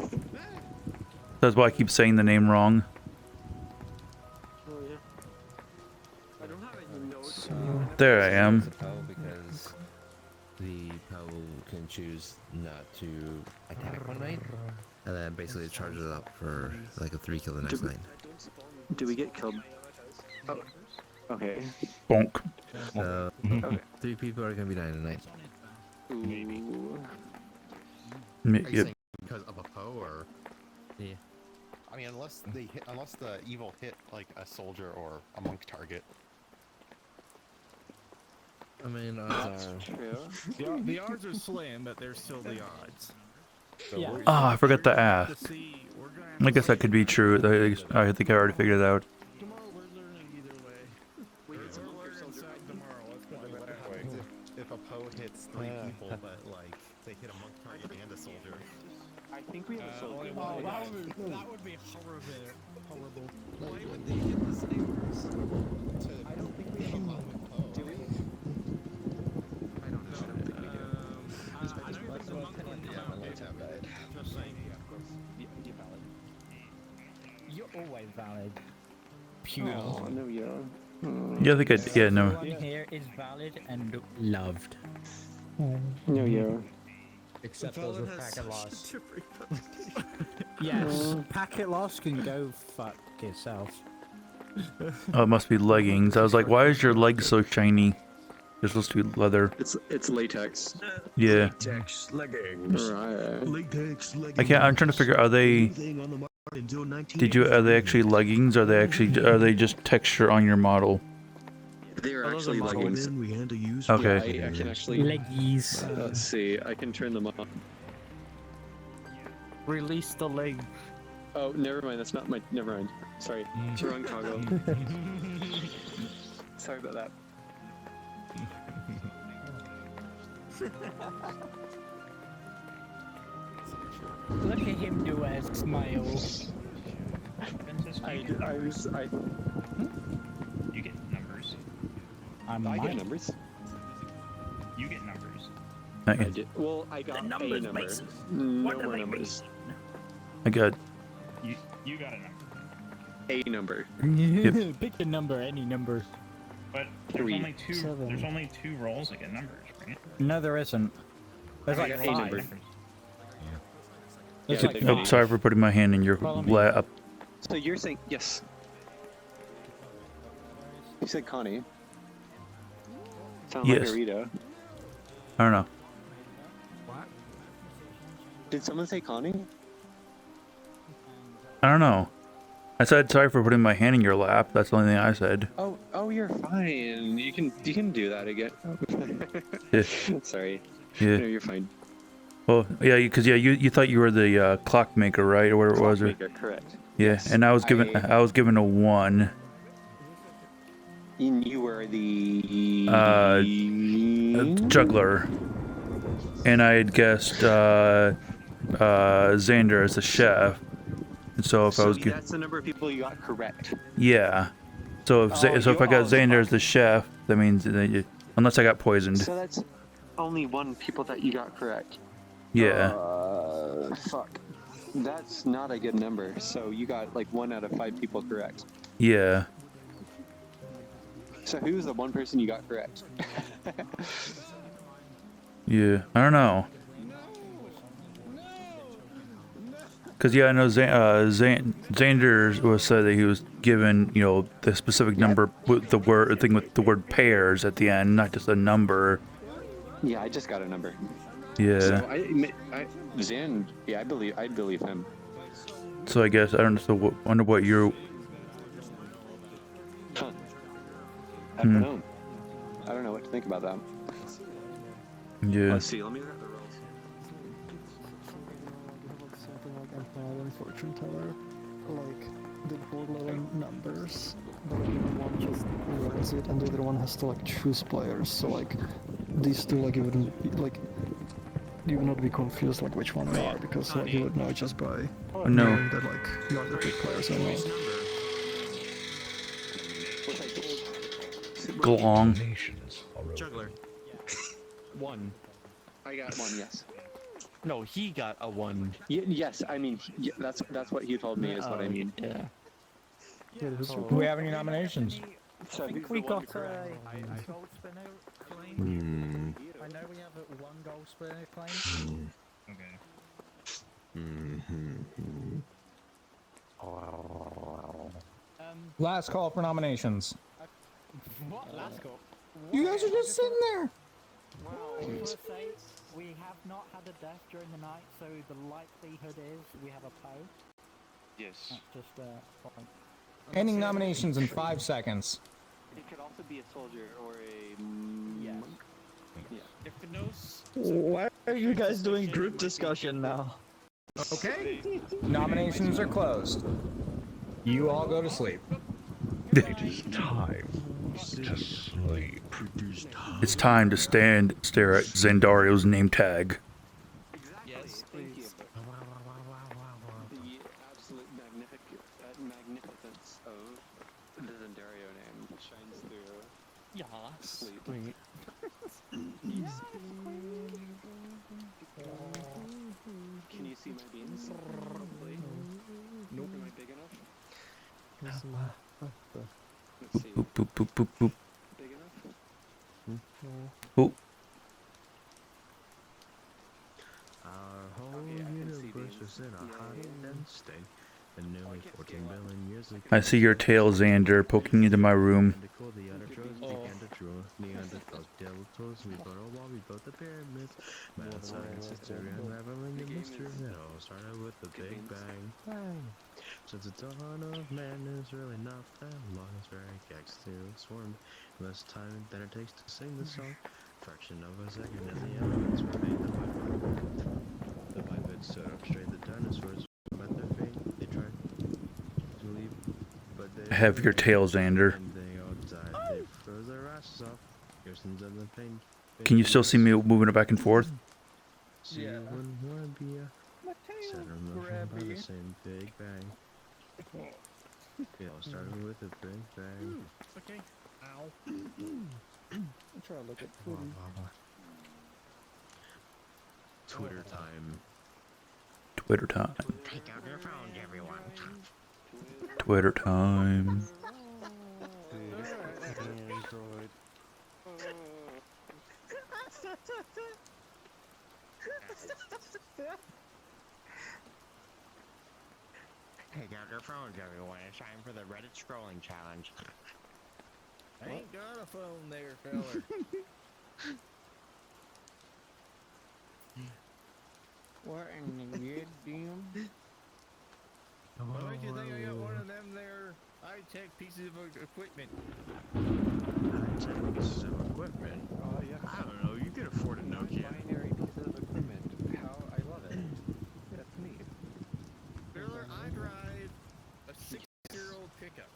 That's why I keep saying the name wrong. Oh yeah. I don't have any notes. There I am. Because the Poe can choose not to attack one night, and then basically it charges it up for like a 3 kill the next night. Do we get killed? Oh. Okay. Bonk. So 3 people are gonna be dying tonight. Ooh. Are you Yep. saying because of a Poe, or? Yeah. I mean, unless the evil hit like a soldier or a monk target. I mean, odds are. The odds are slim, but they're still the odds. Yeah. Oh, I forgot to ask. I guess that could be true. I think I already figured it out. If a Poe hits 3 people, but like they hit a monk target and a soldier. I think we have a soldier. Oh, that would be horrible. Why would they hit the snipers? I don't think we have a monk Poe. Do we? I don't know. I don't think we do. Just saying. You're valid. You're always valid. Oh, no, you're. Yeah, I think yeah, no. Everyone here is valid and loved. No, you're. Except those with packet loss. Yes, packet loss can go fuck yourself. Oh, it must be leggings. I was like, why is your leg so shiny? They're supposed to be leather. It's latex. Yeah. Latex leggings. Right. Latex leggings. I can't. I'm trying to figure. Are they? Are they actually leggings? Are they just texture on your model? They're actually leggings. Okay. Yeah, I can actually. Leggies. Let's see. I can turn them on. Release the leg. Oh, never mind. That's not my. Never mind. Sorry. It's wrong toggle. Sorry about that. Look at him do a smile. I. You get numbers. I get numbers. You get numbers. I did. Well, I got numbers a number. basis. No What do more they numbers. I got. You got a number. A number. Yep. Pick a number, any number. But there's 3. only two. Seven. There's only 2 rolls that get numbers, right? No, there isn't. There's I like got 5. numbers. There's Yeah, like there Oh, sorry for putting my hand in your Follow me. lap. So you're saying yes? You said Connie. Sound Yes. like a Rita. I don't know. Did someone say Connie? I don't know. I said sorry for putting my hand in your lap. That's the only thing I said. Oh, you're fine. You can do that again. Yeah. Sorry. Yeah. No, you're fine. Well, yeah, because you thought you were the clockmaker, right, or whatever it was, or Clockmaker, correct. yeah. Yes, And I was given a 1. And you were the Juggler, and I had guessed Xander as the chef. And so if I was that's the number of people you got correct. yeah. So if if I got Xander as the chef, that means that unless I got poisoned. So that's only 1 people that you got correct. Yeah. Fuck. That's not a good number. So you got like 1 out of 5 people correct. Yeah. So who's the 1 person you got correct? Yeah. I don't know. Cause yeah, I know Xander was said that he was given, you know, the specific number with the word pairs at the end, not just a number. Yeah, I just got a number. Yeah. So Zan, yeah, I believe him. So I guess I don't know. So wonder what you're. Huh. I don't know. I don't know what to think about that. Yeah. Let's see. Let me look at the rolls. Something like Empire and Fortune Teller, like the board level numbers, but one just rolls it and the other one has to like choose players. So like these two like you wouldn't be, like you would not be confused like which one you are because like you would know just by knowing that like you are the good players or not. Glong. Juggler. 1. I got 1. Yes. No, he got a 1. Yes, I mean that's what he told me is what I mean. Yeah. Do we have any nominations? So I think we got a gold spinner claim. I know we have 1 gold spinner claim. Okay. Last call for nominations. What? Last call? You guys are just sitting there. Wow. I was gonna say, we have not had a death during the night, so the likelihood is we have a PO. Yes. That's just fine. Ending nominations in 5 seconds. He could also be a soldier or a Yes. Yeah. If it knows. Why are you guys doing group discussion now? Okay. Nominations are closed. You all go to sleep. It is time to sleep. It's time to stare at Zandario's name tag. Yes, thank you. The absolute magnificence of the Zendario name shines through. Yeah. Sleep. Can you see my beams? Probably. Nope. Am I big enough? Let's see. Boop boop boop boop boop. Big enough? Oh. Our whole Okay, I can see universe beams. is in a hot dense state, and nearly 14 billion years ago. I see your tail, Xander, poking into my room. Neanderthals, Delators, we built a wall, we built the pyramids. Math, science, history, unraveling the mystery. It all started with the Big Bang. Since the dawn of man is really not that long, it's very gags to swarm. Less time than it takes to sing the song. Fraction of a second as the elements were made the biped. The bipeds stood up straight, the dinosaurs met their fate. They tried to leave, but they I have your tail, Xander. and they all died. They froze their asses off. Years of the pain. Can you still see me moving it back and forth? See, you wouldn't wanna be a center motion by the same Big Bang. It all started with a Big Bang. Okay. Ow. I'm trying to look at Twitter. Twitter time. Twitter time. Pick up your phones, everyone. Twitter time. Android. Pick up your phones, everyone. It's time for the Reddit scrolling challenge. I ain't got a phone there, feller. What in the goddamn? Why do you think I got one of them there high-tech pieces of equipment? High-tech pieces of equipment? Oh, yeah. I don't know, you could afford a Nokia. Binary pieces of equipment. How I love it. That's neat. Feller, I drive a 6-year-old pickup.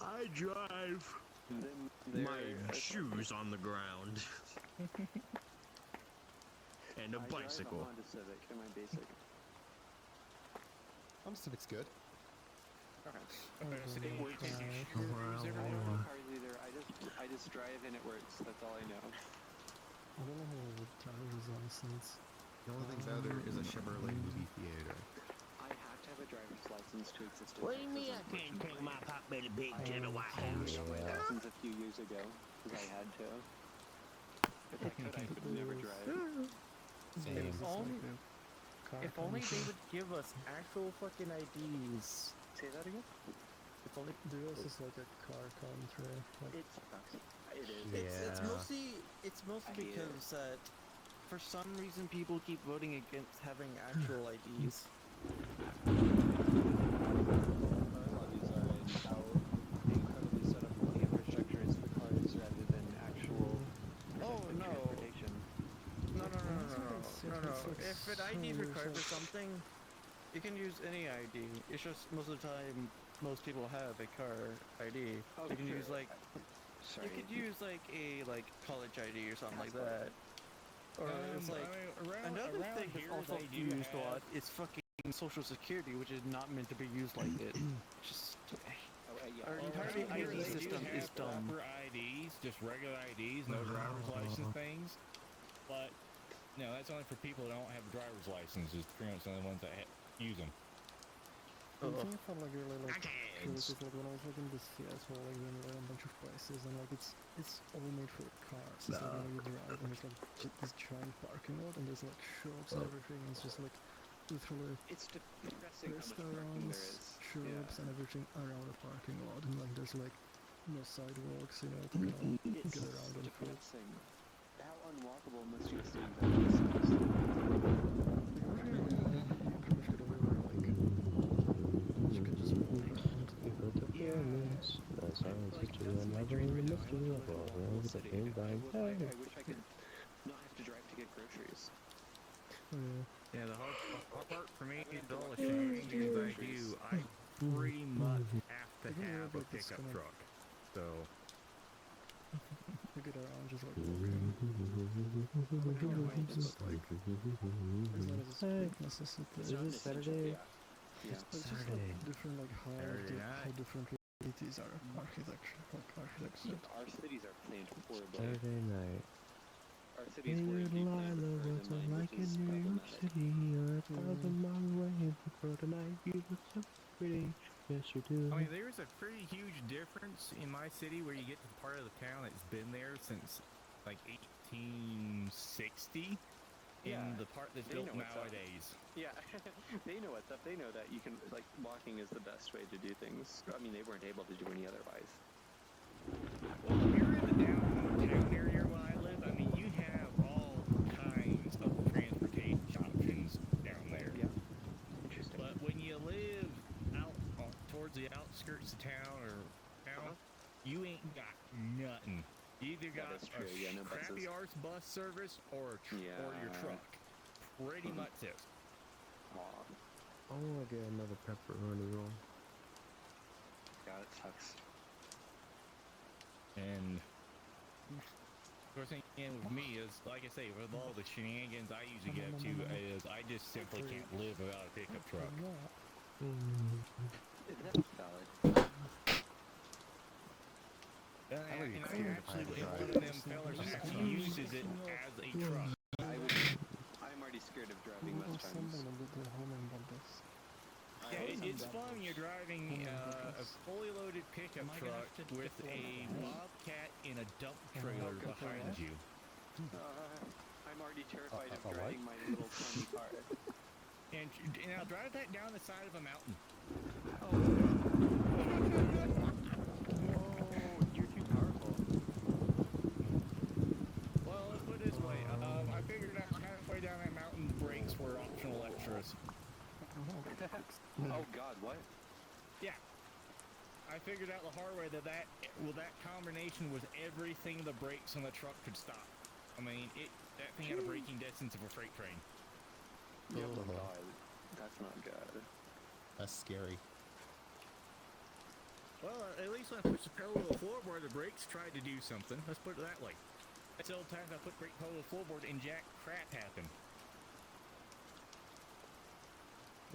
I drive my shoes on the ground. And a bicycle. I drive a Honda Civic in my basic. Honda Civic's good. Okay. I'm gonna say, It works. can you I don't screw know cars either. I just drive and it works. That's all I know. I don't know how I would driver's license. The only thing better is a Chevrolet movie theater. I have to have a driver's license to exist. What do you mean I can't take my pot-belly bitch to the White House? I got my license a few years ago because I had to. If I could, I would never drive. Same. If only they would give us actual fucking IDs. Say that again? If only the US is like a car country. Like, It sucks. It is. It's mostly I hate it. because that for some reason people keep voting against having actual IDs. How incredibly set up the infrastructure is for cars rather than actual transportation. No. If an ID is required for something, you can use any ID. It's just most of the time, most people have a car ID. Oh, You can sure. use like, Sorry. you could use like a college ID or something like that. Or it's like another thing that's also used a lot is fucking Social Security, which is not meant to be used like it. Just our entire ID system is dumb. Proper IDs, just regular IDs, no driver's license things. But no, that's only for people who don't have a driver's license. Is pretty much the only ones that use them. the thing I found like really like curious is like when I was looking at this Seattle, like when there are a bunch of prices and like it's all made for cars. It's like when you drive and there's like this giant parking lot and there's like shops and everything. And it's just like literally It's depressing how much parking restaurants, there is. shops, and everything around the parking lot. And like there's like no sidewalks, you know, to kind of It's get around on foot. depressing. How unwalkable must you assume that this is? You can just walk around. I wish I could not have to drive to get groceries. Yeah, the hard part for me is all the shenanigans I do. I pretty much have to have a pickup truck. So. You get around just like walking. Just like as long as it's quick, necessity. Is it Saturday? Yeah. It's just like different like how different cities are architecture. Our cities are planned horribly. Saturday night. Our cities were indeed planned for mine, which is problematic. You're 1,000 miles away for tonight. You look so pretty. Yes, you do. I mean, there's a pretty huge difference in my city where you get to the part of the town that's been there since like 1860 Yeah, in the part that's they built know what's up. nowadays. Yeah, they know what's up. They know that you can, like, walking is the best way to do things. I mean, they weren't able to do any otherwise. Well, if you're in the downtown area where I live, I mean, you have all kinds of transportation options down there. Yeah. Interesting. But when you live out towards the outskirts of town or town, you ain't got nothing. You either got is true, yeah, no crappy buses. arse bus service or or your truck. Pretty much it. Aw, I want to get another pepperoni roll. God, it sucks. And of course, again with me is like I say, with all the shenanigans I usually get up to, is I just simply can't live without a pickup truck. That's valid. And I actually am one of them fellers that actually uses it as a truck. I'm already scared of driving most times. Yeah, it's fun. You're driving a fully loaded pickup truck with a bobcat in a dump trailer behind you. I'm already terrified of driving my little tiny car. And now drive that down the side of a mountain. Whoa, you're too powerful. Well, let's put it this way. I figured out halfway down that mountain, brakes were optional extras. Oh God, what? Yeah. I figured out the hard way that that combination was everything the brakes on the truck could stop. I mean, that thing had a braking distance of a freight train. Oh my God, that's not good. That's scary. Well, at least when I pushed the pedal to the floorboard, the brakes tried to do something. Let's put it that way. That's the old times I put brake pedal to the floorboard and jack crap happened.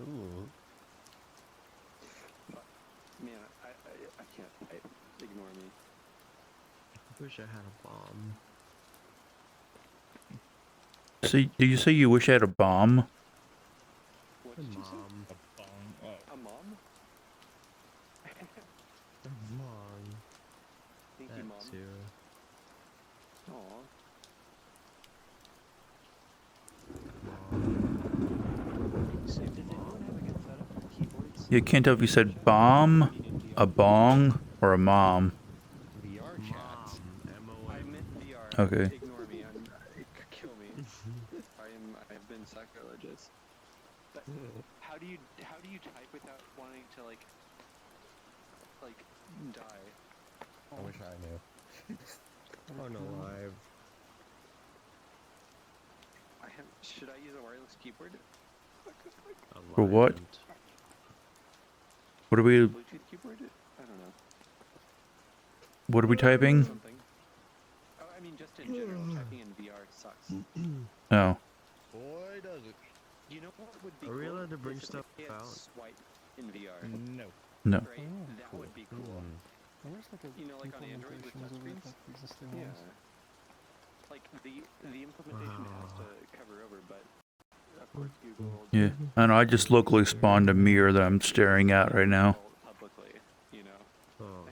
Ooh. Man, I can't. Ignore me. I wish I had a bomb. So, did you say you wish I had a bomb? What did you say? A bomb. Oh. A mom? A mom. Thank you, Mom. Too. Aw. So, does anyone have a good setup for keyboards? You can't tell if you said bomb, a bong, or a mom. VR chat. I meant VR. Okay. Ignore me. Kill me. I've been sacrilegious. But how do you type without wanting to like die? I wish I knew. Unalive. Should I use a wireless keyboard? For what? What are we? Bluetooth keyboard? I don't know. What are we typing? Something. Oh, I mean, just in general, typing in VR sucks. Oh. Boy, does it. You know what would be Are we cool? allowed to bring Is if stuff they had out? Swipe in VR. No. No. Right? That would be cool. You know, like on Android with touchscreens? Yeah. Like, the implementation has to cover over, but of course Google... Yeah. I know. I just locally spawned a mirror that I'm staring at right now. Publicly, you know? Oh,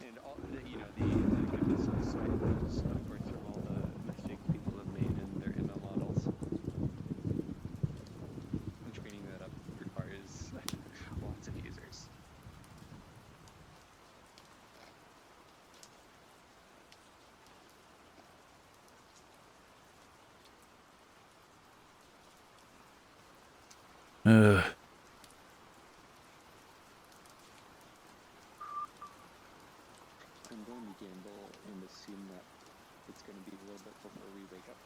And all the, you know, the goodness of Swipe is, of course, from all the mistakes people have made in their ML models. And training that up requires lots of users. I'm going to gamble and assume that it's going to be a little bit before we wake up.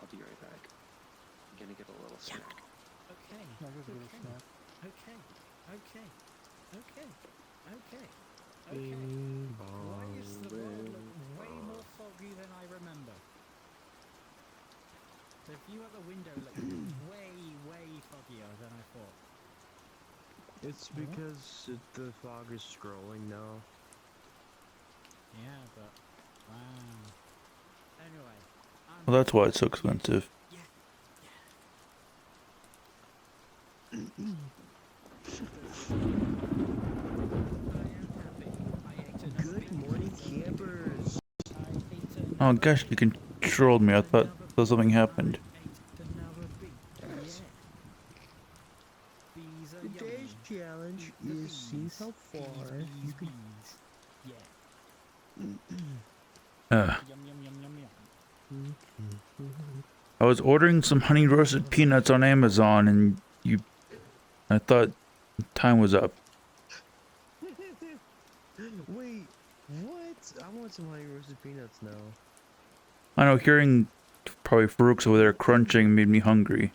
I'll be right back. I'm going to get a little snack. Okay. Okay. Okay. Okay. Okay. Okay. Why is the road look way more foggy than I remember? The view out the window looks way foggier than I thought. it's because the fog is scrolling now. Yeah, but wow. Anyway. Well, that's why it's so expensive. Good morning, campers. Oh gosh, you controlled me. I thought something happened. Today's challenge is see how far you can. I was ordering some honey roasted peanuts on Amazon, and I thought time was up. Wait, what? I want some honey roasted peanuts now. I know, hearing probably Farouk's over there crunching made me hungry.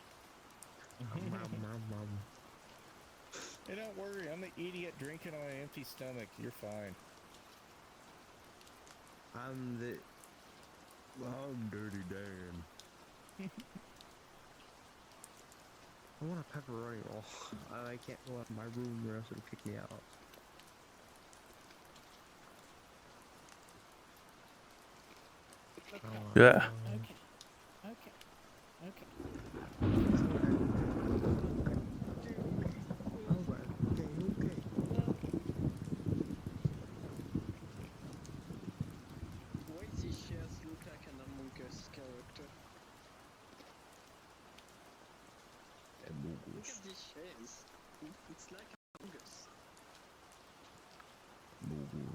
Hey, don't worry, I'm the idiot drinking on an empty stomach. You're fine. I'm Dirty Dan. I want a pepperoni roll. I can't go out of my room or else it'll kick me out. Yeah. Okay. Okay.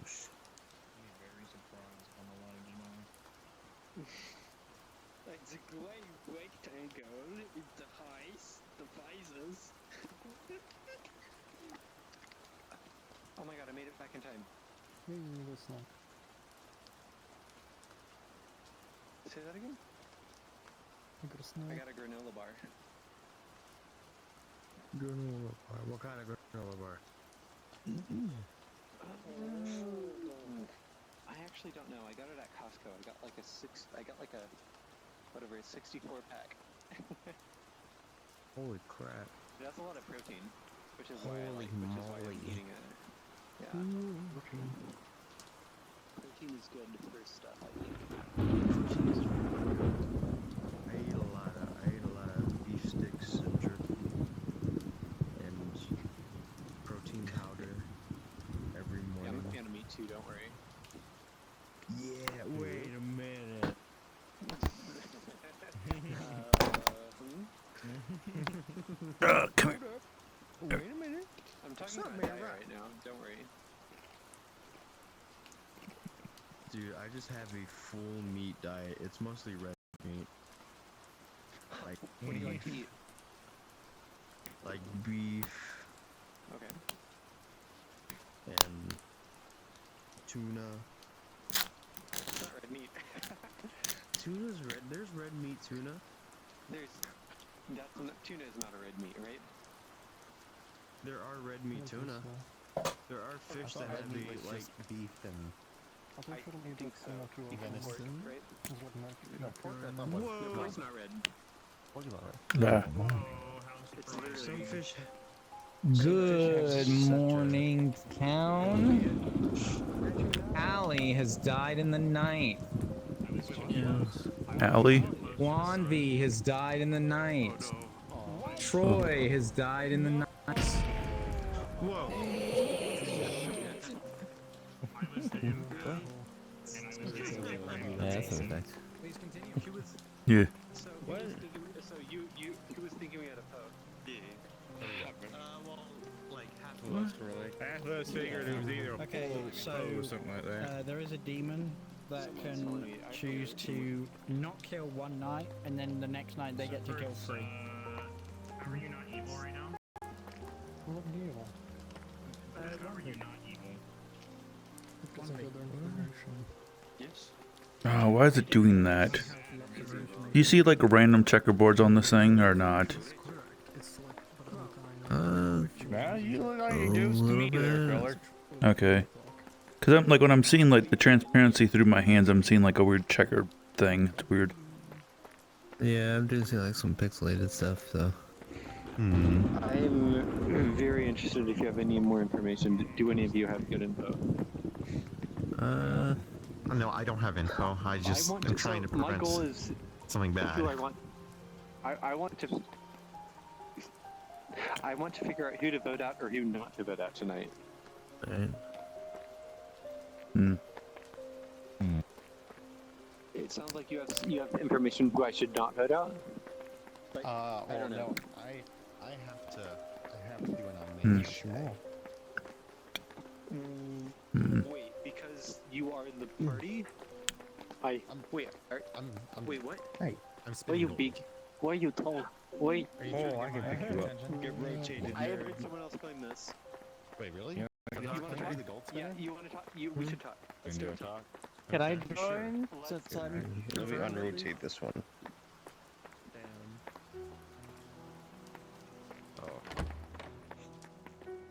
Very surprised on a lot of demo. Like the gray rectangle with the heights, the visors. Oh my god, I made it back in time. That's not. Say that again? I got a granola bar. Granola bar. What kind of granola bar? I actually don't know. I got it at Costco. I got like a 64 pack. Holy crap. It has a lot of protein, which is why I'm eating it. Yeah. Protein is good for stuff I eat. I ate a lot of beef sticks and jerky and protein powder every morning. Yeah, I'm a fan of meat too, don't worry. Yeah, wait a minute. Come here. Wait a minute. I'm talking about diet right now, don't worry. Dude, I just have a full meat diet. It's mostly red meat. Like What do you like to eat? Like beef. Okay. And tuna. It's not red meat. Tuna's red. There's red meat tuna. Tuna is not a red meat, right? There are red meat tuna. There are fish that have the like beef and. I think so. Venison. Right? No, pork I thought No, was. pork's not red. Pork's not red. Yeah. It's literally some fish. Good morning, town. Allie has died in the night. Allie? Wanvi has died in the night. Troy has died in the night. Whoa. Yeah, that's an effect. Please continue. Yeah. So he was thinking we had a poke. Well, like half of us were like. Half of us figured it was either a Okay, pole so or something like that. there is a demon that can choose to not kill one night, and then the next night they get to kill 3. Are you not evil right now? What evil? How are you not evil? Because of other information. Yes. Oh, why is it doing that? Do you see like random checkerboards on this thing or not? Well, you look like you do to me there, feller. Okay. Cause I'm like when I'm seeing like the transparency through my hands, I'm seeing like a weird checker thing. It's weird. Yeah, I'm doing like some pixelated stuff, so. I'm very interested if you have any more information. Do any of you have good info? No, I don't have info. I just am trying to prevent my goal is something bad. who I want to figure out who to vote out or who not to vote out tonight. Right. It sounds like you have information who I should not vote out. Like, I don't know. No, I have to do a nomination. Wait, because you are in the party. Wait. Wait, what? Hey, I'm Why spinning you gold. big? Why you tall? Wait. Oh, I can pick you up. Get rotated. I have heard someone else claim this. Wait, really? Yeah. You want to talk? The gold Yeah, you want to talk? We should talk. Let's Can do do it. a talk. Can I Sure. join? Let's do it. Let me unrotate this one.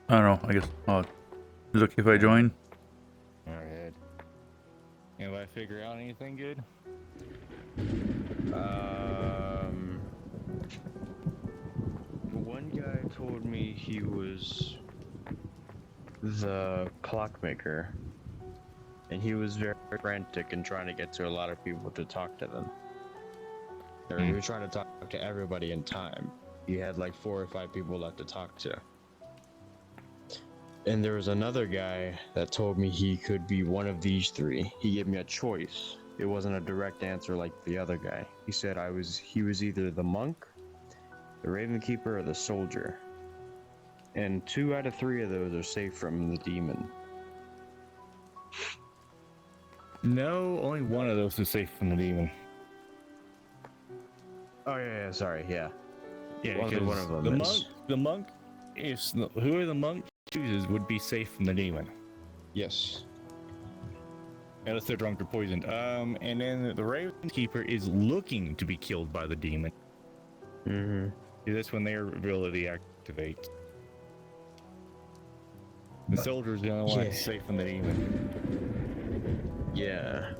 I don't know. I guess. Is it okay if I join? Alright. If I figure out anything good? One guy told me he was the clockmaker, and he was very frantic and trying to get to a lot of people to talk to them. Or he was trying to talk to everybody in time. He had like 4 or 5 people left to talk to. And there was another guy that told me he could be one of these 3. He gave me a choice. It wasn't a direct answer like the other guy. He said he was either the monk, the raven keeper, or the soldier. And 2 out of 3 of those are safe from the demon. No, only one of those is safe from the demon. Oh yeah, sorry, yeah. Yeah, Only because one of them the monk, whoever the monk chooses would be safe from the demon. Yes. Unless they're drunk or poisoned. And then the Raven Keeper is looking to be killed by the demon. Mm-hmm. That's when their ability activates. The soldier is the only one safe from the demon. Yeah.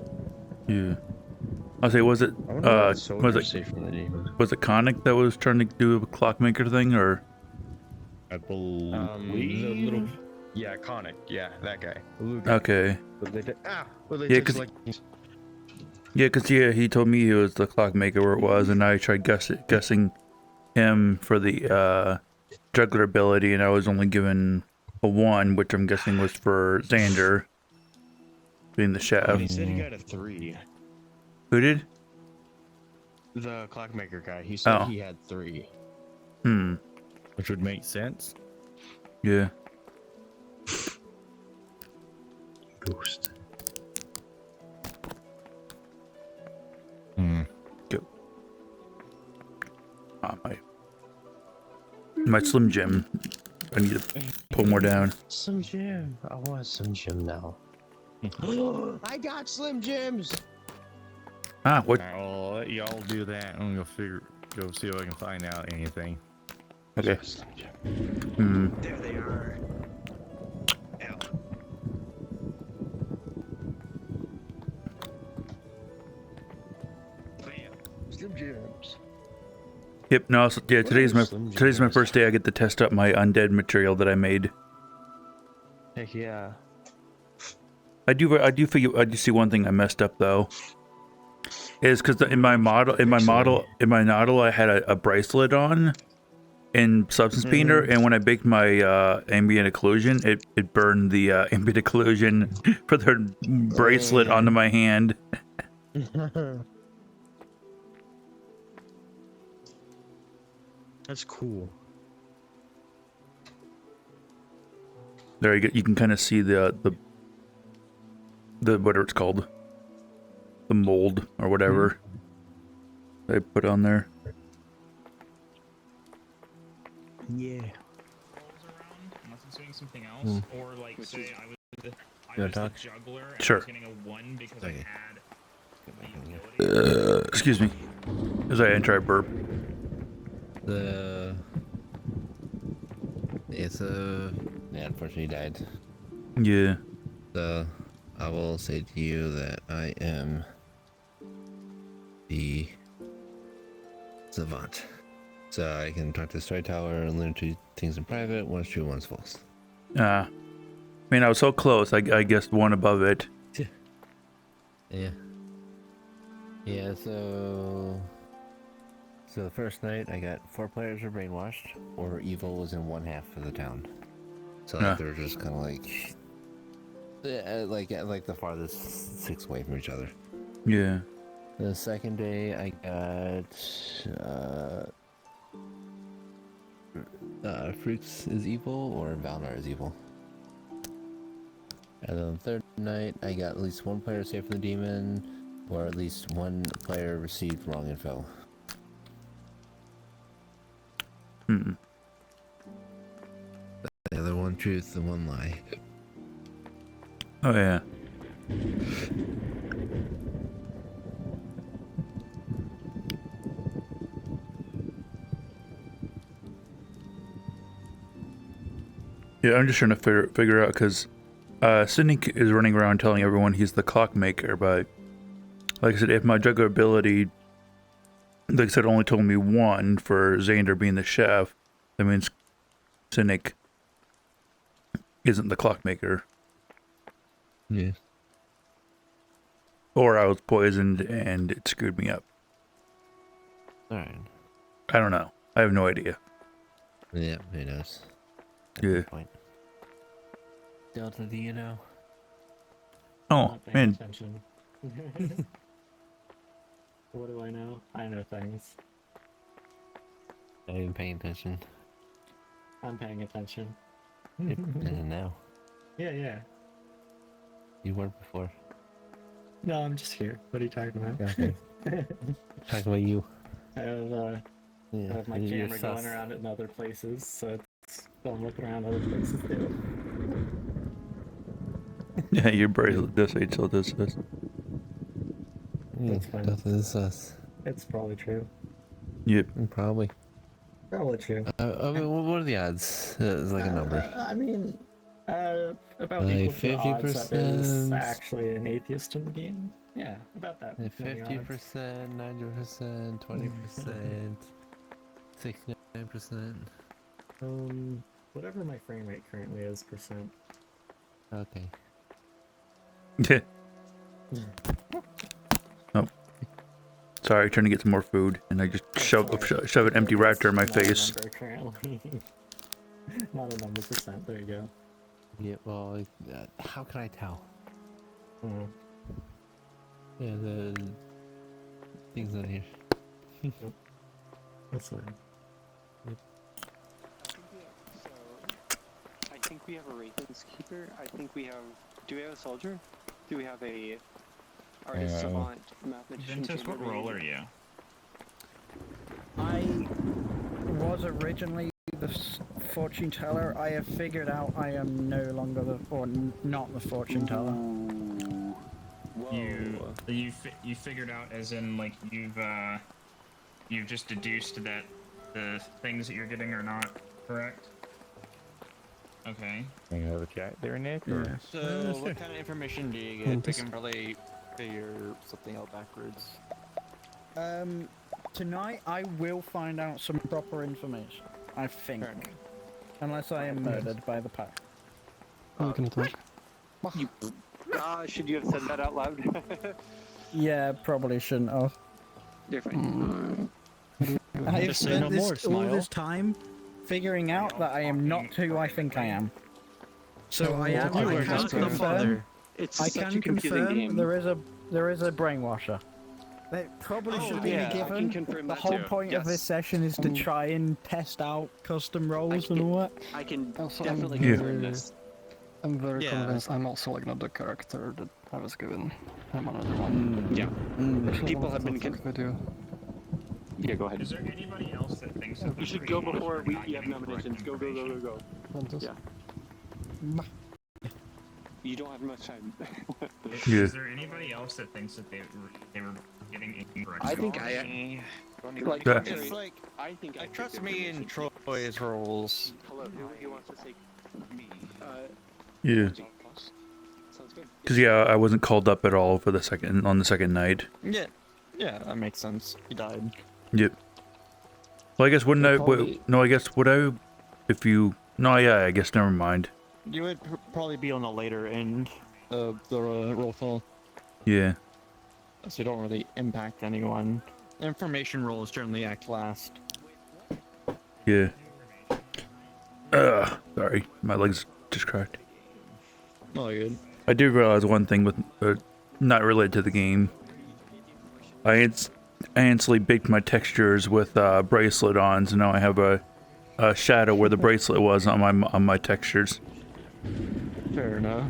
Yeah. I'll say, was it safe from the demon? was it Conic that was trying to do a clockmaker thing, or? I believe. The little, yeah, Conic, yeah, that guy. Okay. Yeah, Yeah, cause he told me he was the clockmaker where it was, and I tried guessing him for the juggler ability, and I was only given a 1, which I'm guessing was for Xander being the chef. He said he got a 3. Who did? The clockmaker guy. He said Oh. he had 3. Which would make sense. Yeah. Ghost. Go. My Slim Jim. I need to pull more down. Slim Jim. I want Slim Jim now. I got Slim Jims. Ah, what? I'll let y'all do that. I'm gonna go see if I can find out anything. Okay. There they are. Slim Jims. Yep. No. Yeah. Today's my first day. I get to test out my undead material that I made. Heck yeah. I do see one thing I messed up though. Is because in my model I had a bracelet on in substance painter, and when I baked my ambient occlusion, it burned the ambient occlusion for the bracelet onto my hand. That's cool. There you go. You can kind of see the whatever it's called, the mold or whatever they put on there. Yeah. Unless it's doing something else, or like say I was the juggler and Sure. I was getting a 1 because I had the ability. Excuse me, as I enter a burp. Yeah, unfortunately died. Yeah. So I will say to you that I am the savant. So I can talk to the story tower and learn 2 things in private. One's true, one's false. I mean, I was so close. I guessed 1 above it. Yeah. Yeah, so the first night I got 4 players were brainwashed, or evil was in one half of the town. So they were just kind of like the farthest 6 away from each other. Yeah. The second day I got Fruits is evil or Valnar is evil. And then the third night I got at least 1 player saved from the demon, or at least 1 player received wrong info. The other 1 truth and 1 lie. Oh yeah. Yeah, I'm just trying to figure out because Cynic is running around telling everyone he's the clockmaker, but like I said, if my juggler ability, like I said, only told me 1 for Xander being the chef, that means Cynic isn't the clockmaker. Yeah. Or I was poisoned and it screwed me up. Alright. I don't know. I have no idea. Yeah, who knows? Yeah. Point. Delta, do you know? Oh, Not paying man. attention. What do I know? I know things. Not even paying attention. I'm paying attention. And now. Yeah. You weren't before. No, I'm just here. What are you talking about? Okay. Talking about you. I have my you're camera going sus. around in other places, so it's going looking around other places too. Yeah, your bracelet does say so. This is. That's fine. That is us. It's probably true. Yep. Probably. Probably true. I mean, what are the odds? It's like a number. I mean, about Like equal to the odds that there's 50%. actually an atheist in the game. Yeah, about that. many odds. 50%, 90%, 20%, 69%. Whatever my frame rate currently is, percent. Okay. Yeah. Oh. Sorry, trying to get some more food, and I just shove an empty raptor in my face. Not a number currently. Not a number percent. There you go. Yeah, well, how can I tell? Mm. Yeah, the thing's on here. Yep. That's fine. Yep. I think we have a Ravens keeper. I think we have. Do we have a soldier? Do we have a artist, savant, mathematician? Ventus, what role are you? I was originally the fortune teller. I have figured out I am no longer not the fortune teller. You figured out as in like you've just deduced that the things that you're getting are not correct. Okay. You have a chat there, Nick? Yeah. Or? So, what kind of information do you get? We can probably figure something out backwards. Tonight I will find out some proper information. I think. Unless I am murdered by the pack. You can talk. Should you have said that out loud? Yeah, probably shouldn't have. You're fine. I have spent all this time figuring out that I am not who I think I am. So I am. I can confirm. It's I such can a confusing confirm game. there is a brainwasher. It probably should be yeah, I can given. confirm The that whole too. point of this Yes. session is to try and test out custom roles and all that. I can Also, definitely I'm confirm very, this. I'm very Yeah. convinced I'm also like not the character that I was given. I'm another one. Yeah. Actually, People I have been. wanted to talk video. Yeah, go ahead. Is there anybody else that thinks that You should go before you have nominations. Go. Ventus? Yeah. You don't have much time. Is there anybody else that thinks that they were getting incorrect? I think Like, Yeah. It's like, I think I trust picked me in information. Troy's roles. Hello, who wants to take me? Yeah. Sounds good. Cause yeah, I wasn't called up at all for the second night. Yeah, that makes sense. He died. Yep. Well, I guess wouldn't I? No, I guess would I? If you? No, yeah. I guess never mind. You would probably be on the later end of the roll call, Yeah. so you don't really impact anyone. Information rolls generally act last. Yeah. Sorry, my legs just cracked. Oh, good. I do realize one thing with not related to the game. I instantly baked my textures with bracelet on, so now I have a shadow where the bracelet was on my textures. Fair enough.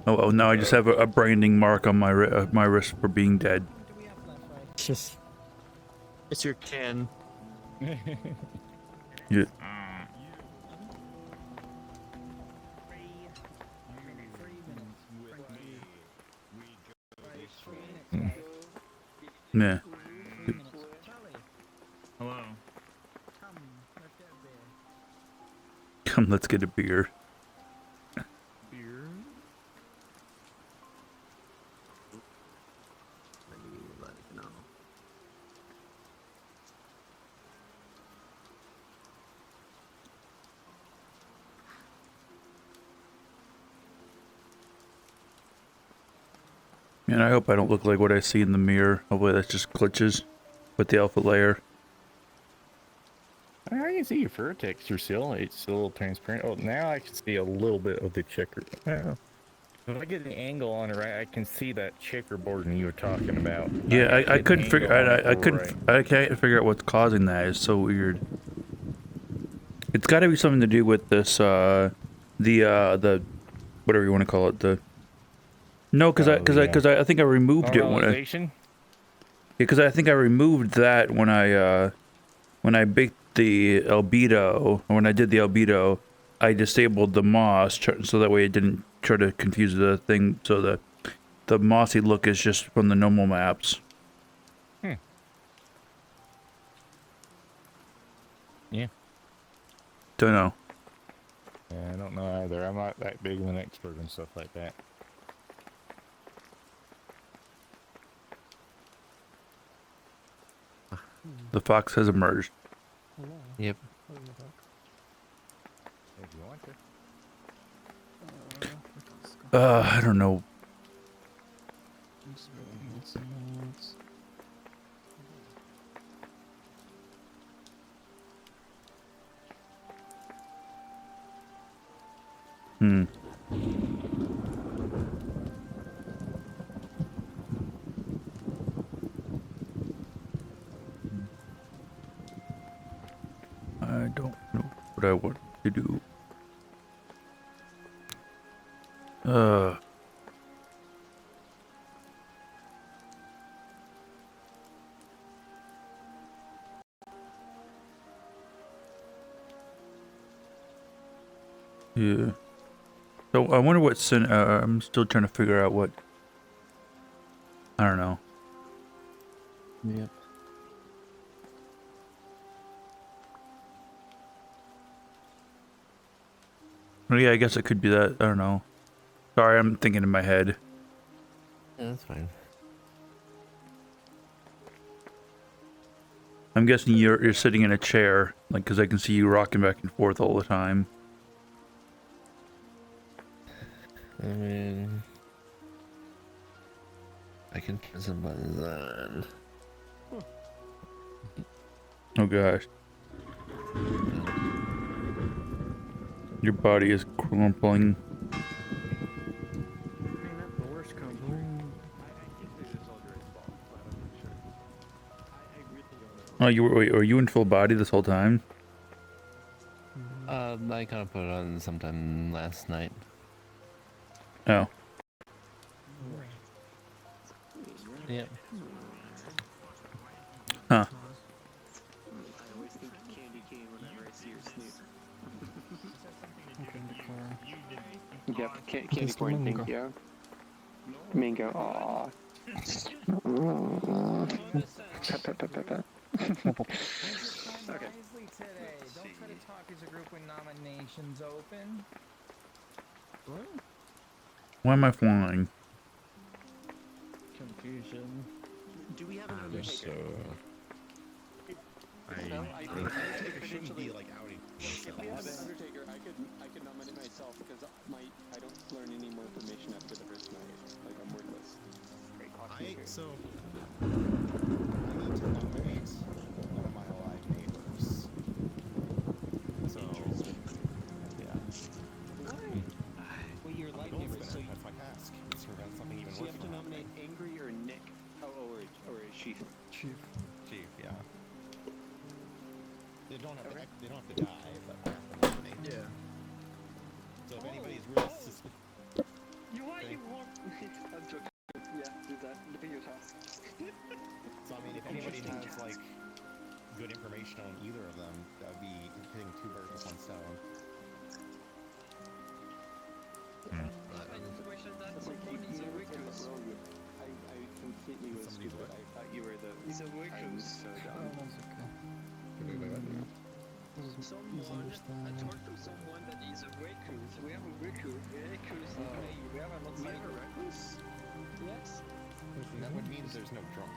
Oh well, now I just have a branding mark on my wrist for being dead. It's your kin. Yeah. Yeah. Hello. Come, let's get a beer. Man, I hope I don't look like what I see in the mirror. Hopefully that's just glitches with the alpha layer. I can see your fur texture still. It's still a little transparent. Oh, now I can see a little bit of the checker. Oh. If I get an angle on it right, I can see that checkerboarding you were talking about. Yeah, I couldn't figure. I can't figure out what's causing that. It's so weird. It's got to be something to do with this the whatever you want to call it, the no, because I think I removed it when I because I think I removed that when I baked the albedo, or when I did the albedo, I disabled the moss so that way it didn't try to confuse the thing. So the mossy look is just from the normal maps. Yeah. Don't know. Yeah, I don't know either. I'm not that big of an expert and stuff like that. The fox has emerged. Yep. If you want to. I don't know. I don't know what I want to do. Yeah. So I wonder what I'm still trying to figure out what. I don't know. Yep. Well, yeah, I guess it could be that. I don't know. Sorry, I'm thinking in my head. Yeah, that's fine. I'm guessing you're sitting in a chair, like, because I can see you rocking back and forth all the time. I mean, I can turn some buttons on. Oh gosh. Your body is crumpling. The worst compliment. Oh, were you in full body this whole time? I kind of put it on sometime last night. Oh. Yep. Huh. I always think candy cane whenever I see your snoot. Yep, candy corn, thank you. Mango, aww. Okay. Today. Don't try to talk as a group when nominations open. What? Why am I flying? Confusion. Do we have an Undertaker? It shouldn't be like outing If we have an themselves. Undertaker, I could nominate myself because I don't learn any more information after the first night. Like I'm worthless. Great So I need to nominate one of my alive neighbors. So yeah. Well, you're like Don't neighbors, spin so it. That's my task. It's for something even so you worse. have to nominate Angry or Nick. Or Chief. Chief. Chief, yeah. They don't have to die, but I have to nominate. Yeah. So if anybody's really suspicious. You want? I'm joking. Yeah, do that. Do your task. So I mean, if anybody has like good information on either of them, that would be hitting two birds with one stone. I completely was stupid. I thought you were the. He's a recluse. So dumb. That's okay. Someone, I talked to someone that is a recluse. We have a recluse. We have a recluse. Yes. That would mean there's no drunk.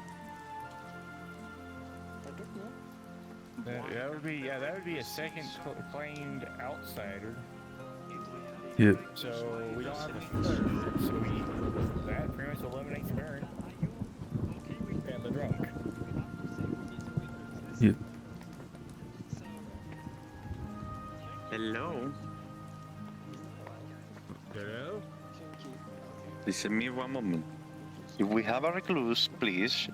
I don't know. That would be a second claimed outsider. Yeah. So we don't have a third. So that pretty much eliminates Baron and the drunk. Yeah. Hello. Hello? Listen me one moment. If we have a recluse, please,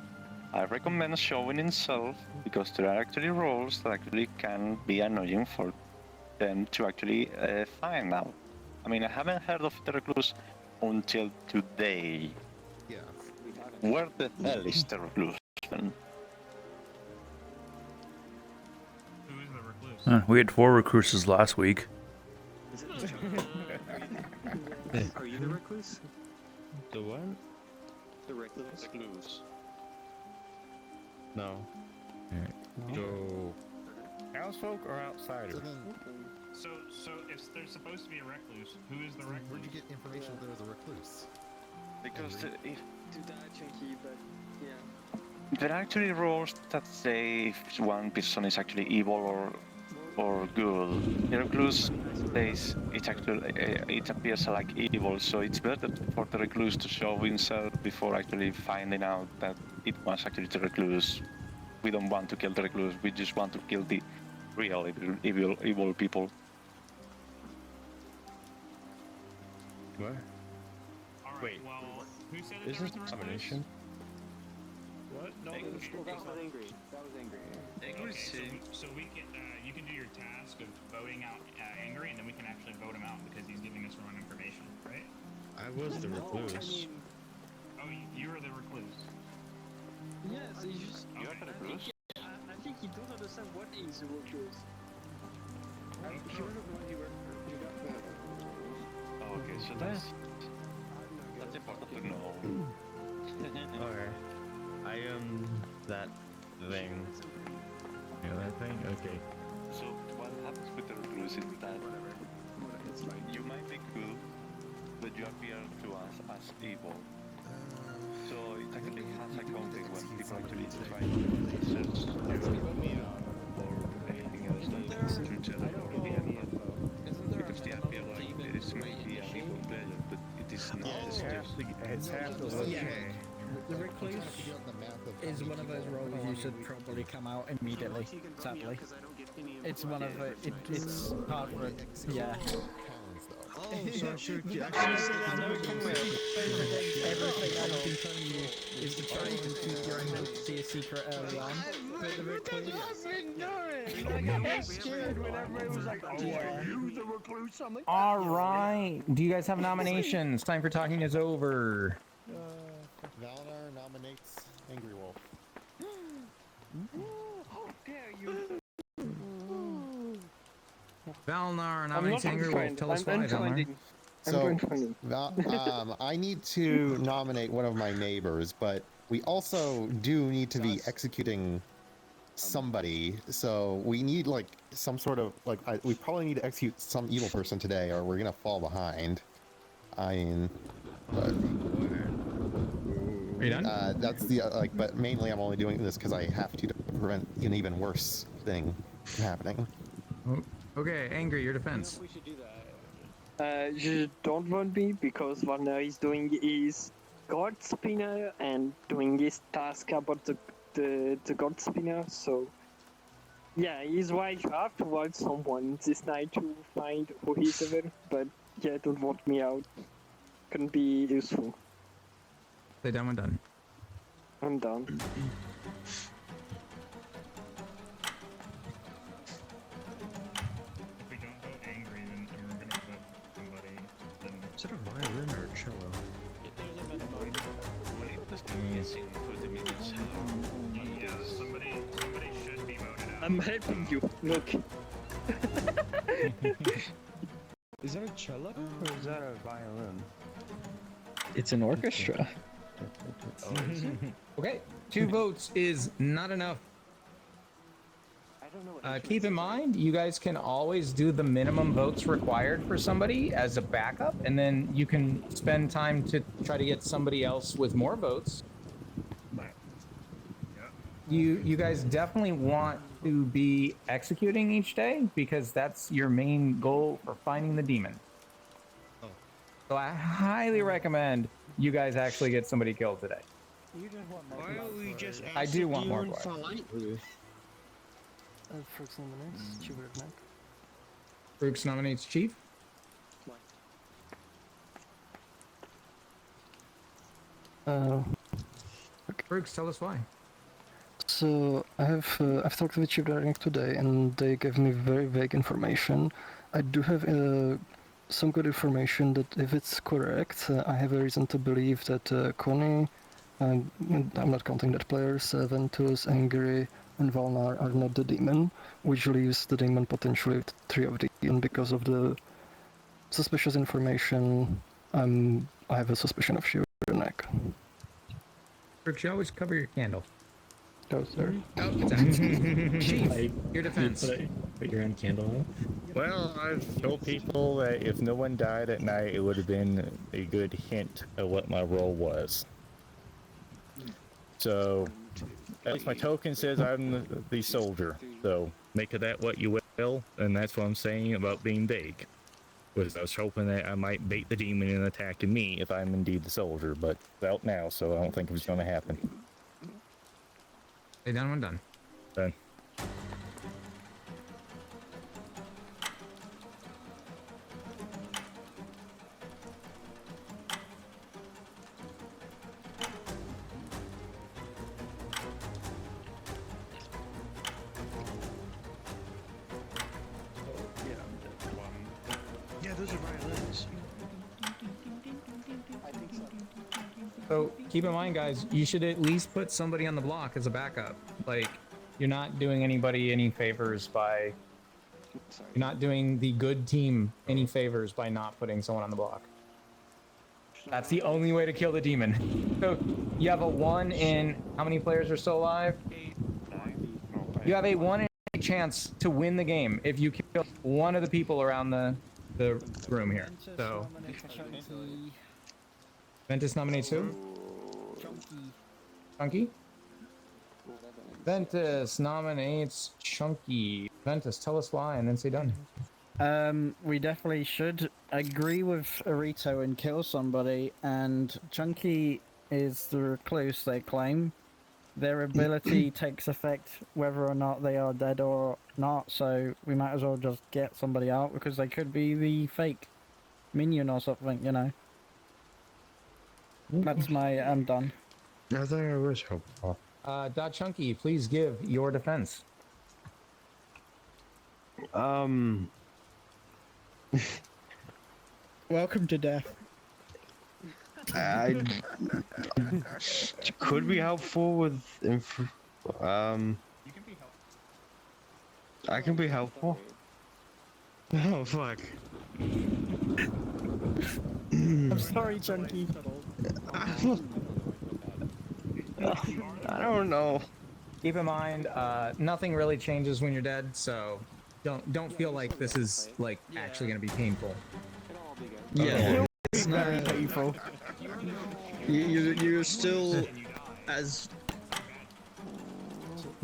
I recommend showing himself because there are actually roles that actually can be annoying for them to actually find out. I mean, I haven't heard of the recluse until today. Yeah. Where the hell is the recluse? Then? Who is the recluse? We had 4 recruits last week. Is it Are you the recluse? The what? The recluse? No. So, townsfolk or outsider? So if there's supposed to be a recluse, who is the recluse? Where'd you get information there was a recluse? Because if To that chunky, but yeah. there are actually rules that say if one person is actually evil or good. The recluse says it's actually it appears like evil, so it's better for the recluse to show himself before actually finding out that it was actually the recluse. We don't want to kill the recluse. We just want to kill the real evil people. What? Wait, well, who said Is there this was a recluse? combination? What? No, That was angry. That was angry. Okay, so we can, you can do your task of voting out Angry, and then we can actually vote him out because he's giving us wrong information, right? I was the recluse. Oh, you were the recluse. Yes, he just. Okay. I think he doesn't understand what is a recluse. If you were the one, you were. Oh, okay, so that's important to know. Okay. I am that thing. Yeah, that thing? Okay. So what happens with the recluse is that you might be good, but you appear to us as evil. So it actually has a conflict when people actually try to search you or anything else to tell already anyone. Because they appear like there is maybe an evil player, but it is not. It's half the The recluse is one of those roles you should probably come out immediately, sadly. It's one of the, it's hard for it, yeah. Oh, so I should Everything I've been telling you is to try and keep your identity a secret early on. But the recluse... All right. Do you guys have nominations? Time for talking is over. Valnar nominates Angry Wolf. Valnar nominates Angry Wolf. Tell us why, Valnar. So, I need to nominate one of my neighbors, but we also do need to be executing somebody. So we need like some sort of we probably need to execute some evil person today, or we're gonna fall behind. I mean, but are you done? that's the but mainly I'm only doing this because I have to prevent an even worse thing from happening. Oh, okay, Angry, your defense. We should do that. You don't want me because Valnar is doing his god spinner and doing his task about the god spinner. So yeah, he's why you have to watch someone this night to find who he's over. But yeah, don't vote me out. Couldn't be useful. Say done when done. I'm done. If we don't vote Angry, then we're gonna vote somebody. Then Is it a violin or a cello? somebody should be voted out. I'm helping you. Look. Is that a cello or is that a violin? It's an orchestra. Okay, 2 votes is not enough. Keep in mind, you guys can always do the minimum votes required for somebody as a backup, and then you can spend time to try to get somebody else with more votes. You guys definitely want to be executing each day because that's your main goal for finding the demon. So I highly recommend you guys actually get somebody killed today. You just want more Why don't we just I do want more blood? blood. Frooks nominates Chief Redneck. Brooks nominates Chief. Brooks, tell us why. So I've talked with Chief Redneck today, and they gave me very vague information. I do have some good information that if it's correct, I have a reason to believe that Connie, and I'm not counting that players, Ventus, Angry, and Valnar are not the demon, which leaves the demon potentially with 3 of the demon because of the suspicious information. I have a suspicion of Shiver neck. Brooks, you always cover your candle. Oh, sorry. Oh, it's out. Chief, your defense. Put your own candle out. Well, I've told people that if no one died at night, it would have been a good hint of what my role was. So, at least my token says I'm the soldier. So, make of that what you will, and that's what I'm saying about being vague. Was I was hoping that I might bait the demon in attacking me if I'm indeed the soldier, but it's out now, so I don't think it's going to happen. Hey, done, one done. Done. Yeah, those are violins. So keep in mind, guys, you should at least put somebody on the block as a backup. Like, you're not doing anybody any favors by... You're not doing the good team any favors by not putting someone on the block. That's the only way to kill the demon. So you have a 1 in... How many players are still alive? You have a 1 in 8 chance to win the game if you kill one of the people around the room here. So... Ventus nominates who? Chunky? Ventus nominates Chunky. Ventus, tell us why and then say done. We definitely should agree with Arito and kill somebody, and Chunky is the recluse they claim. Their ability takes effect whether or not they are dead or not, so we might as well just get somebody out because they could be the fake minion or something, you know. That's my... I'm done. I think I was hopeful. Chunky, please give your defense. Welcome to death. I could be helpful with I can be helpful. Oh fuck. I'm sorry, Chunky. I don't know. Keep in mind, nothing really changes when you're dead, so don't feel like this is like actually gonna be painful. Yeah, it's very painful. You're still as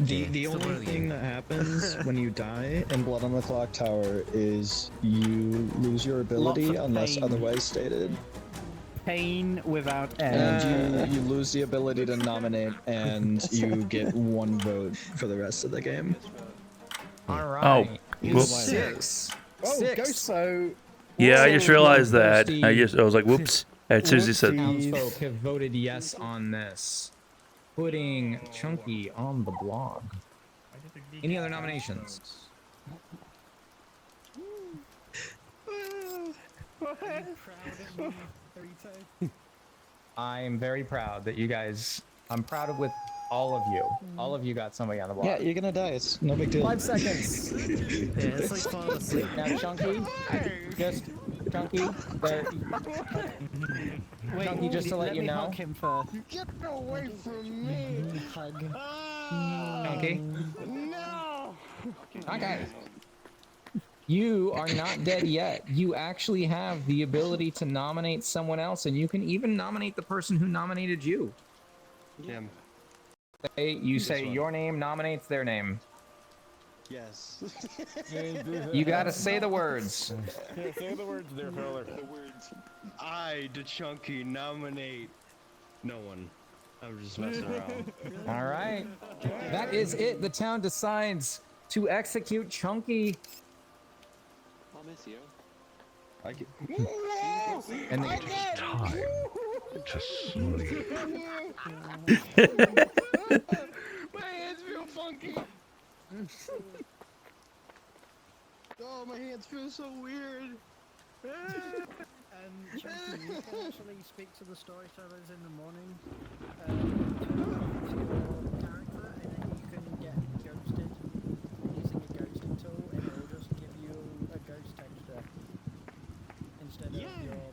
the only thing that happens when you die in Blood on the Clocktower is you lose your ability unless pain. otherwise stated. Pain without end. And you lose the ability to nominate, and you get 1 vote for the rest of the game. All right. whoops. 6. Oh, 6. so... Yeah, I just realized that. I was like, whoops. As soon as he said, Townsfolk have voted yes on this, putting Chunky on the block. Any other nominations? I am very proud that you guys. I'm proud of with all of you. All of you got somebody on the block. Yeah, you're gonna die. It's no big deal. 5 seconds. Yeah, it's like falling asleep. Now, Chunky, just Chunky. There. Wait, Chunky, just to let you me know. hug him first. Get away from me! Hug. Chunky. No! Okay. You are not dead yet. You actually have the ability to nominate someone else, and you can even nominate the person who nominated you. Him. You say your name nominates their name. Yes. You gotta say the words. Yeah, say the words there, fella. The words. I, the Chunky, nominate no one. I'm just messing around. All right. That is it. The town decides to execute Chunky. I'll miss you. I get... And then Time to sleep. My hands feel funky. Oh, my hands feel so weird. Chunky, you can actually speak to the storytellers in the morning. Turn off your character, and then you can get ghosted using a ghosting tool, and it will just give you a ghost texture instead of your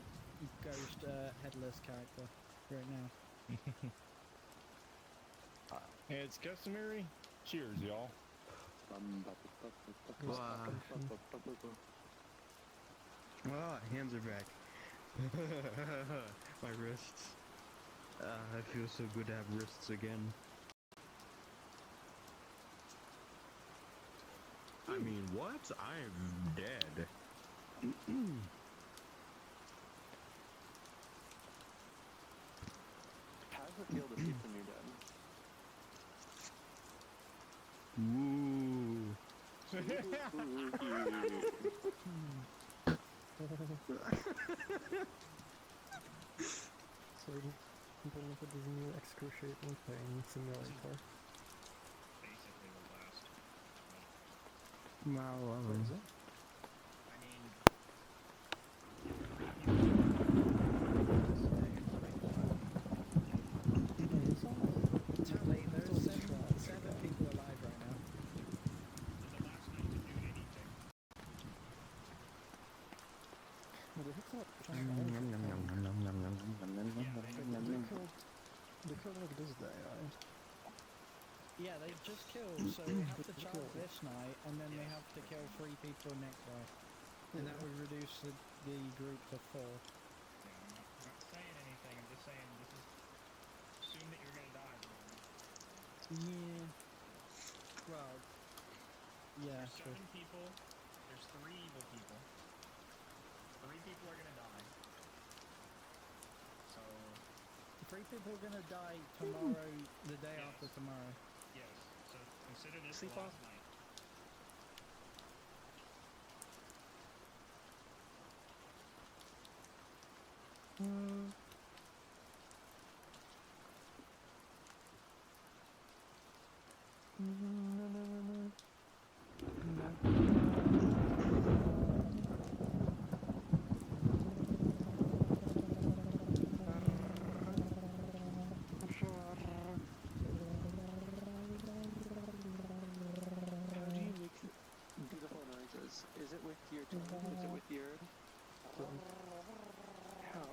ghost headless character right now. It's customary. Cheers, y'all. Ah, hands are back. My wrists. It feels so good to have wrists again. I mean, what? I'm dead. How does it feel to sleep when you're done? Ooh. So implemented this new excruciating pain simulator. Basically the last. What is it? Tally, there's seven people alive right now. Well, they hit up they killed like this day, right? Yeah, they just killed, so we have to charge this night, and then we have to kill 3 people next night. And that would reduce the group to 4. Yeah, I'm not saying anything, I'm just saying this is... Assume that you're gonna die, bro. Yeah. Well, yeah, There's 7 people, there's 3 evil people. 3 people are gonna die. So... 3 people are gonna die tomorrow, the day after tomorrow. Yes, so consider this Sleep the off. last night. How do you make beautiful noises? Is it with your tongue? Is it with your... How?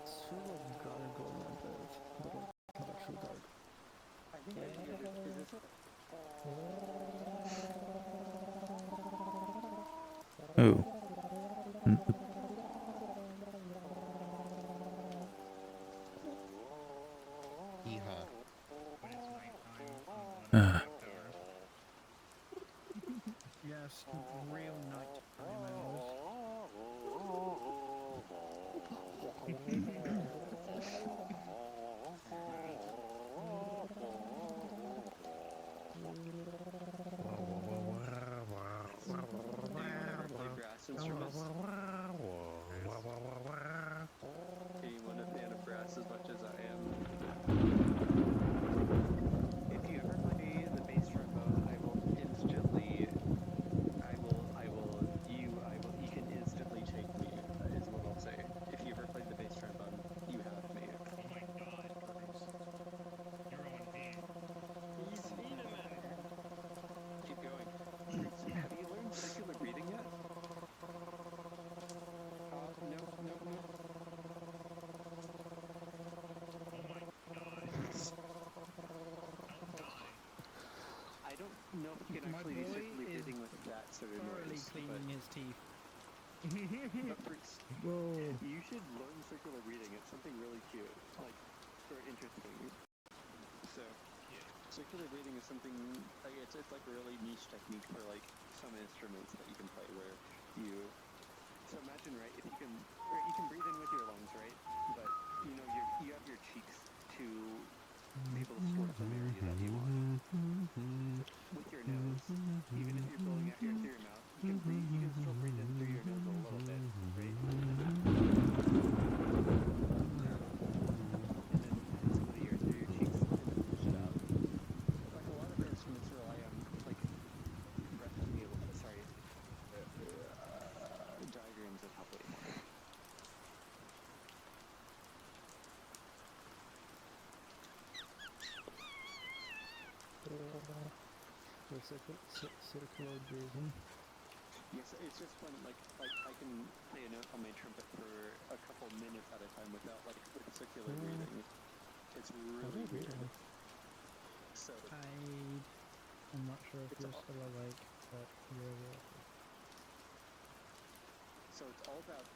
Sort of gargle method, but not actually gargle. I think I figured it. Is this... Ooh. Yeehaw. Yes, real nighttime hours. Play brass instruments? Anyone a fan of brass as much as I am? If you ever play the bass trombone, you can instantly take me, is what I'll say. If you ever played the bass trombone, you have me. Keep going. Have you learned circular breathing yet? No. I don't know if you can actually do circular breathing with that sort of Thoroughly noise. cleaning his teeth. But Bruce, Whoa. you should learn circular breathing. It's something really cute, like, or interesting. So, circular breathing is something, like, it's like a really niche technique for, like, some instruments that you can play where you, so imagine, right, if you can breathe in with your lungs, right, but, you know, you have your cheeks to be able to squirt some air that you want. With your nose, even if you're blowing out air through your mouth, you can still breathe in through your nose a little bit, right? And then some of the air through your cheeks and then push it out. Like a lot of instruments rely on like breath to be able to, circular breathing. Yes, it's just fun. Like I can play a note on my trumpet for a couple minutes at a time without with circular breathing. It's really weird. So I'm not sure if you're still awake, but you're awake. So it's all about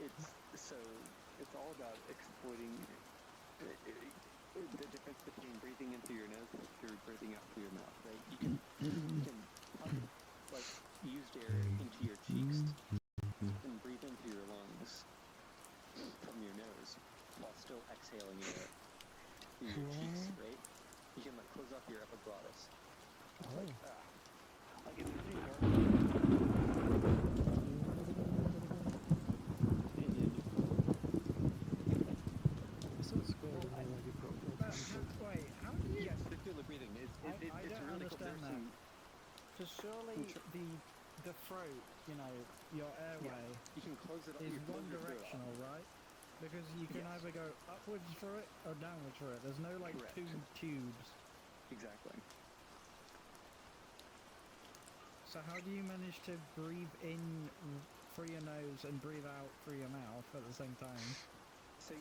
it's all about exploiting the difference between breathing in through your nose and through breathing out through your mouth, right? You can pump used air into your cheeks and breathe in through your lungs from your nose while still exhaling air through your cheeks, right? You can close off your epiglottis. Wait, how do you? Yes, circular breathing. It's I really don't cool. understand There's that. some Because surely the throat, your airway, you can close it. is You close one your throat directional, off. right? Because you can either go upwards for it or downwards for it. There's no Correct. two tubes. Exactly. So how do you manage to breathe in through your nose and breathe out through your mouth at the same time? So,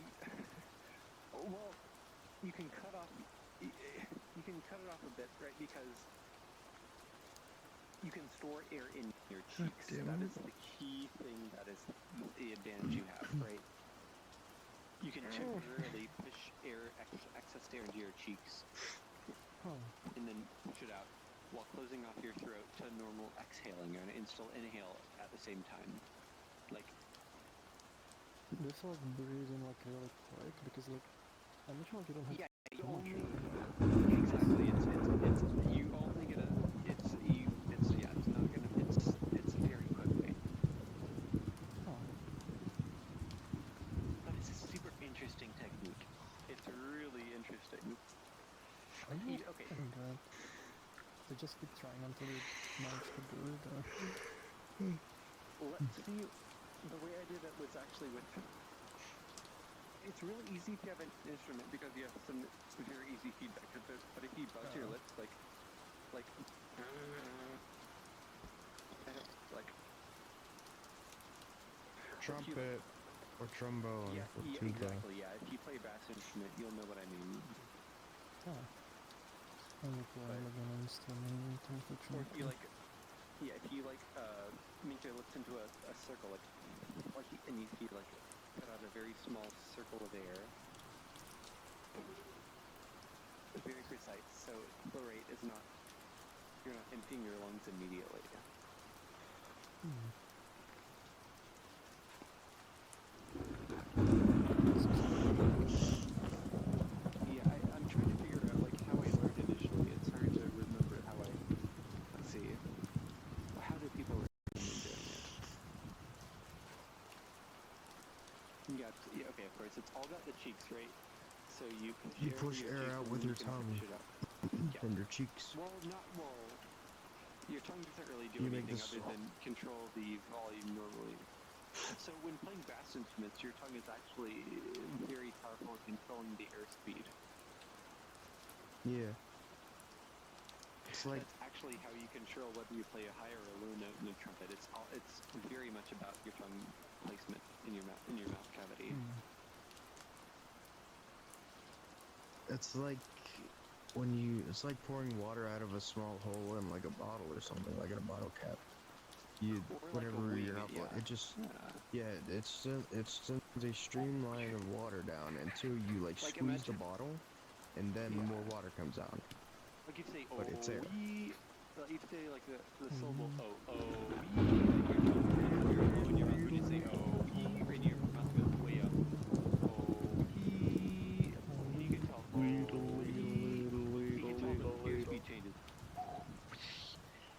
well, you can cut off. You can cut it off a bit, right? Because you can store air in your cheeks. That is the key thing. That is the advantage you have, right? You can temporarily push excess air into your cheeks, and then push it out while closing off your throat to normal exhaling and still inhale at the same time. Like This breathing really quick because I'm not sure you don't have you only exactly. It's you only gonna it's not gonna it's very quickly. But it's a super interesting technique. It's really interesting. Okay. So just keep trying until you manage to do it. Let's see. The way I did it was actually with. It's really easy if you have an instrument because you have some very easy feedback. But if you buzz your lips like trumpet or trombone yeah, or yeah, tuba. exactly. Yeah, if you play a bass instrument, you'll know what I mean. I'm playing an instrument, Or if you if you make your lips into a circle, and you put out a very small circle of air, very precise. So the rate is not you're not emptying your lungs immediately. Yeah, I'm trying to figure out how I learned initially. It's hard to remember how I. Let's see. How do people recommend doing it? Yeah. Okay. Of course, it's all about the cheeks, right? So you push air out with your tongue from your cheeks. Well. Your tongue doesn't really do anything other than control the volume normally. So when playing bass instruments, your tongue is actually very powerful at controlling the airspeed. Yeah. That's actually how you control whether you play a high or a low note in a trumpet. It's very much about your tongue placement in your mouth cavity. It's like it's like pouring water out of a small hole in a bottle or something, like in a bottle cap. Whenever you're not, it just it sends a streamline of water down until you squeeze the bottle, and then more water comes out. Like you say, but it's air. You say the syllable when your mouth, when you say right, your mouth goes way up. You can tell. You can tell the airspeed changes.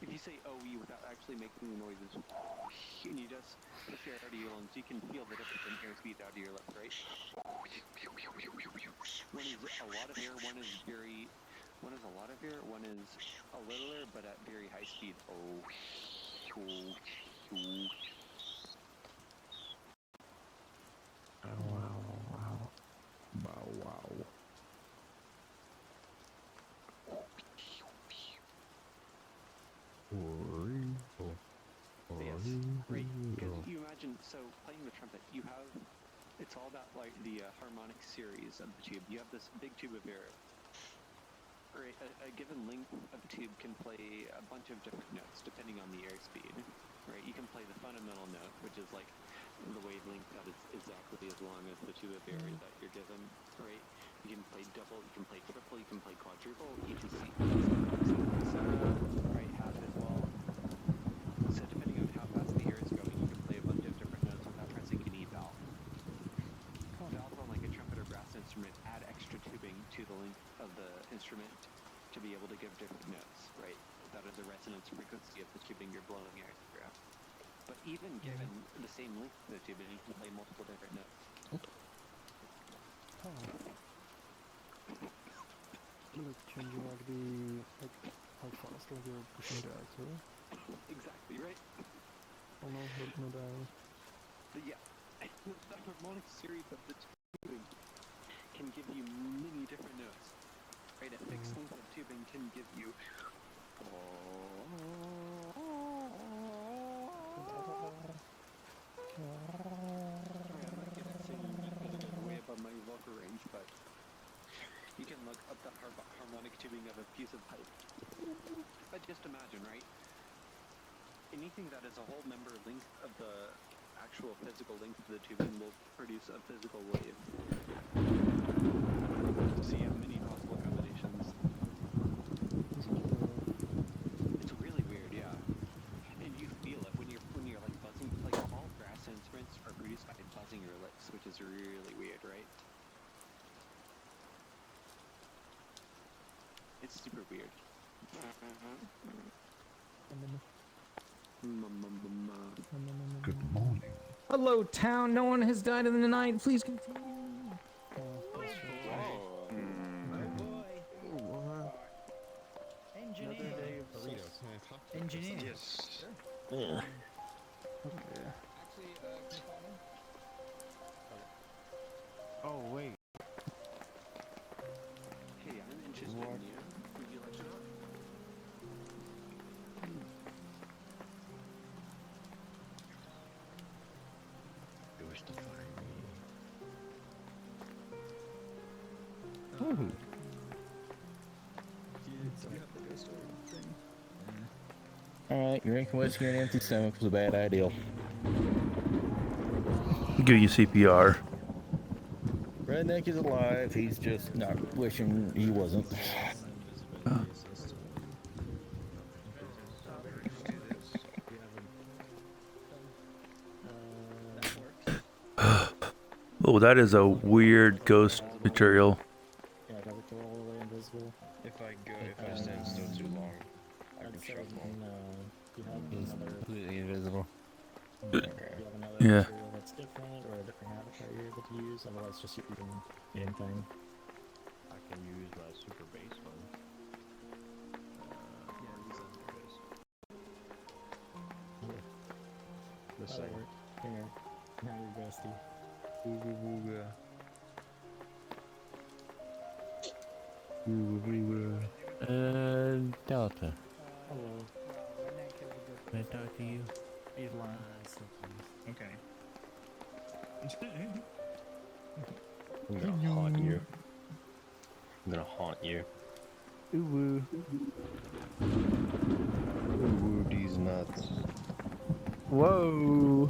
If you say "OE" without actually making the noises, and you just push air out of your lungs, you can feel the difference in airspeed out of your lips, right? One is a lot of air, one is a lot of air, one is a little air, but at very high speed. Wow. right? Because you imagine, so playing the trumpet, you have, it's all about like the harmonic series of the tube. You have this big tube of air. Right, a given length of tube can play a bunch of different notes depending on the airspeed. Right, you can play the fundamental note, which is like the wavelength that is exactly as long as the tube of air that you're given. Right, you can play double, you can play triple, you can play quadruple, etc. Right, half as well. So depending on how fast the air is going, you can play a bunch of different notes without pressing any valve. Valves on like a trumpet or brass instrument add extra tubing to the length of the instrument to be able to give different notes, right? That is the resonance frequency of the tubing you're blowing air through. But even given the same length of the tubing, you can play multiple different notes. Like changing like the how fast like you're pushing the actor. Exactly, right? Oh no, no down. But yeah, the harmonic series of the tubing can give you many different notes. Right, a fixed length of tubing can give you way above my vocal range, but you can look up the harmonic tubing of a piece of pipe. But just imagine, right? Anything that is a whole member length of the actual physical length of the tubing will produce a physical wave. So you have many possible combinations. It's really weird, yeah. And you feel it when you're like buzzing. Like all brass instruments are produced by buzzing your lips, which is really weird, right? It's super weird. Good morning. Hello, town. No one has died in the night. Please continue. Engineer. Yes. Yeah. Okay. Actually, can you call me? Oh wait. Hey, I'm interested in you. Would you like to know? You wish to find me. Do you have the ghost story thing? Alright, drinking whiskey on an empty stomach was a bad idea. Give you CPR. Redneck is alive, he's just not wishing he wasn't. Oh, that is a weird ghost material. Yeah, gotta go all the way invisible. If I stand still too long, I can shuffle. You have He's another, completely invisible. you have another Yeah. material that's different or a different avatar you're able to use. Otherwise, just using anything. I can use my super base one. The That'll same. work. Here, now you're ghosty. Booga booga. Booga booga. Delta. Hello. Can I talk to you? He's lying. Okay. I'm gonna haunt you. I'm gonna haunt you. Ooh woo. Ooh woo these nuts. Whoa.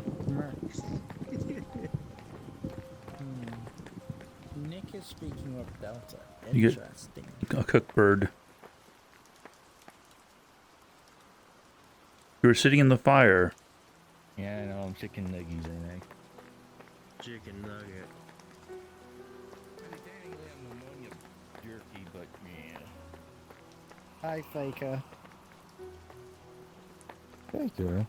Nick is speaking of Delta. You get Interesting. a cooked bird. You were sitting in the fire. Yeah, I know, I'm chicken nuggies, ain't I? Chicken nugget. Technically, I'm pneumonia jerky, but yeah. Hi, Faker. Faker.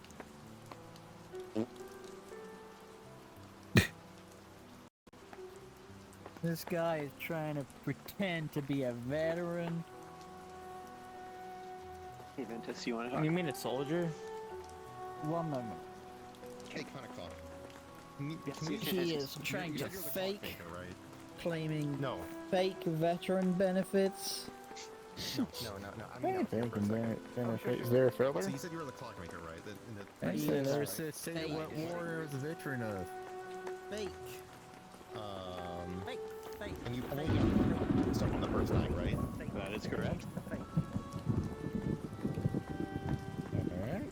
This guy is trying to pretend to be a veteran. Hey, Ventus, you want to talk? You mean a soldier? One moment. Hey, Clocktower. He is trying to fake right? claiming No. fake veteran benefits. No. I mean, Hey, can finish it. Is there a filler? So you said you were the clockmaker, right? Hey, Say what warrior is a veteran of? Fake. Fake. And you only start from the first night, right? That is correct. Alright.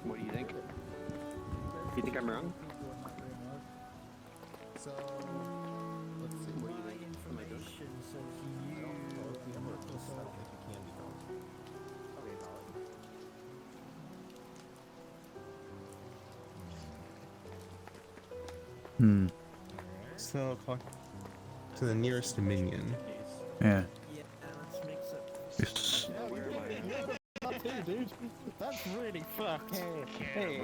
What do you think? You think I'm wrong? So, let's see. What do you think? Am I good? I don't know if you ever just I don't think you can be done. Okay, valid. So, to the nearest minion. Yeah. Yes. Dude, that's really fucked. Hey,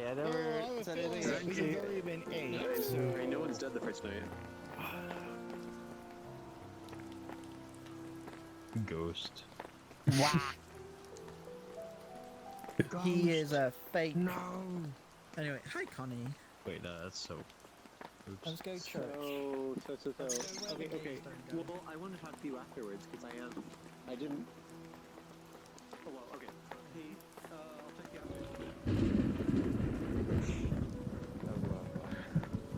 I never said anything. We can go even 8. So no one's dead the first night. Ghost. Wow. He is a fake. No. Anyway, hi Connie. Wait, no, that's so. Oops. Let's go church. Okay. Well, I want to talk to you afterwards because I didn't. Oh well, okay. Hey, I'll take you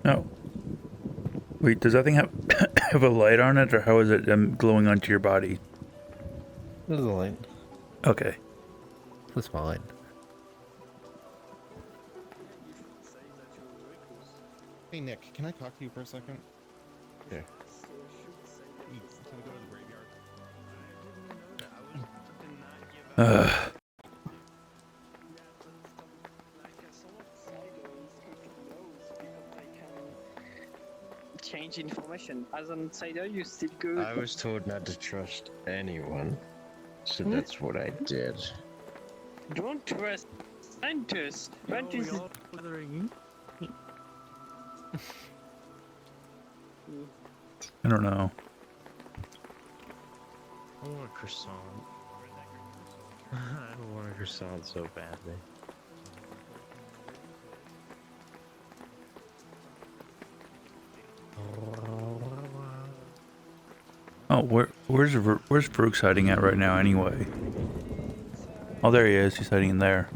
after. Oh. Wait, does that thing have have a light on it, or how is it glowing onto your body? There's a light. Okay. That's fine. Hey Nick, can I talk to you for a second? Okay. Can we go to the graveyard? Change information. As an insider, you still good. I was told not to trust anyone, so that's what I did. Don't trust scientists. Scientists. I don't know. I want a croissant. I want a croissant so badly. Oh, where's Brooks hiding at right now anyway? Oh, there he is. He's hiding in there.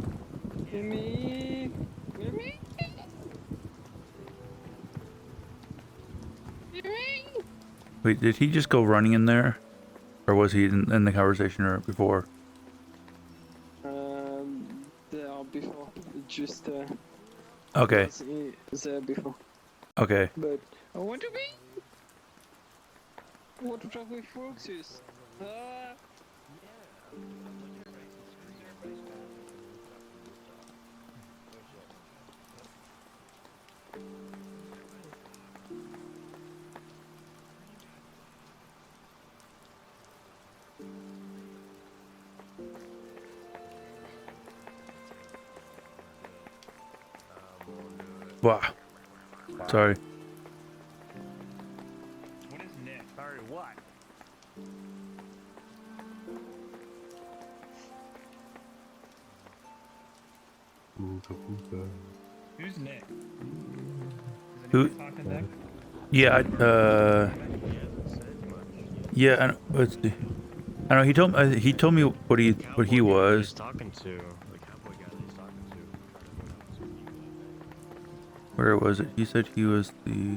Wait, did he just go running in there? Or was he in the conversation or before? There before. Just Okay. there before. Okay. But I want to be. What to talk with Froxus? Wow. Sorry. What is Nick? Sorry, what? Who's Nick? Who? Talking Nick? Yeah. Yeah. I know, let's see. I know. He told me what he was. Talking to the cowboy guy that he's talking to. Where was it? He said he was the.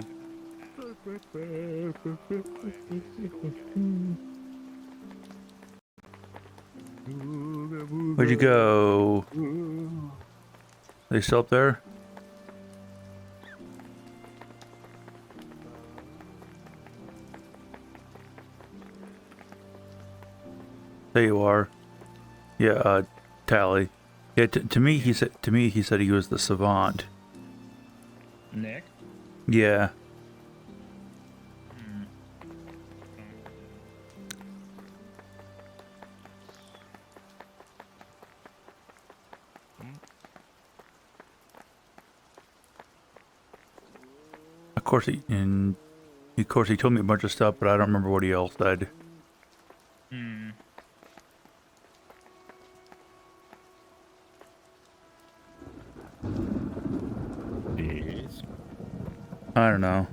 Where'd you go? They still up there? There you are. Yeah, Tally. Yeah, to me he said he was the savant. Nick? Yeah. Of course he told me a bunch of stuff, but I don't remember what he else said. Yes. I don't know.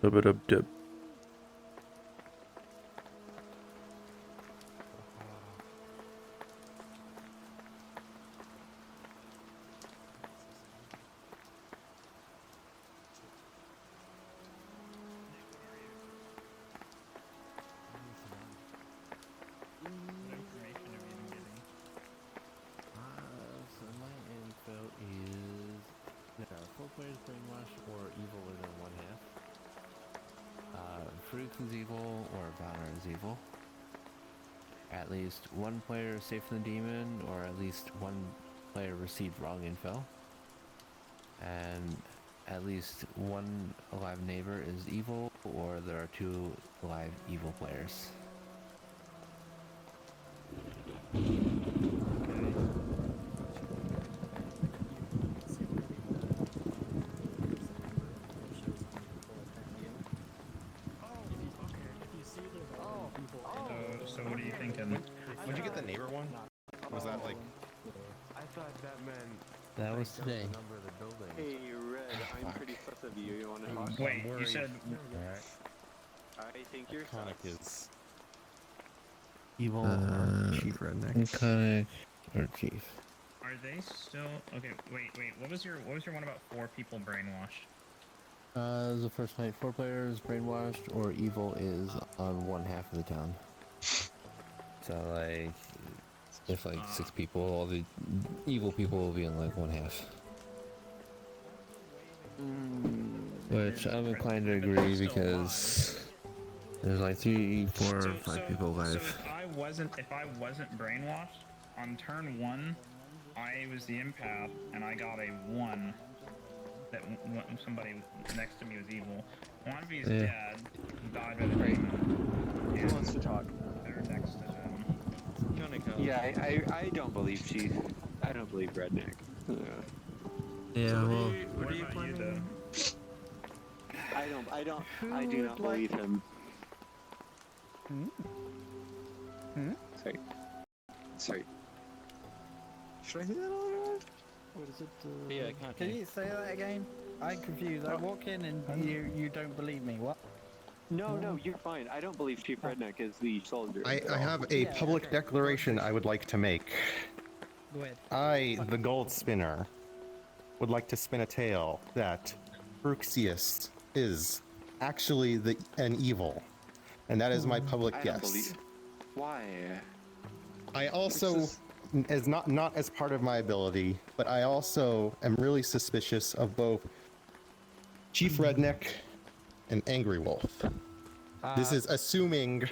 Dub-a-dub-dub. So my info is there are 4 players brainwashed or evil within one half. Fruits is evil or Valor is evil. At least one player is safe from the demon, or at least one player received wrong info. And at least one alive neighbor is evil, or there are 2 alive evil players. So what are you thinking? Would you get the neighbor one? Was that like? I thought that meant that was today. the number of the building. Hey, Red, I'm pretty sus of you. You wanna talk? Wait, you said... I think you're Conic sus. is Evil or Chief Redneck. Conic or Chief. Are they still... Okay, wait. What was your one about 4 people brainwashed? The first night, 4 players brainwashed or evil is on one half of the town. So like, if like 6 people, all the evil people will be in like one half. Which I'm inclined to agree because there's like 3, 4, 5 people alive. So if I wasn't brainwashed, on turn 1, I was the empath, and I got a 1. That somebody next to me was evil. Wannabe's dad died by the demon. Who wants to talk? They're next to them. Yeah, I don't believe Chief. I don't believe Redneck. Yeah, So well, what are you planning? I do not believe him. Sorry. Should I say that all right? What is it? Yeah, Can you say that again? I'm confused. I walk in and you don't believe me. What? No, you're fine. I don't believe Chief Redneck is the soldier. I have a public declaration I would like to make. Go ahead. I, the gold spinner, would like to spin a tale that Bruxius is actually an evil, and that is my public I don't guess. believe. Why? I also, as not as part of my ability, but I also am really suspicious of both Chief Redneck and Angry Wolf. This is assuming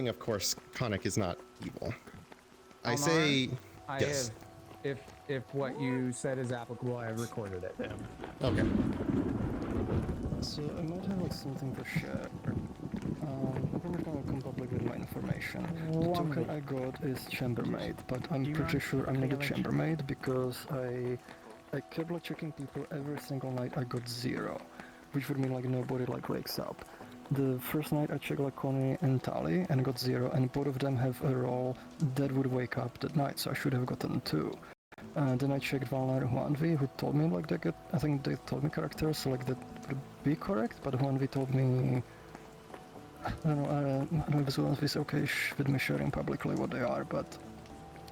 of course Conic is not evil. I say yes. If what you said is applicable, I have recorded it. Okay. So I might have like something to share. I'm not gonna come public with my information. The token I got is chambermaid, but I'm pretty sure I'm not a chambermaid because I kept like checking people every single night. I got 0, which would mean like nobody like wakes up. The first night I checked like Connie and Tali and got 0, and both of them have a role that would wake up that night, so I should have gotten 2. Then I checked Valnar and Juanvi, who told me like I think they told me characters, so like that would be correct, but Juanvi told me, I don't know if Juanvi's okay with me sharing publicly what they are, but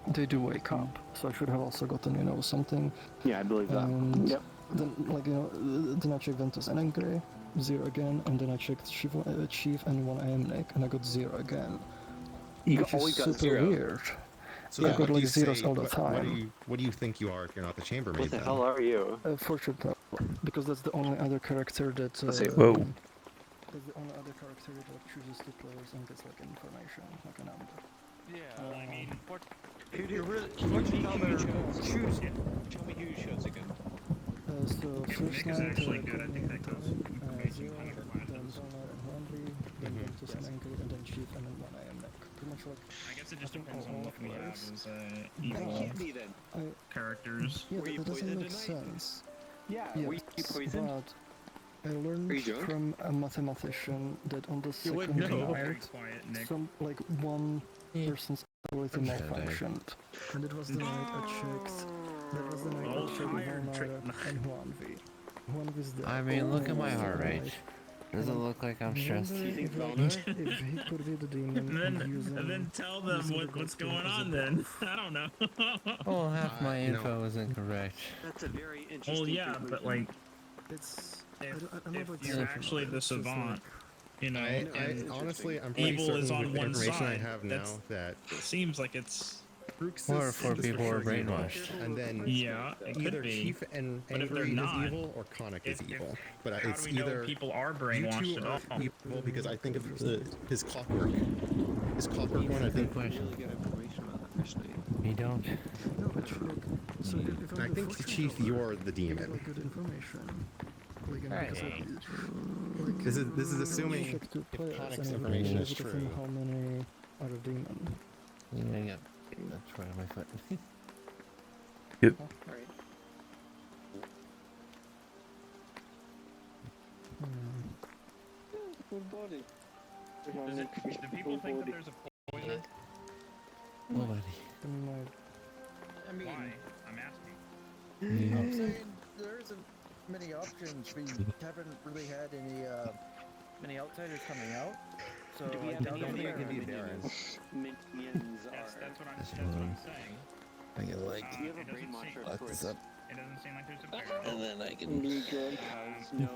they do wake up, so I should have also gotten, something. Yeah, I believe that. Yep. Then, then I checked Ventus and Angry, 0 again, and then I checked Chief and 1am Nick, and I got 0 again. You which always is got super 0. weird. So I what got do like you zeros say- all the what- time. What do you think you are if you're not the chambermaid? What the then? hell are you? Fortune teller, because that's the only other character that. Whoa. That's the only other character that like, chooses 2 players and gets like information, like a number. Yeah, I mean, who do you really? Fortune teller. Choose it. Show me who you chose again. So first Nick is night, actually good. I think that goes 0, information kind of then flashes. Valnar and Juanvi, then Ventus and Angry, and then Chief, and then 1am Nick. Pretty much like. I guess it just think depends all on of what we have players. as That evil can't be then. characters. Yeah, Were you that doesn't poisoned make tonight? sense. Yeah, Yes, were you poisoned? but I learned Are you drunk? from a mathematician that on the You would second know. night, Very quiet, Nick. some like one person's ability Yeah, malfunctioned, and it was the night I checked. That was the night I checked Valnar and Juanvi. one with the I mean, look at my heart rate. right. Does it And look like I'm I stressed? wonder if, like, if he could be the demon and then tell them using the what's gospel going as a on then. buff. I don't know. Well, half my no. info is incorrect. That's a very interesting. Well, yeah, but like, It's if not like you're searching actually of it, the it's just savant, like, you know, I and honestly, I'm pretty evil certain is on with the one information side. I have now that it seems like it's. Brooks Or is for people who are brainwashed. and then Yeah, it could either be. Chief and But if they're Angry is not, evil or Conic is evil. But how it's do we know either people are you brainwashed two at are all? evil because I think of his clockwork. His clockwork one, I think. You don't. no, actually, like, so if I I'm the think fortune Chief, teller, you're the I get, demon. like, good information. Like, and Right. because like, This is assuming check two if players Conic's and information is everything, true. how many are the demon. Yeah, that's right on my foot. Yep. Alright. Good body. Do people think that there's a poison? Nobody. I mean, like, I mean, why? I'm asking. I'm saying there isn't many options. We haven't really had many outsiders coming out. So Do we I have doubt any if other there are minions? Minions That's what I'm That's saying. I can like Do you have a brainwasher lock this up. It doesn't seem like there's a pair. And then I can. Me good. No.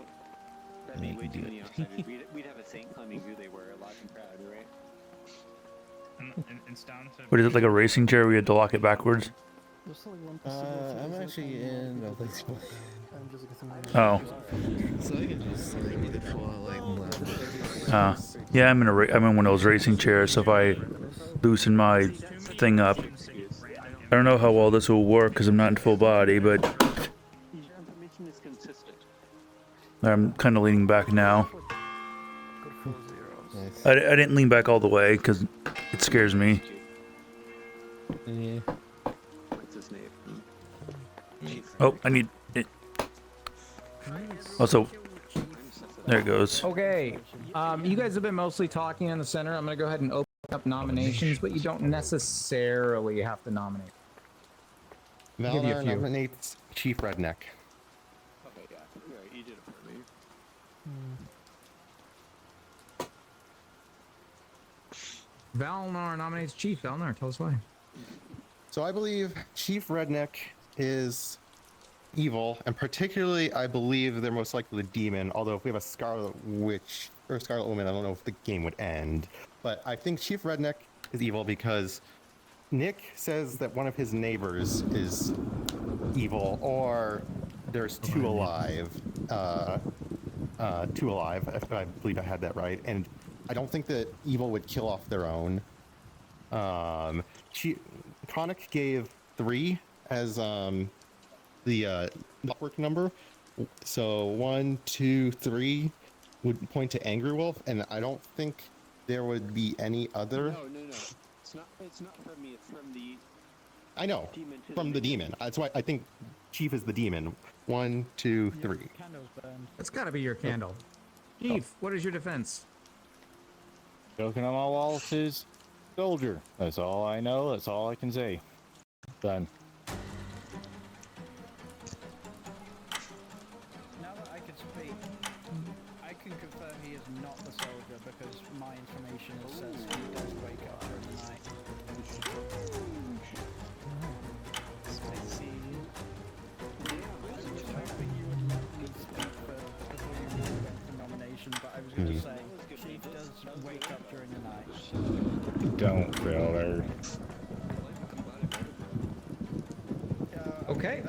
That'd be Make way me too do many it. outsiders. We'd have a saint claiming who they were, alive and proud, right? And it's down to. What is it, like a racing chair? We had to lock it backwards. there's only one possibility. I'm is that actually I'm in not a place. I'm just getting Oh. So I can just like pull out like Yeah, I'm in one of those racing chairs. So if I loosen my thing up, I don't know how well this will work because I'm not in full body, but Your information is consistent. I'm kind of leaning back now. I didn't lean back all the way because it scares me. Yeah. What's his name? Oh, I need it. Also, there it goes. Okay, you guys have been mostly talking in the center. I'm gonna go ahead and open up nominations, but you don't necessarily have to nominate. I'll give you a Valnar few. nominates Chief Redneck. Okay, yeah. Right, you did it for me. Valnar nominates Chief. Valnar, tell us why. So I believe Chief Redneck is evil, and particularly I believe they're most likely the demon, although if we have a Scarlet Witch or Scarlet Woman, I don't know if the game would end. But I think Chief Redneck is evil because Nick says that one of his neighbors is evil, or there's two alive. Two alive, if I believe I had that right. And I don't think that evil would kill off their own. Conic gave 3 as the network number. So 1, 2, 3 would point to Angry Wolf, and I don't think there would be any other. No. It's not from me, it's from the I know, demon to from the demon. That's why I think Chief is the demon. 1, 2, 3. That's got to be your candle. Chief, what is your defense? Joking on my wall says soldier. That's all I know. That's all I can say. Done. Now that I can speak, I can confirm he is not the soldier because my information says he does wake up during the night. I see. I was hoping you would let me speak before you went for nomination, but I was going to say, Chief does wake up during the night. Don't fail there. Okay,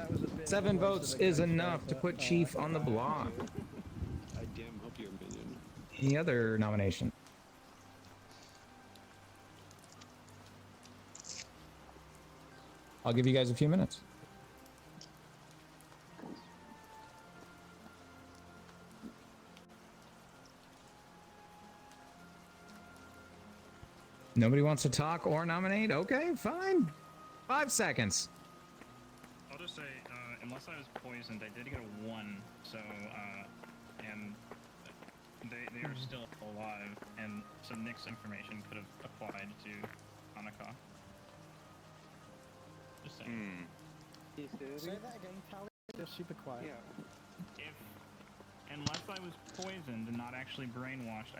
7 votes is enough to put Chief on the block. I damn hope you're a minion. Any other nomination? I'll give you guys a few minutes. Nobody wants to talk or nominate? Okay, fine. 5 seconds. I'll just say, unless I was poisoned, I did get a 1, so, and they are still alive, and some Nick's information could have applied to Hanukkah. Just saying. Say that again, Callie. Just super quiet. Yeah. unless I was poisoned and not actually brainwashed,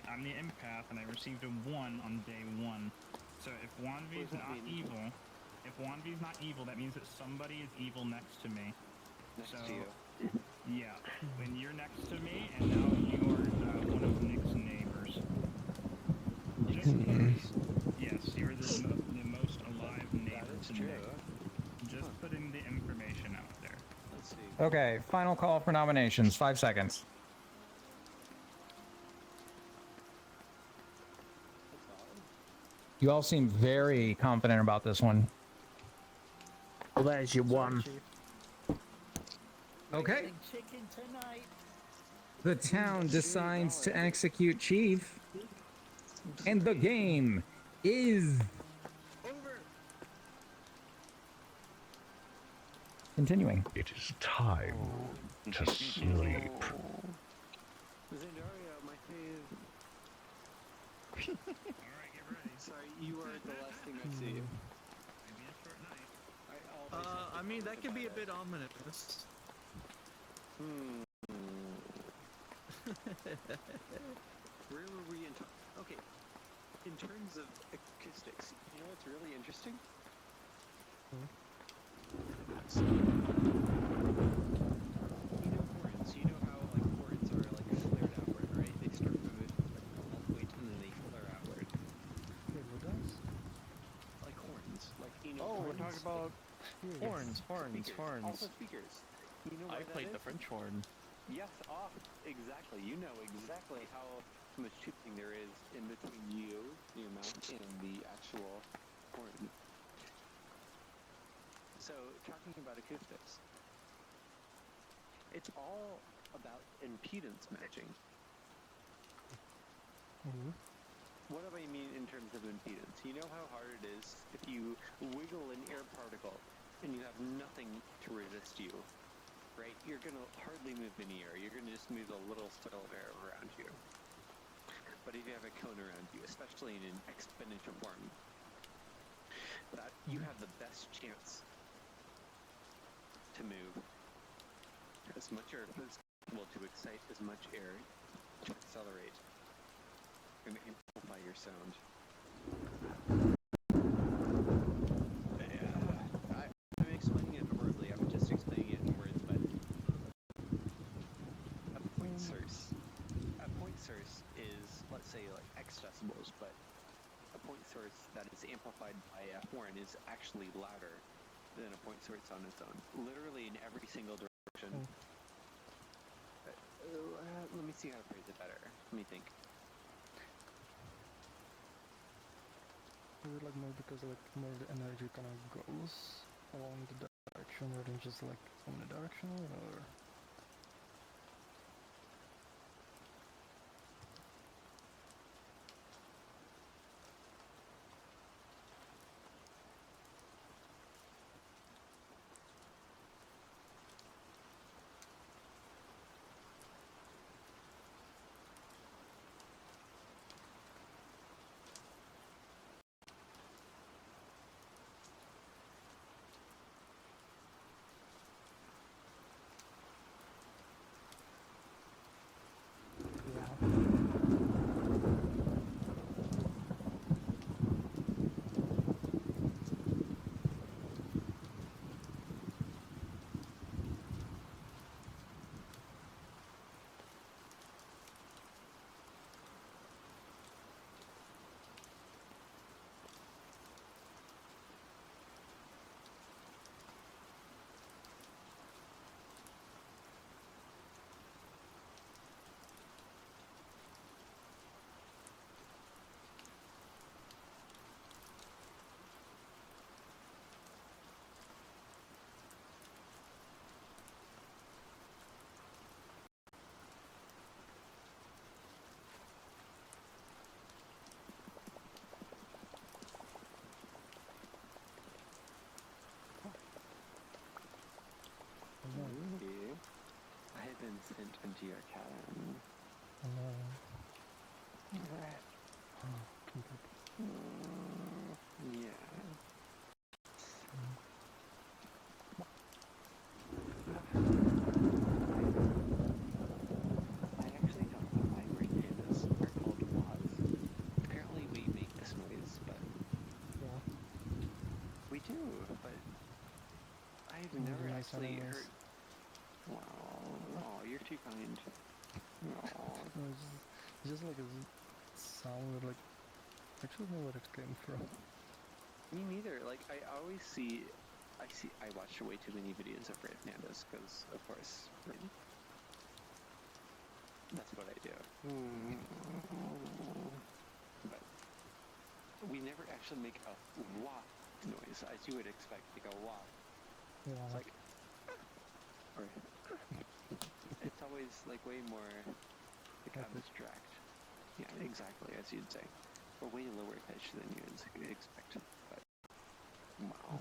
I'm the empath, and I received a 1 on day 1. So if Wanvi is not evil, that means that somebody is evil next to me. Next so, to you. Yeah, when you're next to me, and now you're one of Nick's neighbors. Yes, you're the most alive neighbor to Nick. Just putting the information out there. Let's see. Okay, final call for nominations. 5 seconds. You all seem very confident about this one. Well, there's your one. Okay. Chicken tonight. The town decides to execute Chief. And the game is continuing. It is time to sleep. Zandaria, my fave. Alright, get ready. Sorry, you are the last thing I see. Maybe a short night. I mean, that could be a bit ominous. Where were we in okay, in terms of acoustics, you know what's really interesting? You know horns, you know how like horns are like flared outward, right? They start from a point and then they flare outward. Like horns, like you know. Oh, we're horns, talking about like, horns. Also speakers. You know I what played that the is? French horn. Yes, exactly. You know exactly how much tubing there is in between your mouth, and the actual horn. So, talking about acoustics, it's all about impedance matching. What do I mean in terms of impedance? You know how hard it is if you wiggle an air particle and you have nothing to resist you, right? You're going to hardly move any air. You're going to just move a little circle of air around you. But if you have a cone around you, especially in an exponential form, that you have the best chance to move as much air as possible to excite as much air to accelerate and amplify your sound. I'm explaining it verbally, I'm just explaining it in words, but a point source is, let's say, like X decibels, but a point source that is amplified by a horn is actually louder than a point source on its own, literally in every single direction. Let me see how to phrase it better. Let me think. Is it like more because like more the energy kind of goes along the direction rather than just like omnidirectional, or? I have been sent into your cabin. Yeah. honestly, kinda her. nice. Wow. Oh, you're too kind. Oh. No, it's just like a sound that, like, I actually know where it came from. Me neither. Like I always I watch way too many videos of Red Pandas because, of course, right? That's what I do. But we never actually make a wah noise, as you would expect, like a wah. Yeah. It's like, or it's always like way more like abstract. Yeah, exactly, as you'd say, or way lower pitch than you'd expect. But wow.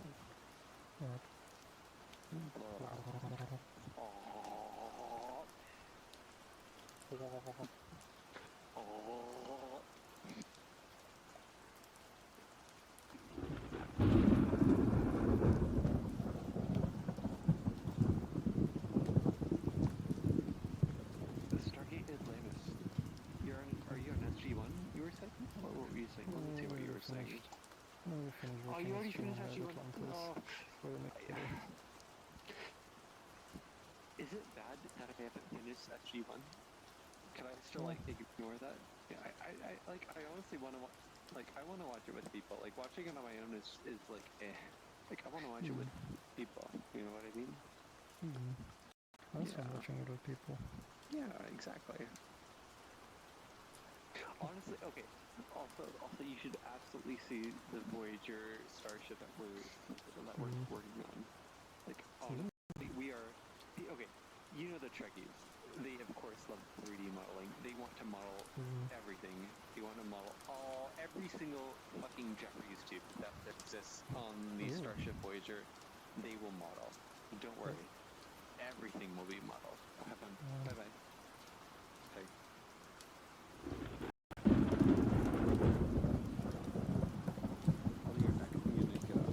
Stargate Atlantis. Are you on SG1? You were saying? What were you saying? Let me see what you were saying. No, we finished Oh, working you already SG1 finished at SG1? Atlantis Oh. for the next day. Is it bad that I haven't finished SG1? Can I still like ignore that? Yeah, I honestly want to I want to watch it with people. Like watching it on my own is like Like I want to watch it with people. You know what I mean? That's fun watching it with people. Yeah, exactly. Honestly, okay. Also, you should absolutely see the Voyager starship that we're working on. Like, honestly, we are. Okay, you know the Trekkies. They of course love 3D modeling. They want to model everything. They want to model every single fucking Jeffries tube that exists on the Starship Voyager. They will model. Don't worry. Everything will be modeled. Have fun. Bye bye. Okay. I'll be right back. I'm gonna get up.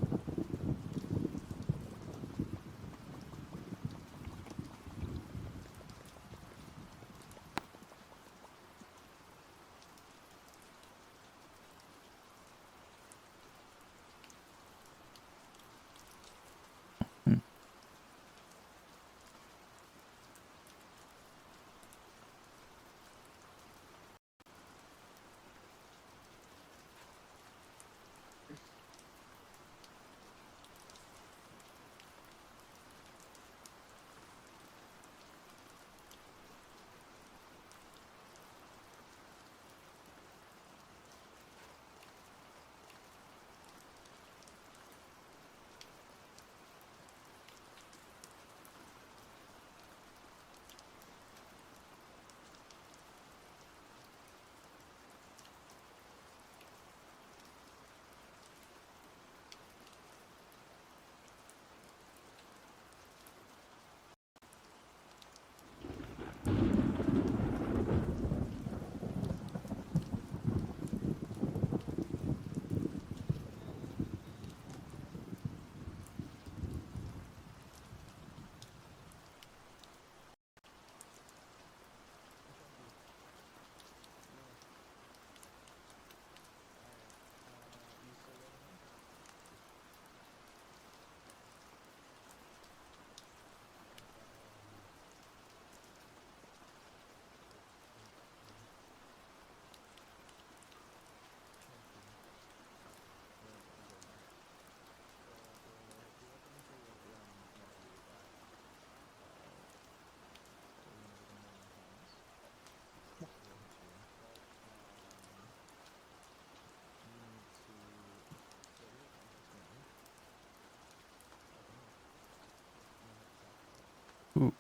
Ooh.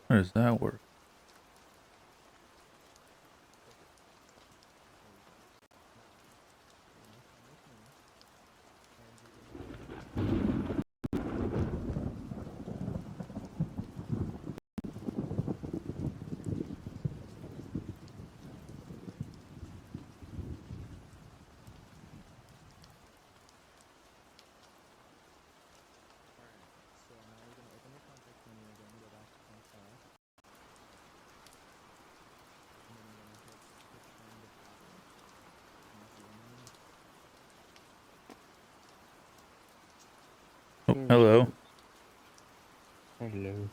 How does that work? Oh, hello. Hello.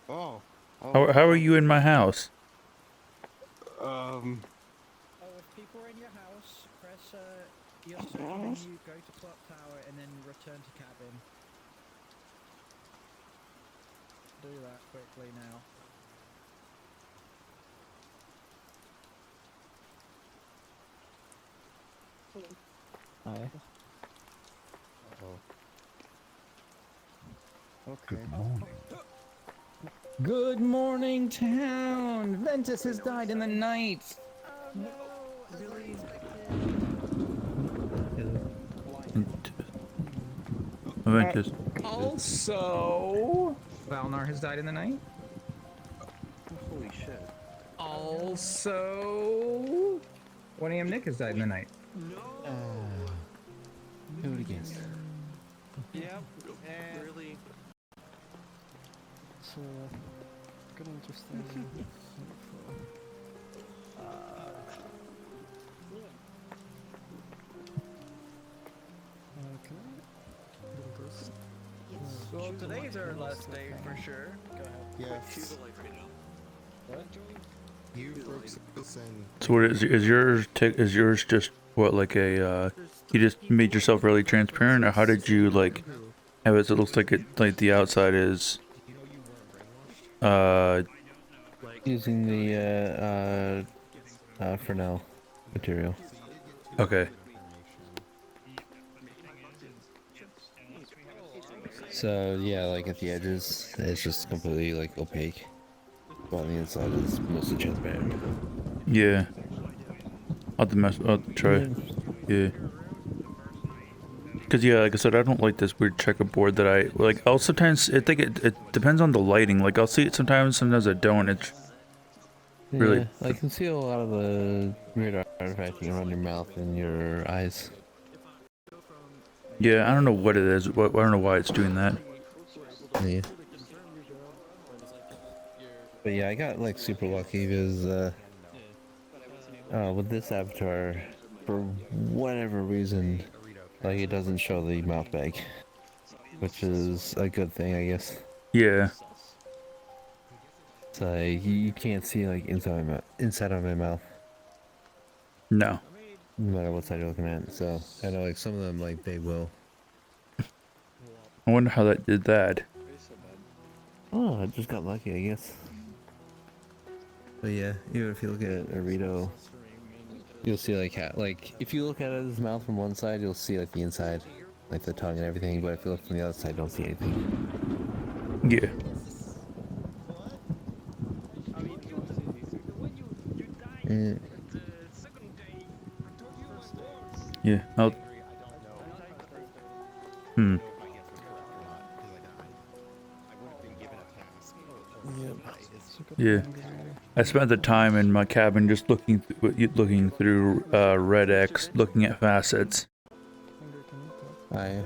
Oh. How are you in my house? Oh, if people are in your house, press your search menu, go to Clocktower, and then return to cabin. Do that quickly now. Hi. Okay. Good morning. Good morning, town. Ventus has died in the night. Ventus. Also, Valnar has died in the night. Holy shit. Also, 1 a.m. Nick has died in the night. Who it against? Yep. Really. It's kind of interesting. Can I go first? So today's our last day for sure. Go ahead. Yes. What? You Brooks and So what is yours just what, like a you just made yourself really transparent, or how did you like have it so it looks like the outside is Using the Fresnel material. okay. So yeah, like at the edges, it's just completely like opaque. But on the inside, it's mostly transparent. Yeah. I'll have to try. Yeah. Cause yeah, like I said, I don't like this weird checkerboard that I like. I'll sometimes I think it depends on the lighting. Like I'll see it sometimes I don't. It's really. Yeah, I can see a lot of the weird artifacting around your mouth and your eyes. Yeah, I don't know what it is. I don't know why it's doing that. Yeah. But yeah, I got like super lucky because with this avatar, for whatever reason, like it doesn't show the mouth bag, which is a good thing, I guess. Yeah. So you can't see like inside of my mouth. No. No matter what side you're looking at. So I know like some of them like they will. I wonder how that did that. Oh, I just got lucky, I guess. But yeah, even if you look at Arito, you'll see like if you look at his mouth from one side, you'll see like the inside, like the tongue and everything. But if you look from the other side, you don't see anything. Yeah. Mm. Yeah. I'll. Hmm. Yeah. I spent the time in my cabin just looking through Red X, looking at facets. And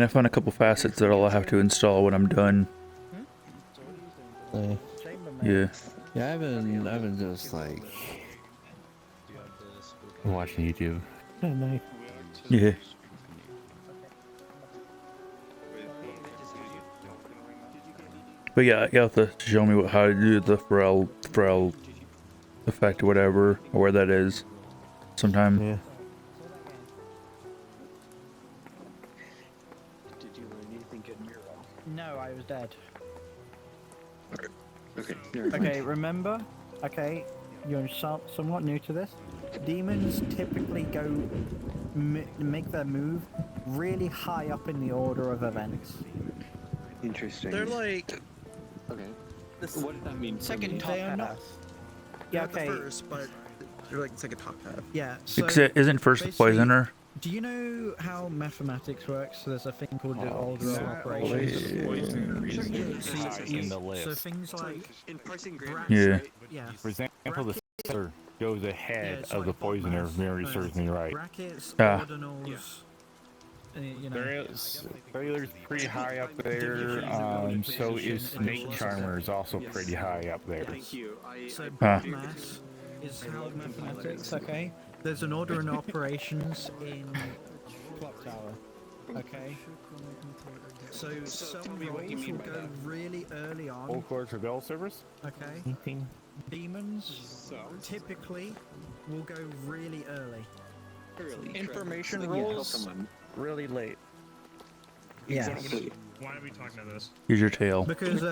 I found a couple facets that I'll have to install when I'm done. Yeah. Yeah, I've been just like watching YouTube. Yeah. But yeah, you have to show me how to do the Pharrell effect or whatever, or where that is sometime. Yeah. Did you learn anything good, Miro? No, I was dead. Okay. Okay, remember? Okay, you're somewhat new to this. Demons typically go make their move really high up in the order of events. Interesting. They're like. Okay. What did that mean? Second top half. Yeah, Not okay. the first, but they're like second top half. Yeah. So Isn't first the poisoner? Do you know how mathematics works? So there's a thing called the order of operations. In the list. So things like in parsing Yeah. Yeah. For example, the settler goes ahead of the poisoner if memory serves me right. Brackets, Ah. ordinals. You know. Cellular's pretty high up there. So is Snake Charmer is also pretty high up there. Thank you. So blood mass is how mathematics. Okay. There's an order in operations in Clocktower. Okay. So some me what you rolls mean will by go that. really early on. Old Court Rebel servers? Okay. Demons typically will go really early. Information Yeah. rolls really late. Yeah. Exactly. Why are we talking to this? Here's your tail. Because he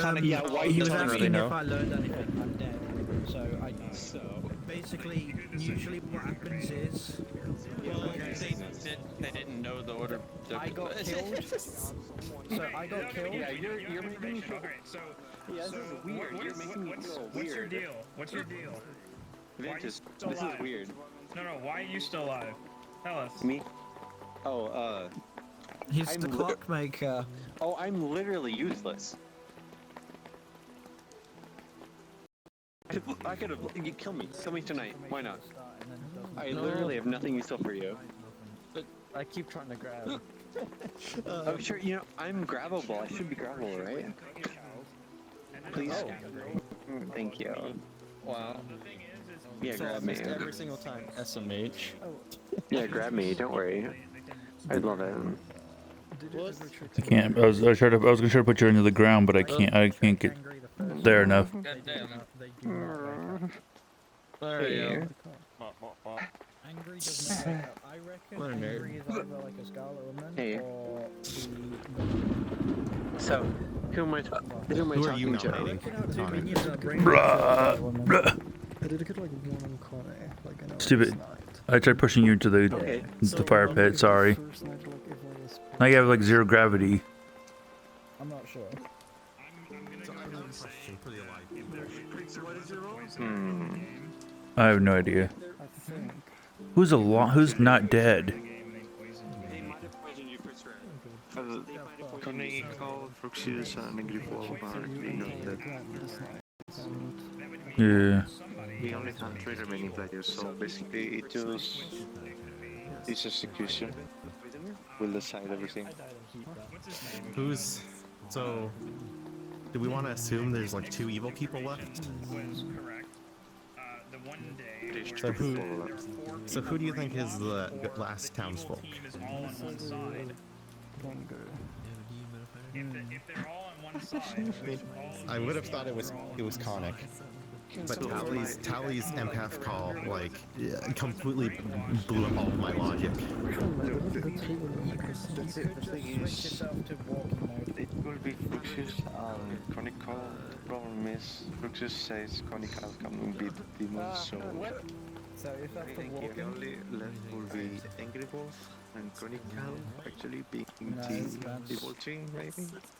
was asking if I learned anything. I'm dead. So basically, usually what happens is They didn't know the order. I got killed. So I got killed. Yeah, you're making me feel. Alright, so Yeah, this is weird. You're making me feel weird. what's your deal? What's your deal? Why are you Vintage, still this is alive? weird. No, why are you still alive? Tell us. Me? Oh, He's I'm the li- clockmaker. Oh, I'm literally useless. I could have. You kill me. Kill me tonight. Why not? I literally have nothing useful for you. But I keep trying to grab. Oh, sure. You know, I'm grabbable. I should be grabbable, right? Please. Thank you. Wow. Yeah, So grab me. almost every single time. SMH. Yeah, grab me. Don't worry. I'd love it. I can't. I was gonna try to put you into the ground, but I can't. I can't get there enough. There you Angry doesn't wake up. I reckon Angry is either like a Scarlet Woman Hey. or So, who am I talking to? I did get like one on Connie, like I know. Stupid. I tried pushing you into the fire pit. Sorry. First night, like if I was Now you have like 0 gravity. I'm not sure. What is your role? I have no idea. I think. Who's not dead? They might have poisoned you first round. Connie called Fruxius and Angry Ball apparently not dead. Yeah. We only have 3 remaining players, so basically it just this execution will decide everything. Who's so? Do we want to assume there's like 2 evil people left? Was correct. The one day. So who do you think is the last townsfolk? Team is all on one side. If they're all on one side, I would have thought it was Conic. But Tally's empath call, like, completely blew up all of my logic. The thing is, it will be Fruxius and Conical. The problem is, Fruxius says Conical can beat the demon, so So if I think the only left will be Angry Wolf and Conical actually being the evil team, maybe?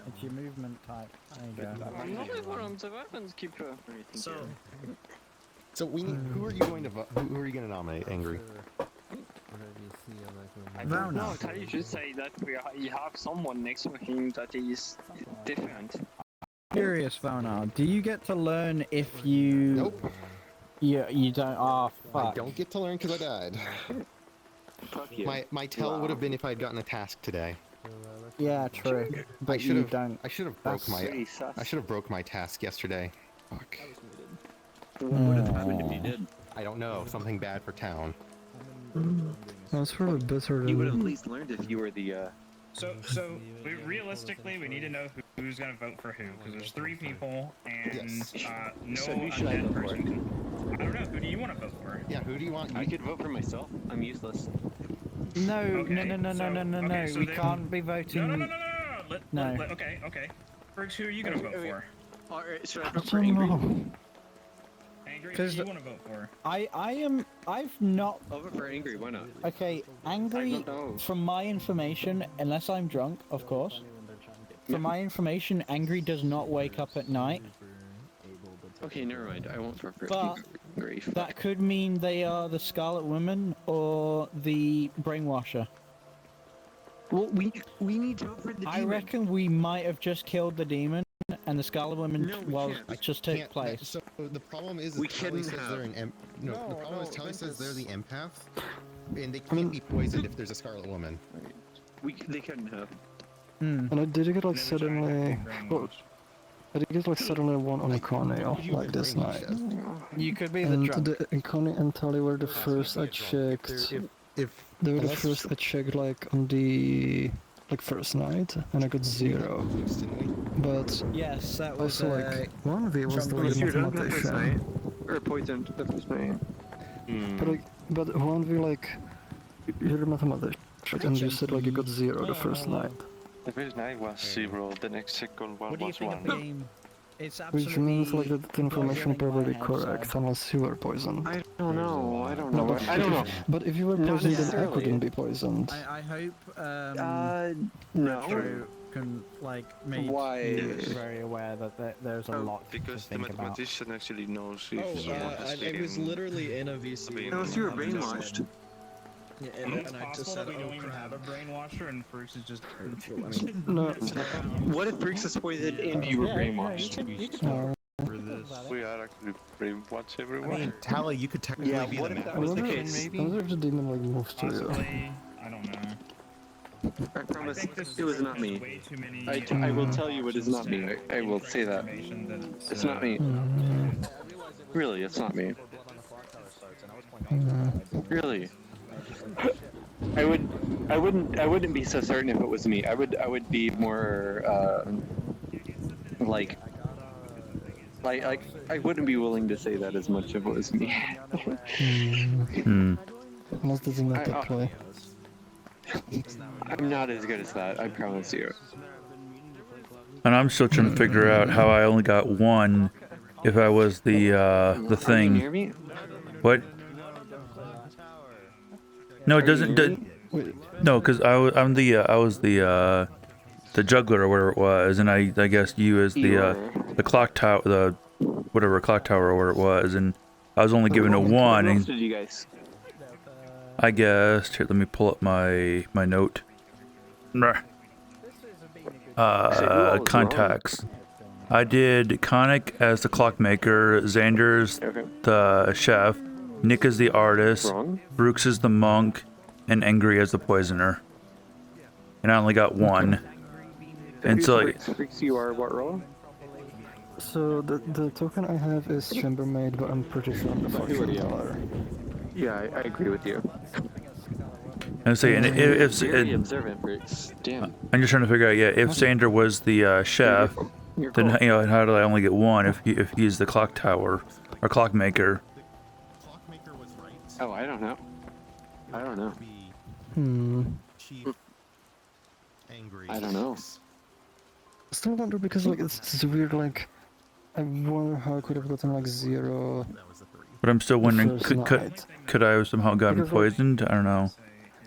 It's your movement type. There you go. I'm not everyone's the weapons keeper. So we need, who are you going to who are you going to nominate, Angry? No, Teddy should say that you have someone next to him that is different. Curious, Valnar, do you get to learn if you... Nope. You don't... Oh, fuck. I don't get to learn because I died. Fuck you. My tell would have been if I had gotten a task today. Yeah, true. But I should have. don't. I should have broke my. pretty sus. I should have broke my task yesterday. Fuck. What would have happened if you did? I don't know. Something bad for town. That's probably better You would have at than. least learned if you were the. So realistically, we need to know who's gonna vote for who, because there's 3 people and no So who should I undead vote for? person. I don't know. Who do you want to vote for? Yeah. Who do you want? I could vote for myself. I'm useless. No, Okay, no, so we then- can't be voting... No. Okay. First, who are you gonna vote for? Alright, should I I vote for don't Angry? know. Angry, who do you want to vote for? I've not... I'll vote for Angry. Why not? Okay, Angry, I don't know. from my information, unless I'm drunk, of course, from my information, Angry does not wake up at night. Okay, never mind. I won't vote for But Angry. that could mean they are the Scarlet Woman or the Brainwasher. Well, we need to vote for the I demon. reckon we might have just killed the demon, and the Scarlet Woman No, we can't. just took place. So the problem is, We Tally couldn't says have. they're an no. The problem is Tally says they're the empath, and they can't be poisoned if there's a Scarlet Woman. They couldn't have. And I did get like suddenly. Well, I did get like suddenly one on Connie like this night. You could be the And drunk. and Connie and Tally were the first I checked. If They were the unless- first I checked like on the like first night, and I got 0. But yes, that was also like 1v was the Unless you're done the first night, mathematician. or poisoned the first night. But 1v like you're the mathematician, and you said like you got 0 the first night. The first night was 0, the next second one What do you was think 1. of the game? It's Which means like absolutely that the information not probably running by half correct, unless you were poisoned. I don't know. I don't No, know. but I don't know. But if you were Not poisoned, then I necessarily. couldn't be poisoned. I hope no. Retro can like make Why? you very aware that there's a lot Because to the think about. mathematician actually knows if someone has I was taken... literally in a VC. Unless you were brainwashed. Yeah, It's and I just possible said, that we oh don't even have a crap. brainwasher and Fruits is just... No. What if Briggs is poisoned and you were brainwashed? We are actually brainwashed I everyone. mean, Tally, you could technically Yeah, be what the if that I was the wonder, case? I wonder if the demon like moves to you. Possibly. I don't know. I promise I think this it was story not has me. way too many, I will tell you it is not me. I will say that. information that, It's not me. Really, it's not me. Really. I wouldn't be so certain if it was me. I would be more like I wouldn't be willing to say that as much if it was me. Unless there's a meta play. I'm not as good as that, I promise you. And I'm still trying to figure out how I only got 1 if I was the thing. Are you near me? What? No, it doesn't. No, because I was the juggler or whatever it was, and I guess you as the clock tower, the whatever clock tower or whatever it was, and I was only given a 1. What else And did you guys? I guess here, let me pull up my note. Contacts. I did Conic as the clockmaker, Xander's the chef, Nick as the artist, Brooks as the monk, and Angry as the poisoner. And I only got 1. And so like, Briggs, you are what role? So the token I have is chambermaid, but I'm pretty sure I'm the fortune teller. Yeah, I agree with you. I'm saying if Very observant, Briggs. Damn. I'm just trying to figure out, yeah, if Xander was the chef, then you know how did I only get 1 if he's the clock tower or clockmaker? Oh, I don't know. I don't know. I don't know. I still wonder because like it's weird. Like I wonder how I could have gotten like 0. But I'm still wondering, first could I have somehow gotten Because, like- poisoned? I don't know.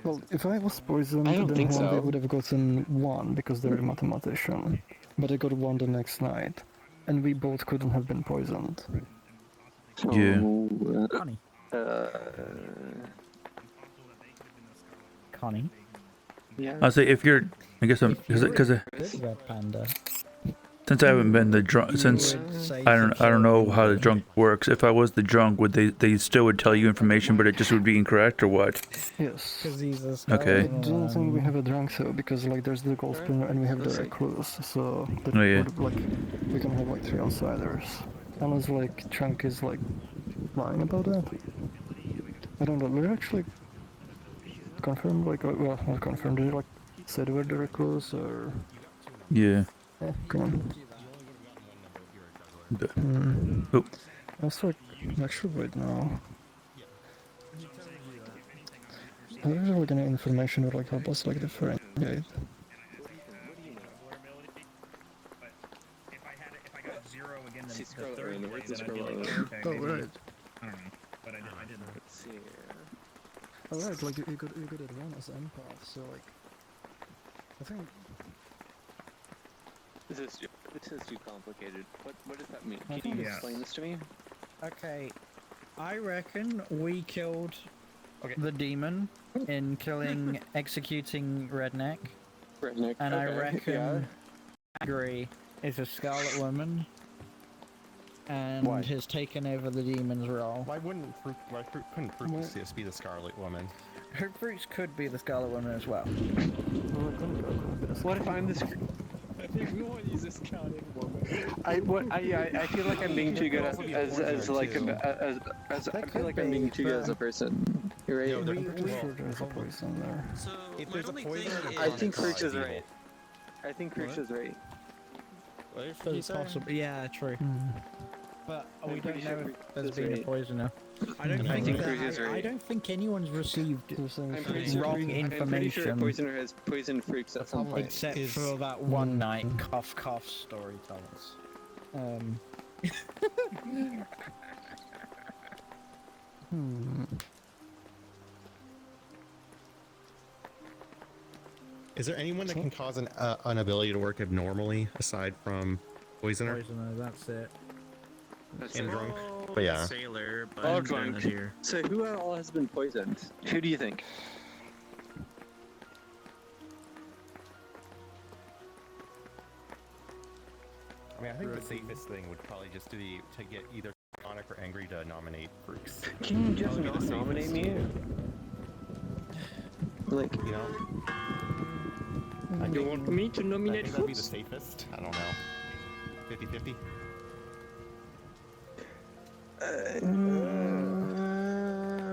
Well, if I was poisoned, I don't then think one so. they would have gotten 1 because they're a mathematician. But I got 1 the next night, and we both couldn't have been poisoned. Yeah. Connie. Connie. Yeah. I'll say if you're, I guess I'm because Red Panda. since I haven't been the drunk since I don't know how the drunk works. If I was the drunk, would they still would tell you information, but it just would be incorrect or what? Yes. Okay. I don't think we have a drunk though, because like there's the gold spinner and we have the recluse, so that Oh, yeah. would, like we can have like 3 outsiders. Unless like drunk is like lying about that. I don't know. We're actually confirmed, like well, not confirmed. Did you like say they were the recluse or? Yeah. Yeah, come on. Oh. That's like actually right now. I don't really any information would like help us like differentiate. Oh right. I don't know, but I didn't. Let's see. Alright, like you could at 1 as empath, so like I think This is too complicated. What does that mean? Can you explain this to me? Okay, I reckon we killed the demon in executing Redneck. Redneck. And I okay, reckon Angry is a Scarlet Woman and has taken over the demon's role. Why couldn't Fruits be the Scarlet Woman? Her Fruits could be the Scarlet Woman as well. What if I'm the I think we won't use this Scarlet Woman. I feel like I'm being too good as like I feel like I'm being too good as a person. You're right. No, I'm pretty sure there's a poison there. So If my there's a only poison, thing the is... I think Clocktower Fruits is evil. right. I think Fruits is right. What did you say? Possible. Yeah, true. But I'm we pretty don't sure know if Fruits there's is been a right. poisoner. I don't I think think that, Fruits is I right. don't think anyone's received I'm pretty sure wrong I'm pretty sure a information poisoner has poisoned Fruits at some point. except is- for that one night cough storytellers. Is there anyone that can cause an ability to work abnormally aside from poisoner? Poisoner, that's it. And drunk? But yeah. Sailor, but All they're drunk. not here. So who all has been poisoned? Who do you think? I mean, I think the safest thing would probably just be to get either Sonic or Angry to nominate Brooks. Can you just Probably not the nominate safest. me? Like, You know? you want me to I nominate think that'd be the Fruits? safest. I don't know. 50-50?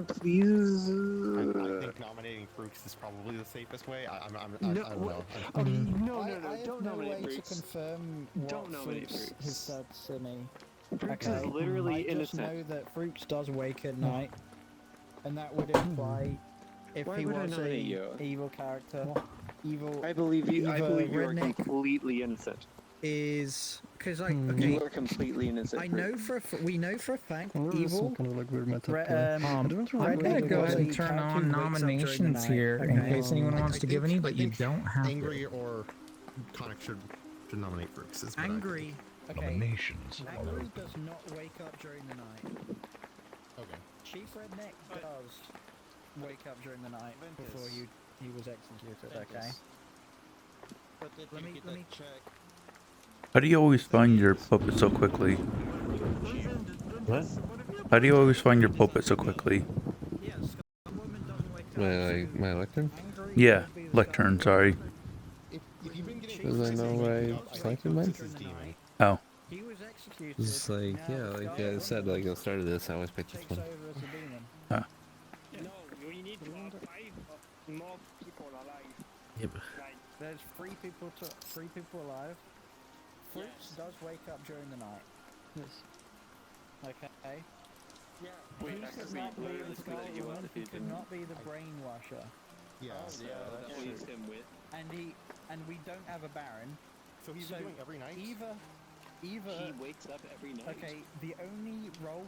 Please. I think nominating Brooks is probably the safest way. I don't know. No, don't nominate to Fruits. confirm Don't what nominate Fruits Fruits. has said to me. Fruits Okay. is literally I just innocent. know that Fruits does wake at night, and that would imply if Why he would I was a nominate you? evil character, evil I believe you. I Either believe you are redneck- completely innocent. is because like You okay, are completely innocent. I know for we know for a fact Well, there is some evil. kind of like weird meta Re- play. I don't I remember gotta the go guy- ahead and turn on nominations here in case anyone wants to give any, but you don't have to. Angry or Conic should nominate Brooks. Is what I think. Angry. Okay. Nominations are Angry open. does not wake up during the night. Okay. Chief Redneck does wake up during the night before he was executed. Okay. Let me check. How do you always find your puppet so quickly? What? How do you always find your puppet so quickly? My lectern? Yeah, lectern, sorry. Because I know I selected mine. Oh. He was executed. It's like, yeah, like I said, like at the start of this, I always pick this one. Huh. No, we need to have 5 more people alive. Yep. There's three people alive. Fruits does wake up during the night. Yes. Okay. Yeah. He Wait, could not be the Skullwoman, he could not be the Brainwasher. Yes. that leaves him with. And we don't have a Baron. So he's doing every night? Either He wakes up every night. okay, the only role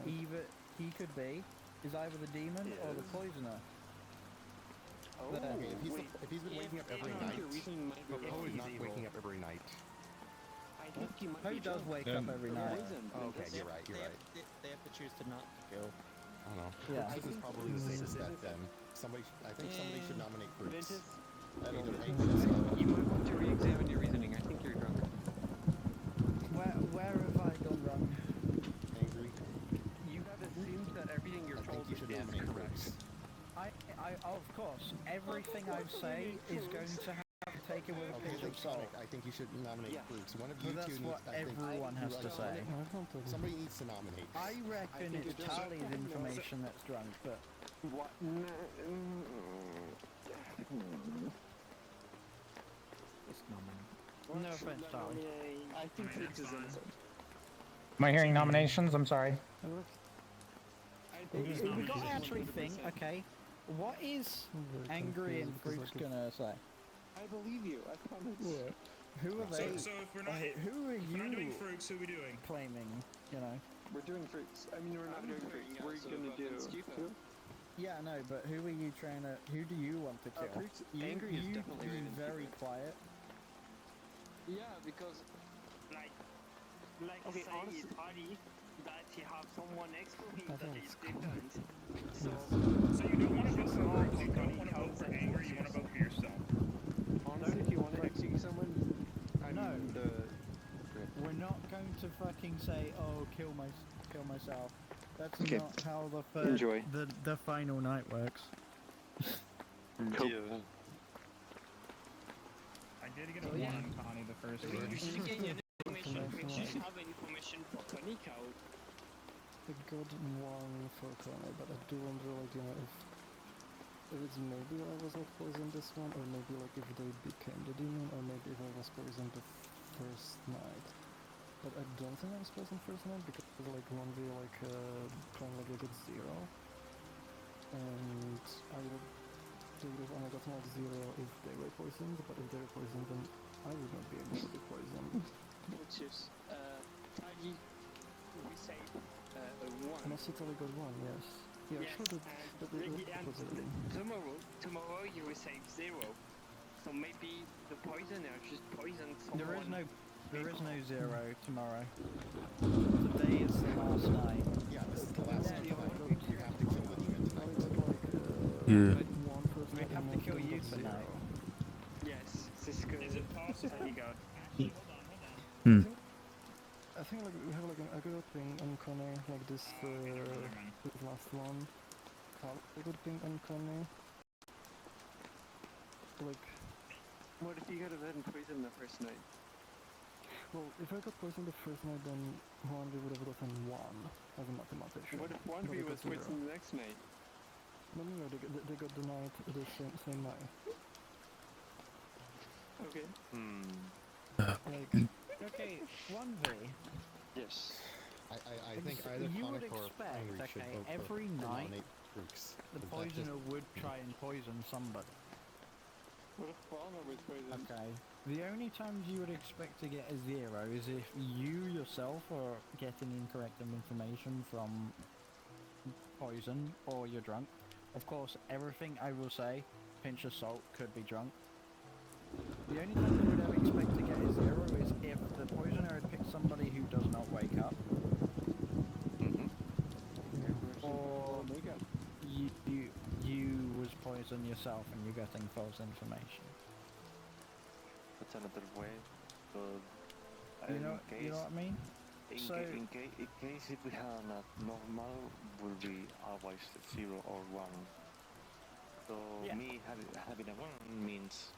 either he could be is either the demon or the poisoner. Oh, Okay, if he's been waking up every night, your reasoning might be but Poe is wrong. not waking up every night. I think he might Who be does drunk. wake up every night? Okay, you're right. You're right. They have to choose to not kill. I don't know. Yeah. Brooks is probably the safest bet then. I think somebody should nominate Brooks. Ventus, Either Angry or you might want to re-examine your reasoning. I think you're drunk. Where have I gone wrong? Angry. You have assumed that everything you're told You should is nominate correct. Brooks. Of course, everything I say is going to have to take it with a Okay, pinch so of salt. Sonic, I think you should nominate Brooks. One of you But that's two what needs. I think everyone has to say. Somebody needs to nominate. I reckon it's Charlie's information that's drunk, but What? no offense, Charlie. I think Fruits is innocent. Am I hearing nominations? I'm sorry. We got to actually think, okay, what is Angry and Fruits gonna say? I believe you. I promise. Who are they? So if we're not, Who are if we're not doing you fruits, who are we doing? claiming, you know? We're doing Fruits. I mean, we're not doing Fruits. We're gonna do. Who? Yeah, no, but who are you trying to, who do you want to kill? Fruits- Angry is definitely be right in very secret. quiet. Yeah, because like Okay, say honestly- it's funny that he have someone next to him that is different. So you don't want to vote for Brooks, you don't want to vote for Angry, you want to vote for yourself. Honestly, if you want to execute someone, No. We're not going to fucking say, oh, kill myself. That's Okay. not how Enjoy. the final night works. Cool. I did get a 1 on Connie the first You game. should get your information. We should have information for Kanika. I got one for Connor, but I do wonder, like, you know, if if it's maybe I was like poisoned this one, or maybe like if they became the demon, or maybe if I was poisoned the first night. But I don't think I was poisoned first night because like 1v like Clone like I got 0, and they would have only gotten like 0 if they were poisoned, but if they were poisoned then I would not be able to be poisoned. Which is, Tagi, we say, a 1. And also Tali got 1, yes. Yeah, Yes, sure, but Ricky, and was it? tomorrow you receive 0. So maybe the poisoner just poisoned someone. There is no 0 tomorrow. Today is the last night. Yeah, this is the last night. You have to kill the demon tonight. Yeah. We have to kill you tonight. Yes, this is good. Is it possible you got? Hmm. I think like we have like a good ping on Connie, like this last one. A good ping on Connie. Like, What if you got gotten poisoned the first night? well, if I got poisoned the first night, then Wandy would have gotten 1 as a mathematician. What if one But of I you got was 0. poisoned the next night? No, they got the night, the same night. Okay. Like, Okay, 1v. Yes. I think either You would Conic or expect, Angry should okay, vote for every night nominate Brooks. the But that poisoner just- would try and poison somebody. What if Walner was poisoned? Okay. The only times you would expect to get a 0 is if you yourself are getting incorrect information from poison or you're drunk. Of course, everything I will say, pinch of salt, could be drunk. The only time you would ever expect to get a 0 is if the poisoner had picked somebody who does not wake up. Or you was poisoned yourself and you're getting false information. That's another way. So, You know what I mean? In case if we have not normal, will be always 0 or 1. So Yeah. me having a 1 means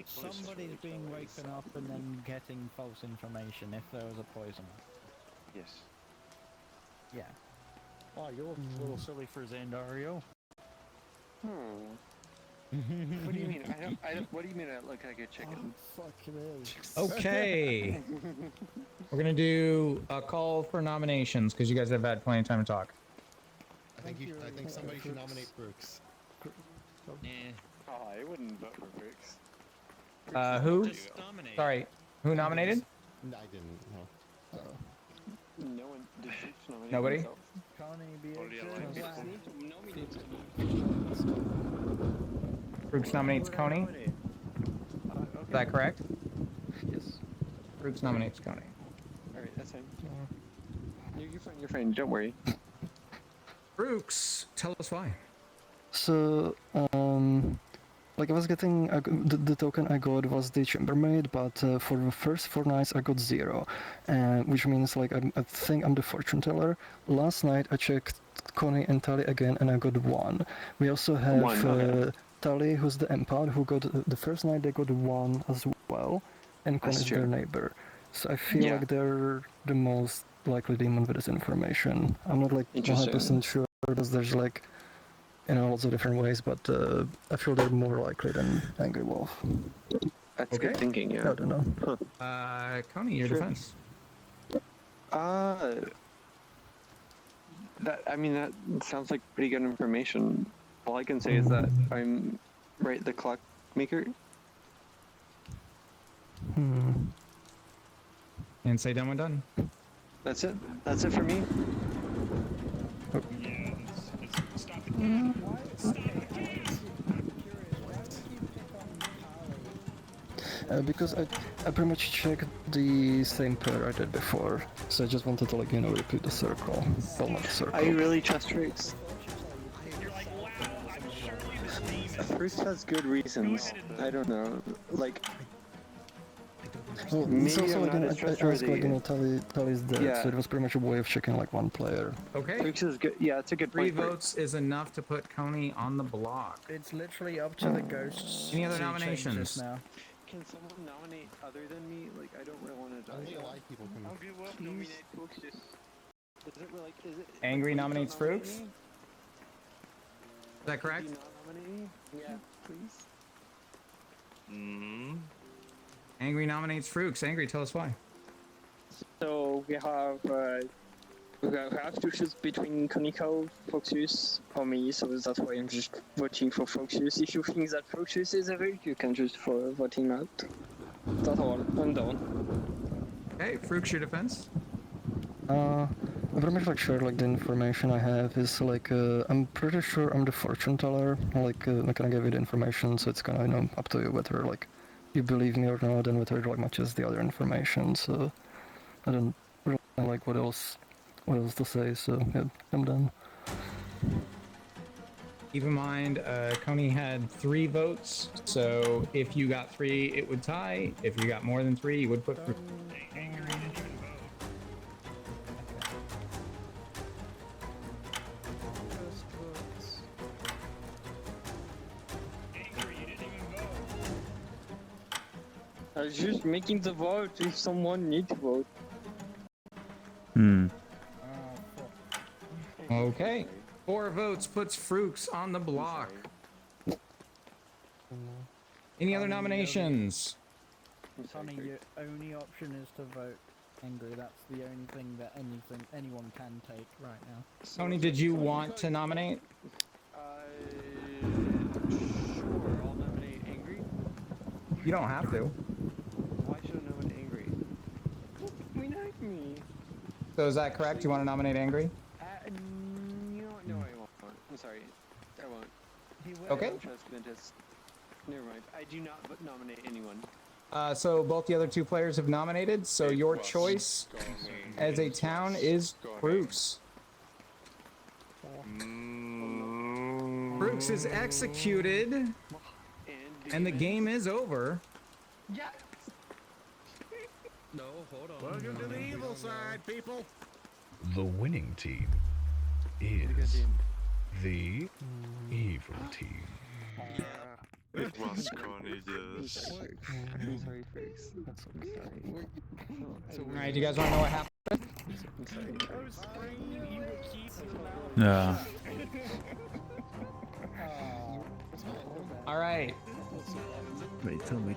Somebody's being waken up and then getting false information if there was a poison. Yes. Yeah. Oh, you're a little silly for Zandario. What do you mean? What do you mean I look like a chicken? Fuck it. Okay. We're going to do a call for nominations because you guys have had plenty of time to talk. I think somebody should nominate Brooks. Oh, I wouldn't vote for Brooks. Who? Just nominate. Sorry. Who nominated? No, I didn't. No. Sorry. No one did nominate Nobody? himself. Brooks nominates Coney. Is that correct? Yes. Brooks nominates Coney. Alright, that's fine. You're fine, don't worry. Brooks, tell us why. So, like I was getting the token I got was the chambermaid, but for the first 4 nights I got 0, which means like I think I'm the fortune teller. Last night I checked Connie and Tali again, and I got 1. We also have Tali, who's the empath, who got the first night they got 1 as well, and Connie's their neighbor. So I feel like they're the most likely demon with this information. I'm not like 100% sure because there's like, you know, lots of different ways, but I feel they're more likely than Angry Wolf. That's good thinking, yeah. I don't know. Coney, your defense. That sounds like pretty good information. All I can say is that I'm the clockmaker. And say done when done. That's it. That's it for me. Because I pretty much checked the same pair I did before, so I just wanted to like, you know, repeat the circle. Well, not the circle. I really trust Fruits. Fruits has good reasons. I don't know, like... Well, maybe it's also I'm like, not I as asked, trustworthy. like, you know, Tali's dead, so it was pretty much a way of checking like one player. Okay. Fruits is good. Yeah, it's a good 3 point. votes is enough to put Coney on the block. It's literally up to the ghosts. Any other to change this nominations? now. Can someone nominate other than me? Like, I don't really want to die. Only alive people can. I'll give up. Nominate Fruits. Is it like? Is it? Angry like, nominates nominate Fruits? me? Is that correct? Could you Nominee? Yeah, please. Angry nominates Frooks. Angry, tell us why. So we have to choose between Koniko, Foxus, or me. So that's why I'm just voting for Foxus. If you think that Foxus is a vote, you can just vote him out. That's all. I'm done. Okay, Frooks, your defense. I'm pretty much like sure like the information I have is like I'm pretty sure I'm the fortune teller. Like I'm gonna give you the information, so it's kind of up to you whether like you believe me or not, and whether it like matches the other information. So I don't really know, like what else to say. So yeah, I'm done. Keep in mind, Coney had 3 votes, so if you got 3, it would tie. If you got more than 3, you would put. I was just making the vote if someone needs to vote. Okay. 4 votes puts Frooks on the block. Any other nominations? Sonny, your only option is to vote angry. That's the only thing that anyone can take right now. Tony, did you want to nominate? Sure, I'll nominate Angry. You don't have to. Why should I nominate Angry? Nominate me. So is that correct? You want to nominate Angry? No, I won't. I'm sorry. I won't. Okay. I don't trust Ventus. Never mind. I do not nominate anyone. So both the other 2 players have nominated, so your choice as a town is Frooks. Frooks is executed, and the game is over. Yeah. No, hold on. Welcome to the evil side, people. The winning team is the evil team. It was Connie, yes. I'm sorry, Frooks. That's sorry. Alright, you guys want to know what happened? I'm sorry. I was spraying you would keep Yeah. Alright. Wait, tell me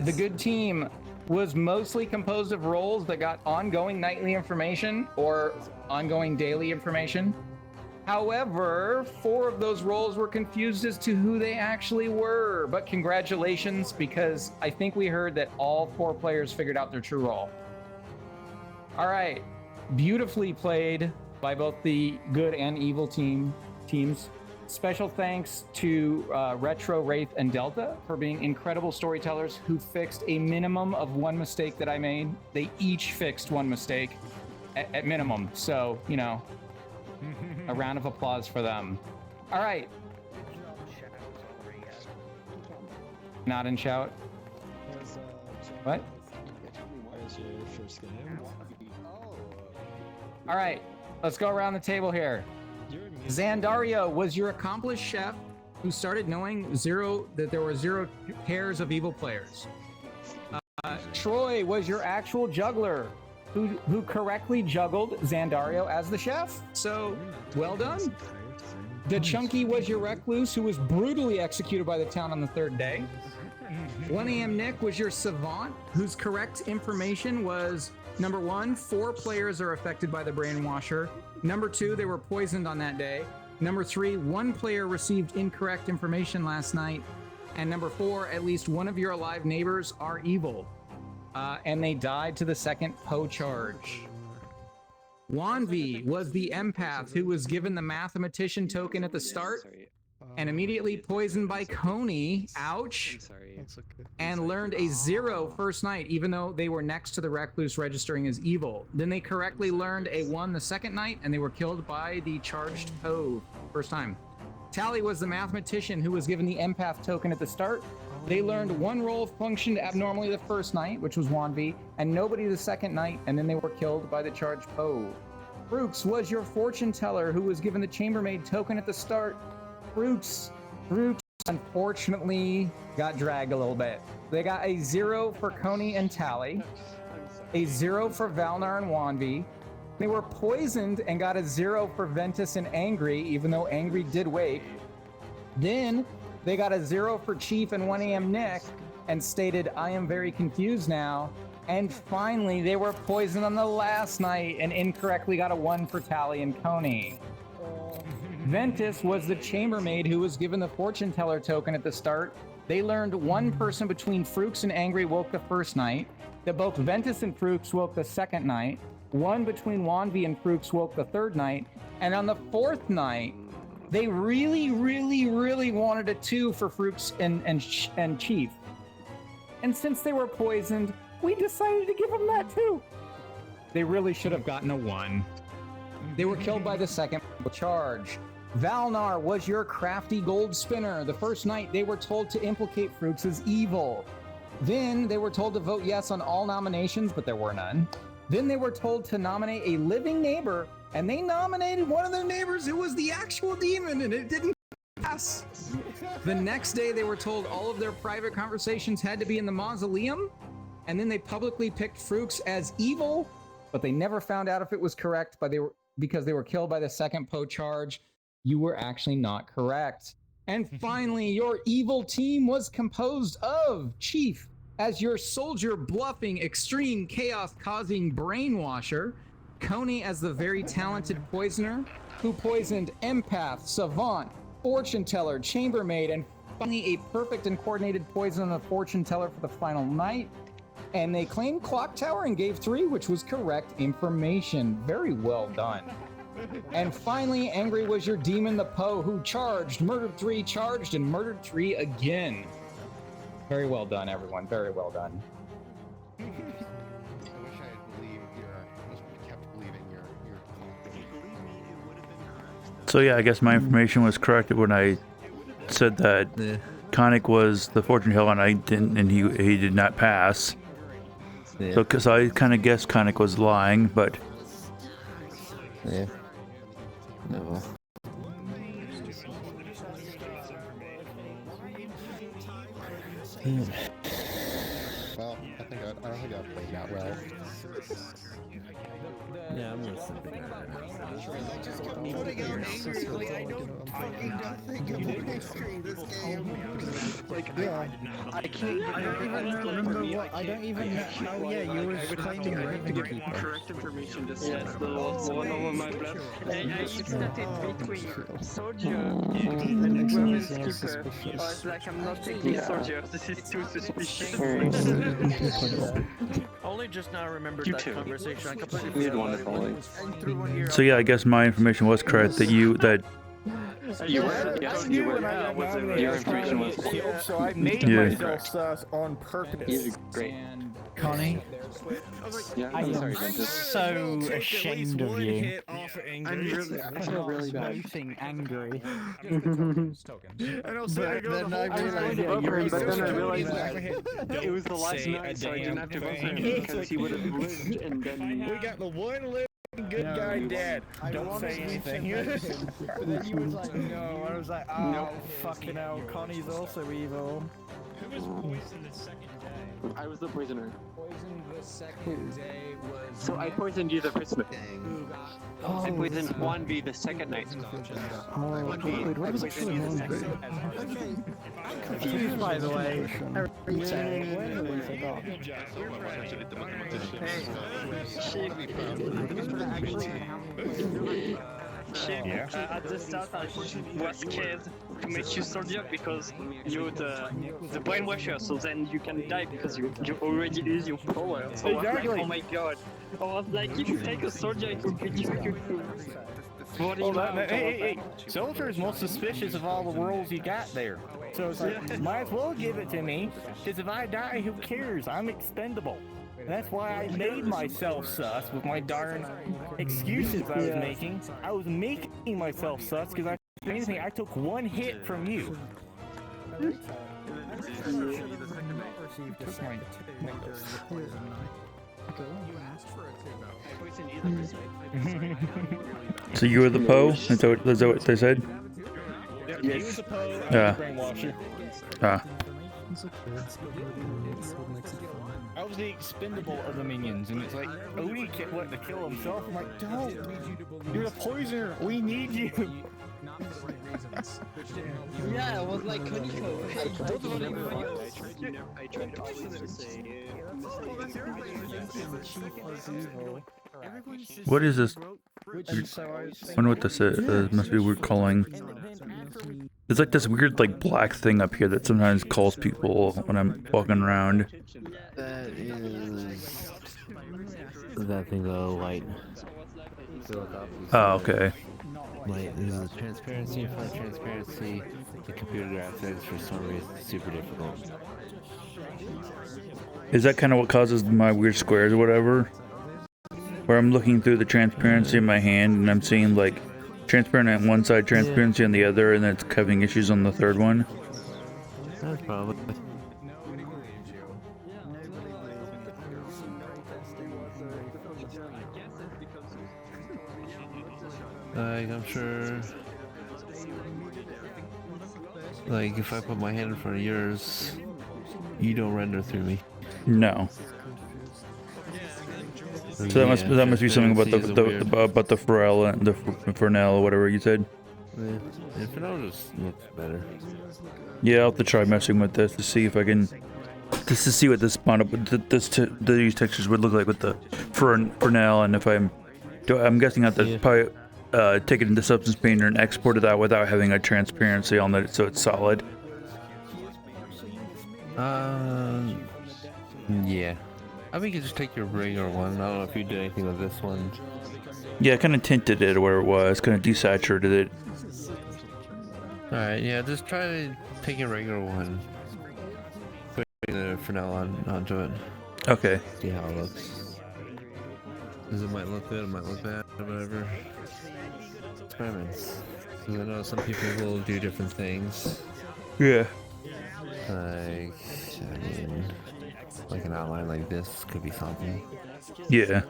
The good team was mostly composed of roles that got ongoing nightly information or ongoing daily information. However, 4 of those roles were confused as to who they actually were. But congratulations, because I think we heard that all 4 players figured out their true role. All right, beautifully played by both the good and evil teams. Special thanks to Retro, Wraith, and Delta for being incredible storytellers who fixed a minimum of 1 mistake that I made. They each fixed 1 mistake at minimum. So, you know, a round of applause for them. All right. Not in shout. What? All right, let's go around the table here. Zandario was your accomplished chef who started knowing that there were 0 pairs of evil players. Troy was your actual juggler who correctly juggled Zandario as the chef. So, well done. The Chunky was your recluse who was brutally executed by the town on the 3rd day. 1 AM Nick was your savant whose correct information was number 1, 4 players are affected by the brainwasher. Number 2, they were poisoned on that day. Number 3, 1 player received incorrect information last night. And number 4, at least one of your alive neighbors are evil. And they died to the 2nd PO charge. Wanvi was the empath who was given the mathematician token at the start and immediately poisoned by Coney, ouch, and learned a 0 first night, even though they were next to the recluse registering as evil. Then they correctly learned a 1 the 2nd night, and they were killed by the charged PO first time. Tally was the mathematician who was given the empath token at the start. They learned 1 role functioned abnormally the first night, which was Wanvi, and nobody the 2nd night, and then they were killed by the charged PO. Brooks was your fortune teller who was given the chambermaid token at the start. Brooks unfortunately got dragged a little bit. They got a 0 for Coney and Tally, a 0 for Valnar and Wanvi. They were poisoned and got a 0 for Ventus and Angry, even though Angry did wake. Then they got a 0 for Chief and 1 AM Nick and stated, I am very confused now. And finally, they were poisoned on the last night and incorrectly got a 1 for Tally and Coney. Ventus was the chambermaid who was given the fortune teller token at the start. They learned one person between Frooks and Angry woke the first night, that both Ventus and Frooks woke the second night, one between Wanvi and Frooks woke the third night, and on the fourth night, they really wanted a 2 for Frooks and Chief. And since they were poisoned, we decided to give them that too. They really should have gotten a 1. They were killed by the second charge. Valnar was your crafty gold spinner. The first night they were told to implicate Frooks as evil. Then they were told to vote yes on all nominations, but there were none. Then they were told to nominate a living neighbor, and they nominated one of their neighbors who was the actual demon, and it didn't pass. The next day they were told all of their private conversations had to be in the mausoleum, and then they publicly picked Frooks as evil, but they never found out if it was correct, but because they were killed by the second Poe charge. You were actually not correct. And finally, your evil team was composed of Chief as your soldier bluffing, extreme chaos causing brainwasher, Coney as the very talented poisoner who poisoned empath, savant, fortune teller, chambermaid, and finally a perfect and coordinated poison on the fortune teller for the final night. And they claimed Clocktower and gave 3, which was correct information. Very well done. And finally, Angry was your demon, the Poe, who charged, murdered 3, charged, and murdered 3 again. Very well done, everyone. Very well done. I wish I had kept believing your So yeah, I guess my information was correct when I said that Conic was the fortune teller and I didn't, and he did not pass. Yeah. So because I kind of guessed Conic was lying, but yeah. No. Well, I don't think I played that well. Yeah, I'm gonna sit there. I don't even remember what. I don't even know. Oh yeah, you were claiming Raven. Correct information this yes, the one over my blood. I started between soldier and Rumpelstilskin. I was like, I'm not taking soldier. This is too suspicious. Only just now remembered that conversation. I completely We had wonderful. so yeah, I guess my information was correct that you were, yes, you were. Your information was killed, so I made myself sus on purpose. Great. Connie, Yeah, I I'm am sorry, Ventus. so ashamed of you. I feel really bad. Angry. And also, I go Then I realized, but then I realized it was the last night, so I didn't have to vote for him because he would have lived, and then we got the one living good guy dead. Don't say anything. But then he was like, no. I was like, oh, Nope. fucking hell. Connie's also evil. Who was poisoned the second day? I was the poisoner. Poisoned the second day was. So I poisoned you the first night. Oh, I poisoned 1v the second night. Wait, what was I poisoned you the second Okay, I'm confused, by the way. At the start, I was scared to make you soldier because you're the brainwasher, so then you can die because you already use your power. So I was like, oh my god. I was like, if you take a soldier, it would be difficult to vote him out. Hey. Soldier is most suspicious of all the roles you got there. So it's like, might as well give it to me, because if I die, who cares? I'm expendable. And that's why I made myself sus with my darn excuses I was making. I was making myself sus because if anything, I took 1 hit from you. so you were the Poe? Is that what they said? He was the Poe, Yeah. brainwasher. Ah. I was the expendable of the minions, and it's like, Odie wanted to kill himself. I'm like, don't! You're the poisoner! We need you! not for the right reasons, which didn't help you. Yeah, it was like Koniko. Hey, don't worry about you. I tried always to say What is this? And so I was I wonder what this is. Must be weird calling. There's like this weird like black thing up here that sometimes calls people when I'm walking around. That is that thing though, light. Oh, okay. Light. This is transparency. For transparency, the computer graphics for some reason is super difficult. Is that kind of what causes my weird squares or whatever? Where I'm looking through the transparency in my hand and I'm seeing like transparent on one side, transparency on the other, and then it's having issues on the third one. That's probably. Like, I'm sure. Like, if I put my hand in front of yours, you don't render through me. No. So that must be something about the Pharrell and the Fernell or whatever you said. Yeah, Fernell just looks better. Yeah, I'll have to try messing with this to see if I can, just to see what this these textures would look like with the Fernell, and if I'm guessing I have to probably take it into Substance Painter and export it out without having a transparency on it, so it's solid. Yeah. I think you just take your regular one. I don't know if you did anything with this one. Yeah, I kind of tinted it where it was, kind of desaturated it. Alright, yeah, just try to take your regular one. Put the Fernell onto it. Okay. See how it looks. Because it might look good, it might look bad, or whatever. Experiments. Because I know some people will do different things. Yeah. Like, I mean, like an outline like this could be something. Yeah.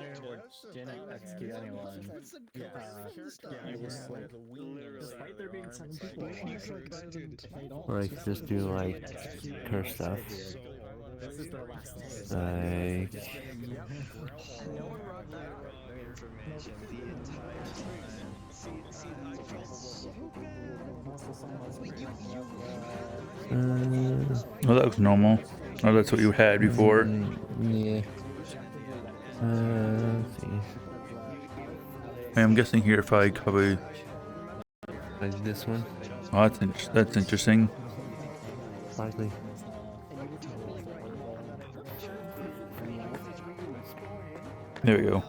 Or I could just do like curse stuff. Like well, that looks normal. Oh, that's what you had before. Yeah. Let's see. I'm guessing here if I probably like this one. Oh, that's interesting. Likely. There we go.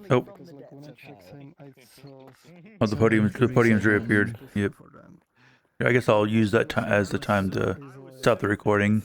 Oh. Oh, the podium's reappeared. Yep. I guess I'll use that as the time to stop the recording.